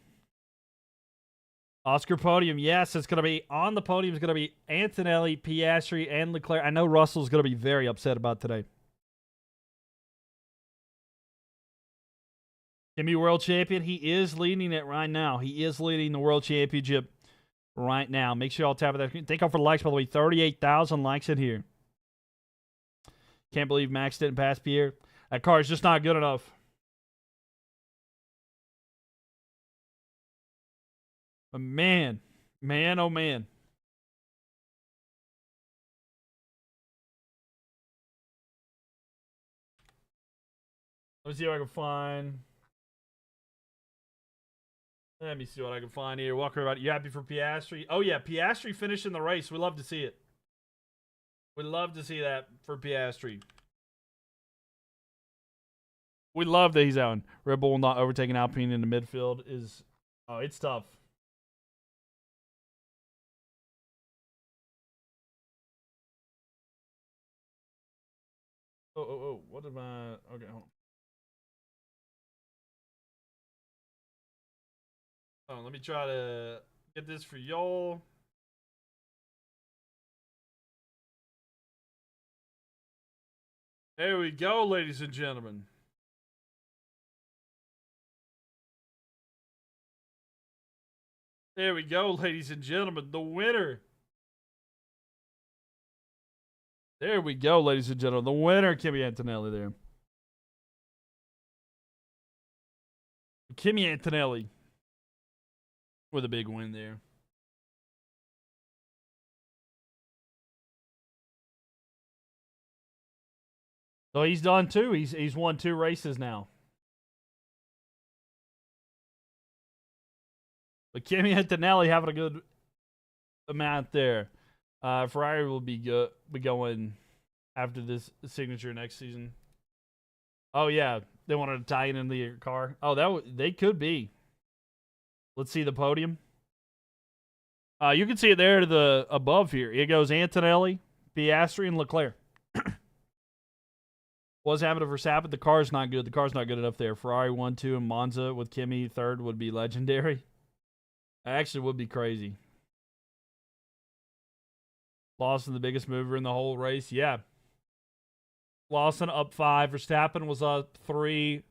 Oscar podium. Yes, it's going to be on the podium. It's going to be Antonelli, Piastri, and Leclerc. I know Russell's going to be very upset about today. Kimi world champion. He is leading it right now. He is leading the world championship right now. Make sure y'all tap that. Thank y'all for the likes, by the way. 38,000 likes in here. Can't believe Max didn't pass Pierre. That car is just not good enough. But man, oh man. Let me see what I can find. Let me see what I can find here. Walker, about you happy for Piastri? Oh yeah, Piastri finishing the race. We love to see it. We love to see that for Piastri. We love that he's out. Red Bull not overtaking Alpine in the midfield is, oh, it's tough. Oh, what am I? Okay, hold on. Oh, let me try to get this for y'all. There we go, ladies and gentlemen. There we go, ladies and gentlemen. The winner. There we go, ladies and gentlemen. The winner, Kimi Antonelli there. Kimi Antonelli with a big win there. So he's done too. He's won 2 races now. But Kimi Antonelli having a good amount there. Ferrari will be going after this signature next season. Oh yeah, they wanted to tie it into your car. Oh, they could be. Let's see the podium. You can see it there to the above here. It goes Antonelli, Piastri, and Leclerc. What's happening to Verstappen? The car's not good. The car's not good enough there. Ferrari 1, 2, and Monza with Kimi third would be legendary. Actually, would be crazy. Lawson, the biggest mover in the whole race. Yeah. Lawson up 5. Verstappen was up 3.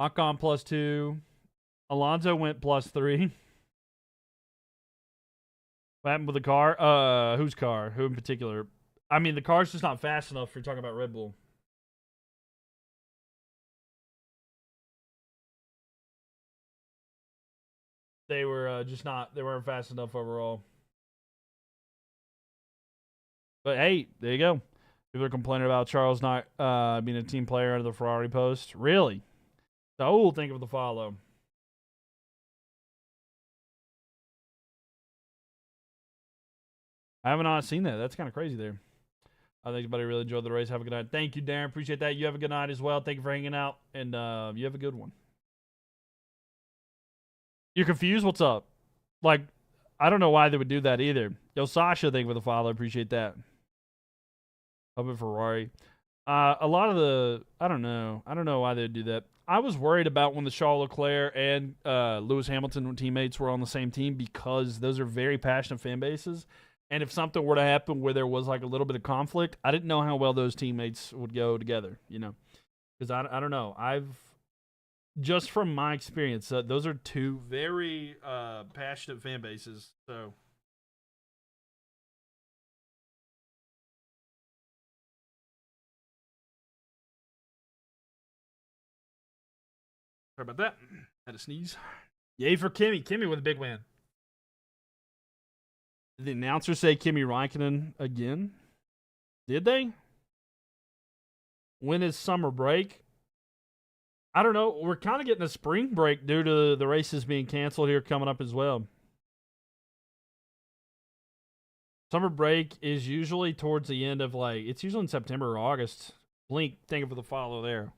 Ocon +2. Alonso went +3. What happened with the car? Whose car? Who in particular? I mean, the car's just not fast enough if you're talking about Red Bull. They were just not, they weren't fast enough overall. But hey, there you go. People are complaining about Charles not being a team player under the Ferrari post. Really? So, think of the follow. I have not seen that. That's kind of crazy there. I think everybody really enjoyed the race. Have a good night. Thank you, Darren. Appreciate that. You have a good night as well. Thank you for hanging out. And you have a good one. You're confused? What's up? Like, I don't know why they would do that either. Yo, Sasha, thank you for the follow. Appreciate that. Up at Ferrari. A lot of the, I don't know why they'd do that. I was worried about when the Charles Leclerc and Lewis Hamilton teammates were on the same team because those are very passionate fan bases. And if something were to happen where there was like a little bit of conflict, I didn't know how well those teammates would go together, you know? Because I don't know. Just from my experience, those are 2 very passionate fan bases. So. Sorry about that. Had to sneeze. Yay for Kimi. Kimi with a big win. Did the announcers say Kimi Räikkönen again? Did they? When is summer break? I don't know. We're kind of getting a spring break due to the races being canceled here coming up as well. Summer break is usually towards the end of it's usually in September or August. Blink, thank you for the follow there.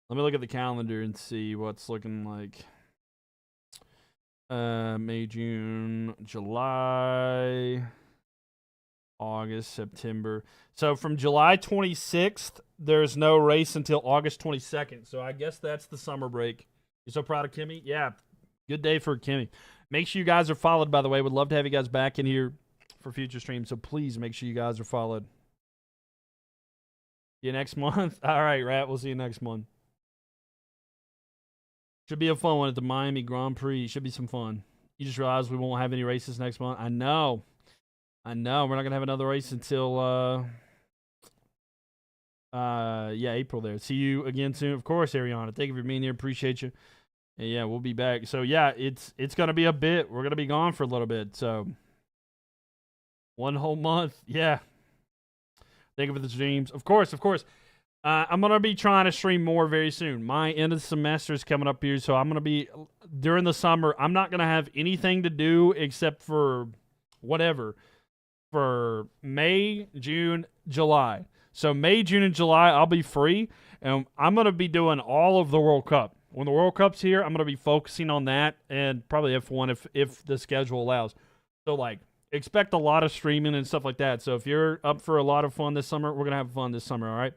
Let me look at the calendar and see what's looking like. May, June, July, August, September. So from July 26th, there's no race until August 22nd. So I guess that's the summer break. You so proud of Kimmy? Yeah. Good day for Kimmy. Make sure you guys are followed, by the way. Would love to have you guys back in here for future streams. So please make sure you guys are followed. See you next month. All right, Rat. We'll see you next month. Should be a fun one at the Miami Grand Prix. Should be some fun. You just realized we won't have any races next month. I know. We're not going to have another race until, April there. See you again soon. Of course, Ariana. Thank you for being here. Appreciate you. And yeah, we'll be back. So, yeah, it's going to be a bit. We're going to be gone for a little bit. So, 1 whole month. Yeah. Thank you for the streams. Of course. I'm going to be trying to stream more very soon. My end of the semester is coming up here, so I'm going to be, during the summer, I'm not going to have anything to do except for whatever, for May, June, July. So May, June, and July, I'll be free, and I'm going to be doing all of the World Cup. When the World Cup's here, I'm going to be focusing on that, and probably F1 if the schedule allows. So, like, expect a lot of streaming and stuff like that. So if you're up for a lot of fun this summer, we're going to have fun this summer, all right?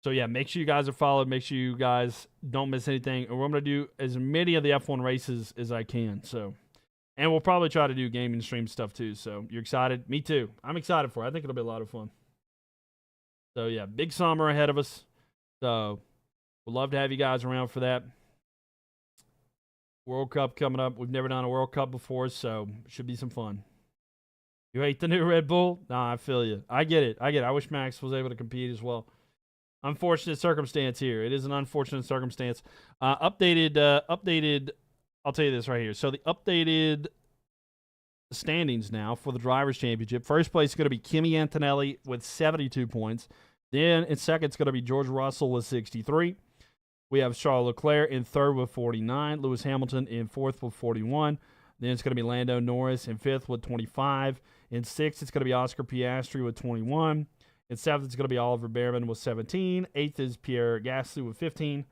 So, yeah, make sure you guys are followed. Make sure you guys don't miss anything. And we're going to do as many of the F1 races as I can. So, and we'll probably try to do gaming stream stuff, too. So, you're excited? Me, too. I'm excited for it. I think it'll be a lot of fun. So, yeah, big summer ahead of us. So, we'd love to have you guys around for that. World Cup coming up. We've never done a World Cup before, so it should be some fun. You hate the new Red Bull? Nah, I feel you. I get it. I wish Max was able to compete as well. Unfortunate circumstance here. It is an unfortunate circumstance. Updated. I'll tell you this right here. So the updated standings now for the Drivers' Championship. First place is going to be Kimi Antonelli with 72 points. Then in second, it's going to be George Russell with 63. We have Charles Leclerc in third with 49. Lewis Hamilton in fourth with 41. Then it's going to be Lando Norris in fifth with 25. In sixth, it's going to be Oscar Piastri with 21. In seventh, it's going to be Oliver Behrman with 17. Eighth is Pierre Gasly with 15.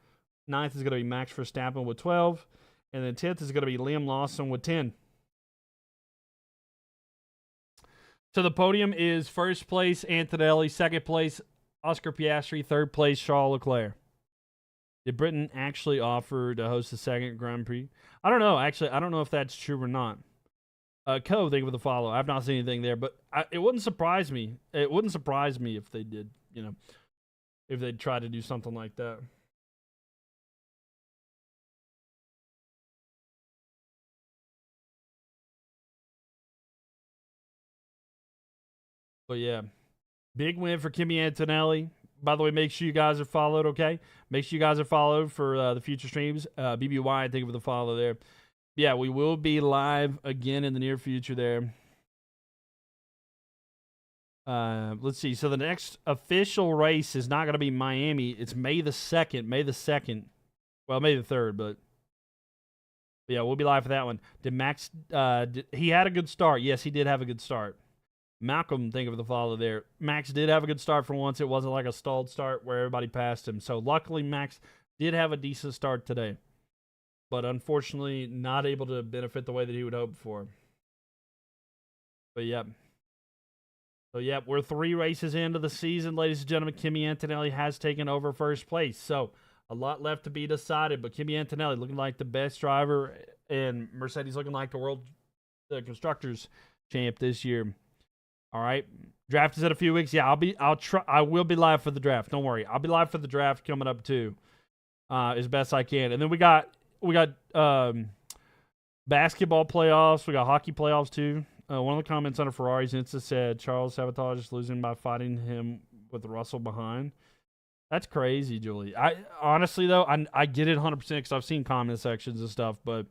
Ninth is going to be Max Verstappen with 12. And then 10th is going to be Liam Lawson with 10. So the podium is first place, Antonelli. Second place, Oscar Piastri. Third place, Charles Leclerc. Did Britain actually offer to host the second Grand Prix? I don't know. Actually, I don't know if that's true or not. Co, thank you for the follow. I've not seen anything there, but it wouldn't surprise me. It wouldn't surprise me if they did, if they'd try to do something like that. But yeah, big win for Kimi Antonelli. By the way, make sure you guys are followed, okay? Make sure you guys are followed for the future streams. BBY, thank you for the follow there. Yeah, we will be live again in the near future there. Let's see. So the next official race is not going to be Miami. It's May the 2nd. May the 2nd. Well, May the 3rd, but yeah, we'll be live for that one. Did Max, he had a good start. Yes, he did have a good start. Malcolm, thank you for the follow there. Max did have a good start for once. It wasn't like a stalled start where everybody passed him. So luckily, Max did have a decent start today. But unfortunately, not able to benefit the way that he would hope for. But yeah. So yeah, we're 3 races into the season, ladies and gentlemen. Kimi Antonelli has taken over first place. So a lot left to be decided. But Kimi Antonelli looking like the best driver, and Mercedes looking like the Constructors champ this year. All right, draft is in a few weeks. Yeah, I will be live for the draft. Don't worry, I'll be live for the draft coming up too, as best I can. And then we got basketball playoffs. We got hockey playoffs too. One of the comments under Ferrari's Insta said Charles sabotaged losing by fighting him with Russell behind. That's crazy, Julie. I honestly though, I get it 100% because I've seen comment sections and stuff, but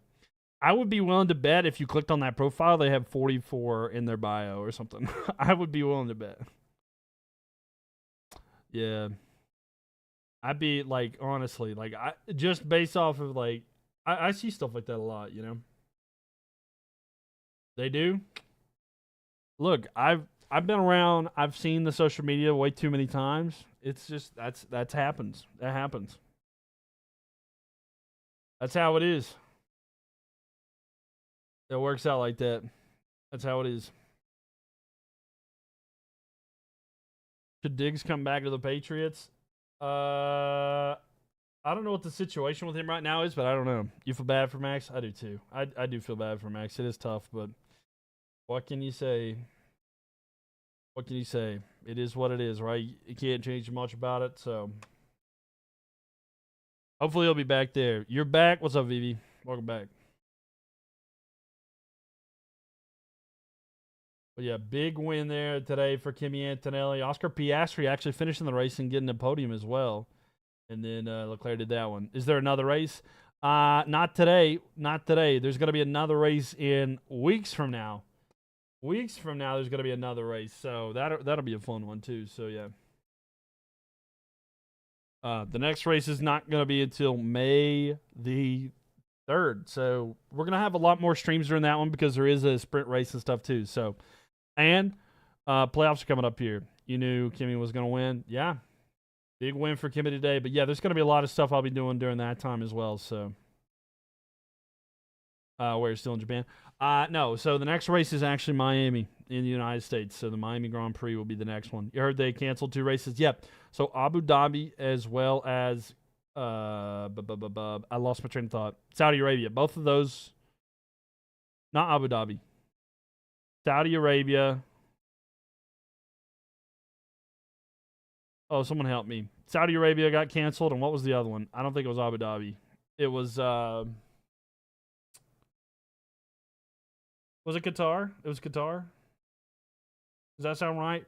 I would be willing to bet if you clicked on that profile, they have 44 in their bio or something. I would be willing to bet. Yeah. I'd be like, honestly, like, just based off of like, I see stuff like that a lot, They do. Look, I've been around. I've seen the social media way too many times. It's just that's happens. That happens. That's how it is. It works out like that. That's how it is. Should Diggs come back to the Patriots? I I don't know what the situation with him right now is, but I don't know. You feel bad for Max? I do too. I do feel bad for Max. It is tough, but what can you say? What can you say? It is what it is, right? You can't change much about it, so hopefully he'll be back there. You're back. What's up, Vivi? Welcome back. But yeah, big win there today for Kimi Antonelli. Oscar Piastri actually finishing the race and getting a podium as well. And then Leclerc did that one. Is there another race? Not today. Not today. There's going to be another race in weeks from now. Weeks from now, there's going to be another race. So that'll be a fun one too. So yeah. The next race is not going to be until May the 3rd. So we're going to have a lot more streams during that one because there is a sprint race and stuff too. So, and playoffs are coming up here. You knew Kimi was going to win. Yeah. Big win for Kimi today. But yeah, there's going to be a lot of stuff I'll be doing during that time as well. So, where still in Japan? No. So the next race is actually Miami in the United States. So the Miami Grand Prix will be the next one. You heard they canceled 2 races? Yep. So Abu Dhabi as well as I lost my train of thought. Saudi Arabia. Both of those. Not Abu Dhabi. Saudi Arabia. Oh, someone help me. Saudi Arabia got canceled, and what was the other one? I don't think it was Abu Dhabi. It was it Qatar? It was Qatar? Does that sound right?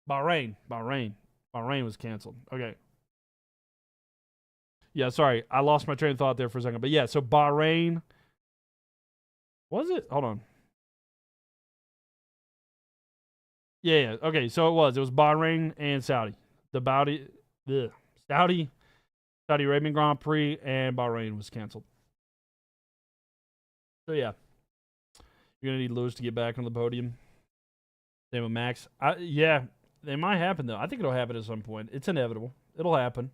Bahrain was canceled. Okay. Yeah, sorry. I lost my train of thought there for a second. But yeah, so Bahrain. Was it? Hold on. Yeah. Okay. So it was Bahrain and Saudi. Saudi Arabian Grand Prix and Bahrain was canceled. So yeah, you're gonna need Lewis to get back on the podium. Same with Max. Yeah, it might happen though. I think it'll happen at some point. It's inevitable. It'll happen.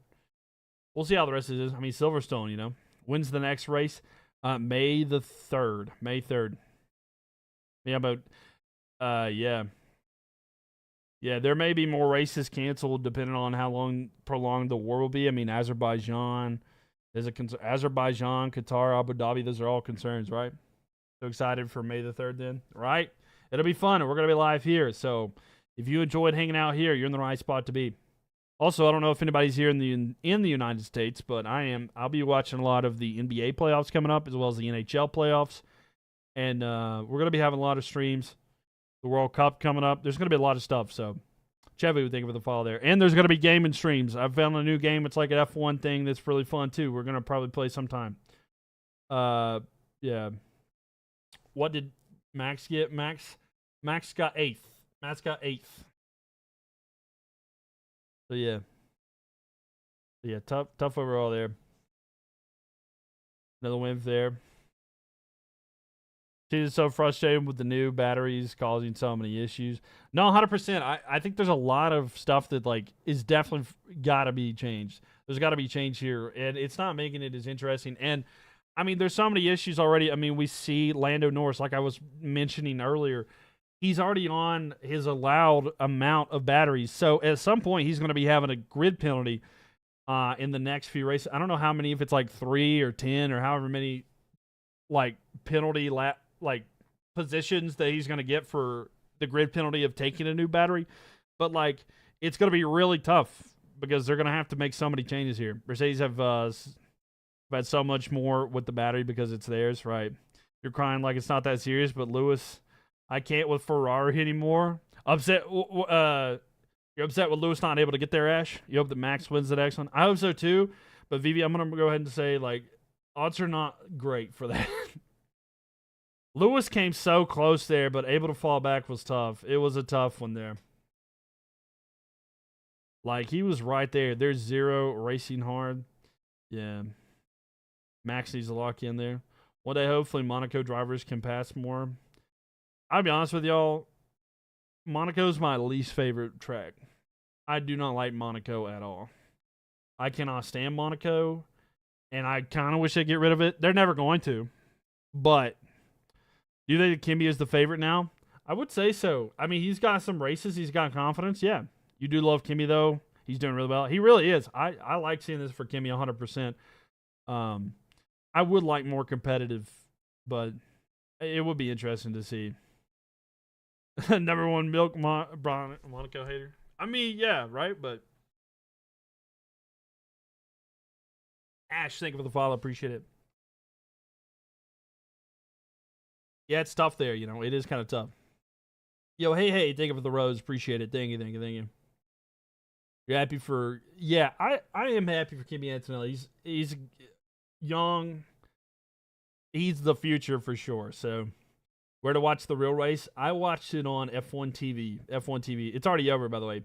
We'll see how the rest of it is. I mean, Silverstone, when's the next race? May the 3rd. May 3rd. Yeah, but yeah. Yeah, there may be more races canceled depending on how long prolonged the war will be. I mean, Azerbaijan, Azerbaijan, Qatar, Abu Dhabi, those are all concerns, right? So excited for May the 3rd then, right? It'll be fun, and we're going to be live here. So if you enjoyed hanging out here, you're in the right spot to be. Also, I don't know if anybody's here in the United States, but I am. I'll be watching a lot of the NBA playoffs coming up, as well as the NHL playoffs. And we're going to be having a lot of streams. The World Cup coming up. There's going to be a lot of stuff. So, Chevy, thank you for the follow there. And there's going to be gaming streams. I've found a new game. It's like an F1 thing that's really fun, too. We're going to probably play sometime. Yeah. What did Max get? Max got 8th. Max got 8th. So, yeah. Yeah, tough overall there. Another win there. She's so frustrated with the new batteries causing so many issues. No, 100%. I think there's a lot of stuff that is definitely got to be changed. There's got to be change here, and it's not making it as interesting. And I mean, there's so many issues already. I mean, we see Lando Norris, like I was mentioning earlier. He's already on his allowed amount of batteries. So at some point, he's going to be having a grid penalty in the next few races. I don't know how many, if it's like 3 or 10 or however many penalty positions that he's going to get for the grid penalty of taking a new battery. But it's going to be really tough because they're going to have to make so many changes here. Mercedes have had so much more with the battery because it's theirs, right? You're crying like it's not that serious, but Lewis, I can't with Ferrari anymore. Upset. You're upset with Lewis not able to get there, Ash? You hope that Max wins the next one? I hope so too. But Vivi, I'm going to go ahead and say odds are not great for that. Lewis came so close there, but able to fall back was tough. It was a tough one there. He was right there. There's 0 racing hard. Yeah. Max needs to lock in there. One day, hopefully, Monaco drivers can pass more. I'll be honest with y'all. Monaco's my least favorite track. I do not like Monaco at all. I cannot stand Monaco, and I kind of wish they'd get rid of it. They're never going to, but do you think Kimi is the favorite now? I would say so. I mean, he's got some races. He's got confidence. Yeah. You do love Kimi, though. He's doing really well. He really is. I like seeing this for Kimi 100%. I would like more competitive, but it would be interesting to see. Number one Mylk Monaco hater. I mean, yeah, right, but Ash, thank you for the follow. Appreciate it. Yeah, it's tough there. It is kind of tough. Yo, hey, thank you for the rose. Appreciate it. Thank you. You're happy for? Yeah, I am happy for Kimi Antonelli. He's young. He's the future for sure. So, where to watch the real race? I watched it on F1 TV. F1 TV. It's already over, by the way.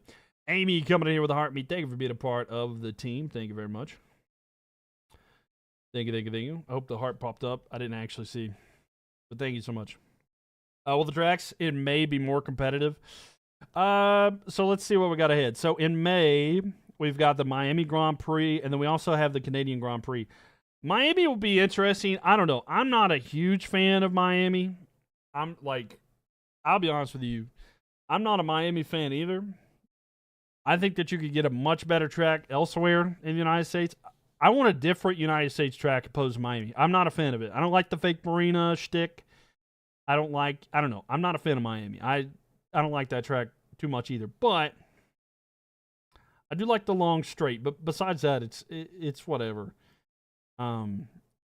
Amy coming in here with a heartbeat. Thank you for being a part of the team. Thank you very much. Thank you. I hope the heart popped up. I didn't actually see. But thank you so much. Well, the tracks, it may be more competitive. So let's see what we got ahead. So in May, we've got the Miami Grand Prix, and then we also have the Canadian Grand Prix. Miami will be interesting. I don't know. I'm not a huge fan of Miami. I'll be honest with you. I'm not a Miami fan either. I think that you could get a much better track elsewhere in the United States. I want a different United States track opposed to Miami. I'm not a fan of it. I don't like the fake marina shtick. I don't know. I'm not a fan of Miami. I don't like that track too much either. But I do like the long straight. But besides that, it's whatever. I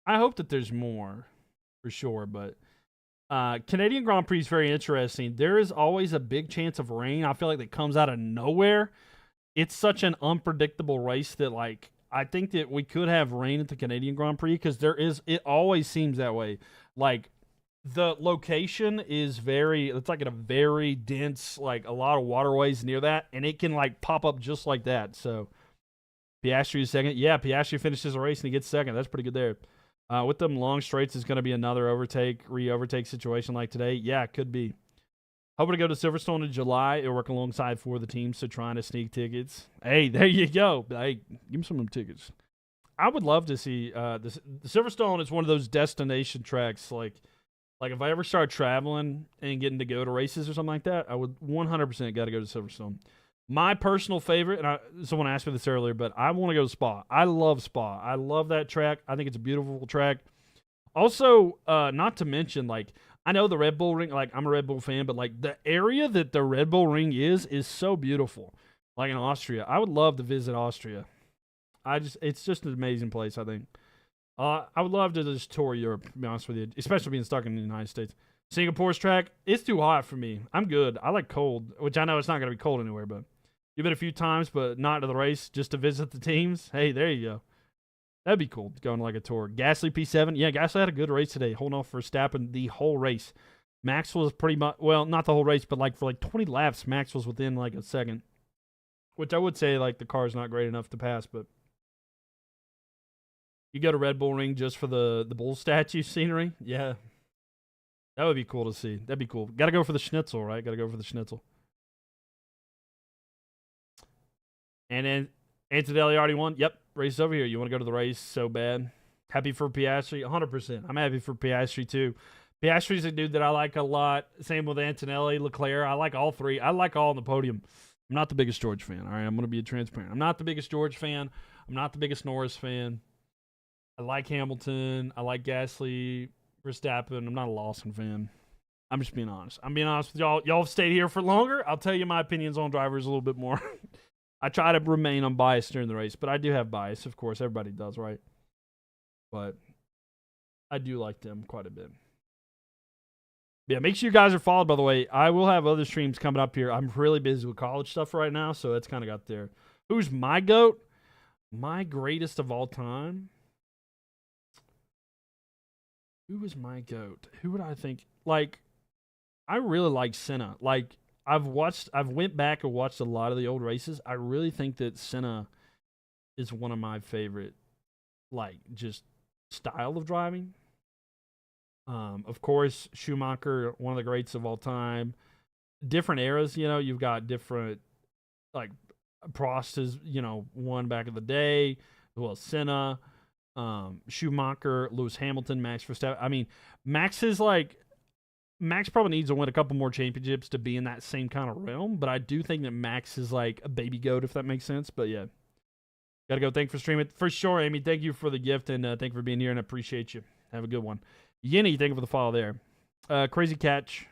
hope that there's more for sure. But Canadian Grand Prix is very interesting. There is always a big chance of rain. I feel like it comes out of nowhere. It's such an unpredictable race that I think that we could have rain at the Canadian Grand Prix because it always seems that way. The location is it's in a very dense, a lot of waterways near that, and it can pop up just like that. So Piastri is second. Yeah, Piastri finishes the race and he gets second. That's pretty good there. With them long straights, is going to be another re-overtake situation like today. Yeah, it could be. Hoping to go to Silverstone in July and work alongside 4 of the teams, so trying to sneak tickets. Hey, there you go. Hey, give me some of them tickets. I would love to see the Silverstone is one of those destination tracks. If I ever start traveling and getting to go to races or something like that, I would 100% got to go to Silverstone. My personal favorite, and someone asked me this earlier, but I want to go to Spa. I love Spa. I love that track. I think it's a beautiful track. Also, not to mention, I know the Red Bull Ring, I'm a Red Bull fan, but the area that the Red Bull Ring is so beautiful. In Austria. I would love to visit Austria. It's just an amazing place, I think. I would love to just tour Europe, to be honest with you, especially being stuck in the United States. Singapore's track, it's too hot for me. I'm good. I like cold, which I know it's not going to be cold anywhere, but you've been a few times, but not to the race, just to visit the teams. Hey, there you go. That'd be cool, going a tour. Gasly P7. Yeah, Gasly had a good race today, holding off for Verstappen the whole race. Max was pretty much, well, not the whole race, but for 20 laps, Max was within a second. Which I would say, the car's not great enough to pass, but you go to Red Bull Ring just for the bull statue scenery? Yeah. That would be cool to see. That'd be cool. Got to go for the schnitzel, right? Got to go for the schnitzel. And then Antonelli already won. Yep, race over here. You want to go to the race so bad. Happy for Piastri? 100%. I'm happy for Piastri, too. Piastri's a dude that I like a lot. Same with Antonelli, Leclerc. I like all three. I like all on the podium. I'm not the biggest George fan, all right? I'm going to be transparent. I'm not the biggest George fan. I'm not the biggest Norris fan. I like Hamilton. I like Gasly, Verstappen. I'm not a Lawson fan. I'm just being honest. I'm being honest with y'all. Y'all have stayed here for longer. I'll tell you my opinions on drivers a little bit more. I try to remain unbiased during the race, but I do have bias, of course. Everybody does, right? But I do like them quite a bit. Yeah, make sure you guys are followed, by the way. I will have other streams coming up here. I'm really busy with college stuff right now, so it's kind of got there. Who's my GOAT? My greatest of all time? Who was my GOAT? Who would I think? I really like Senna. I've went back and watched a lot of the old races. I really think that Senna is one of my favorite, just style of driving. Of course, Schumacher, one of the greats of all time. Different eras, you've got different, Prost is, one back in the day, well, Senna, Schumacher, Lewis Hamilton, Max Verstappen. I mean, Max is Max probably needs to win a couple more championships to be in that same kind of realm, but I do think that Max is like a baby goat, if that makes sense. But yeah, gotta go. Thank you for streaming. For sure, Amy. Thank you for the gift, and thank you for being here, and I appreciate you. Have a good one. Yinny, thank you for the follow there. Crazy Catch,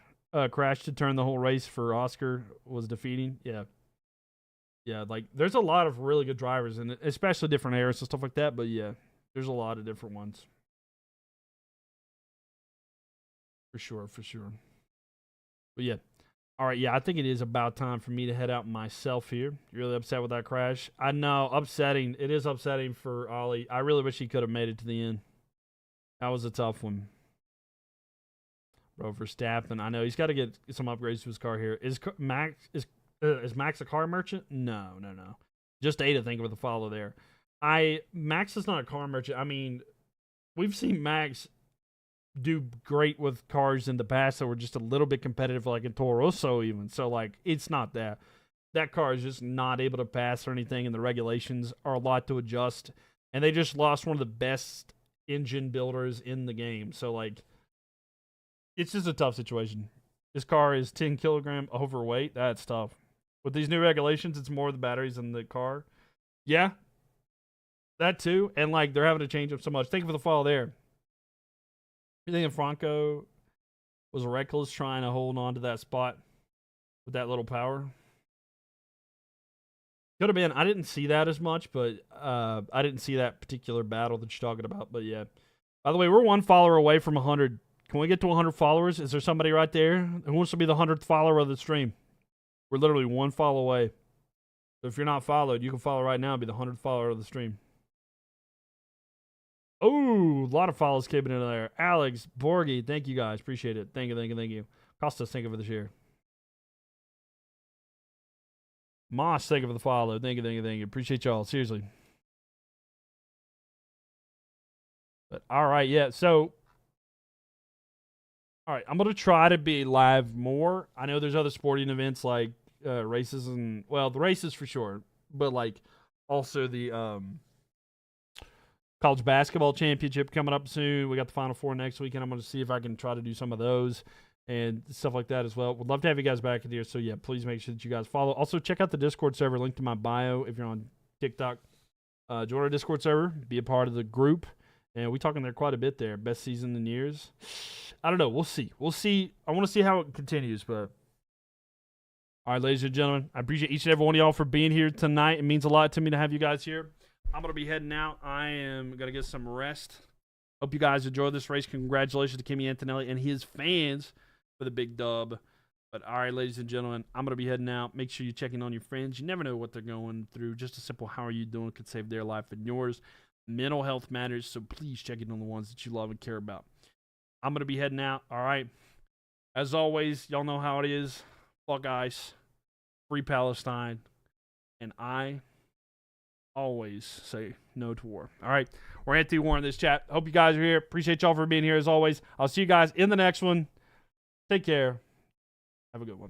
crash to turn the whole race for Oscar was defeating. Yeah. Yeah, like, there's a lot of really good drivers, and especially different eras and stuff like that, but yeah, there's a lot of different ones. For sure, for sure. But yeah. All right, yeah, I think it is about time for me to head out myself here. You're really upset with that crash? I know, upsetting. It is upsetting for Ollie. I really wish he could have made it to the end. That was a tough one. Bro, Verstappen, I know he's got to get some upgrades to his car here. Is Max a car merchant? No. Just Ada, thank you for the follow there. Max is not a car merchant. I mean, we've seen Max do great with cars in the past that were just a little bit competitive, like in Toro Rosso even. So, like, it's not that. That car is just not able to pass or anything, and the regulations are a lot to adjust. And they just lost one of the best engine builders in the game. So, like, it's just a tough situation. This car is 10 kilogram overweight. That's tough. With these new regulations, it's more the batteries in the car. Yeah, that too. And, like, they're having to change up so much. Thank you for the follow there. You think Franco was reckless trying to hold on to that spot with that little power? Could have been. I didn't see that as much, but I didn't see that particular battle that you're talking about. But yeah. By the way, we're one follower away from 100. Can we get to 100 followers? Is there somebody right there who wants to be the 100th follower of the stream? We're literally one follow away. So if you're not followed, you can follow right now and be the 100th follower of the stream. Oh, a lot of follows came in there. Alex, Borgie, thank you guys. Appreciate it. Thank you. Costas, thank you for the share. Moss, thank you for the follow. Thank you. Appreciate y'all. Seriously. But all right, yeah. So, all right, I'm going to try to be live more. I know there's other sporting events like races and, well, the races for sure. But, like, also the college basketball championship coming up soon. We got the Final Four next weekend. I'm going to see if I can try to do some of those and stuff like that as well. Would love to have you guys back in here. So, yeah, please make sure that you guys follow. Also, check out the Discord server, linked to my bio if you're on TikTok. Join our Discord server. Be a part of the group. And we're talking there quite a bit there. Best season in years. I don't know. We'll see. I want to see how it continues. But all right, ladies and gentlemen, I appreciate each and every one of y'all for being here tonight. It means a lot to me to have you guys here. I'm going to be heading out. I am going to get some rest. Hope you guys enjoy this race. Congratulations to Kimi Antonelli and his fans for the big dub. But all right, ladies and gentlemen, I'm going to be heading out. Make sure you're checking on your friends. You never know what they're going through. Just a simple how are you doing could save their life and yours. Mental health matters, so please check in on the ones that you love and care about. I'm going to be heading out. All right. As always, y'all know how it is. Fuck ICE. Free Palestine. And I always say no to war. All right. We're anti-war in this chat. Hope you guys are here. Appreciate y'all for being here as always. I'll see you guys in the next one. Take care. Have a good one.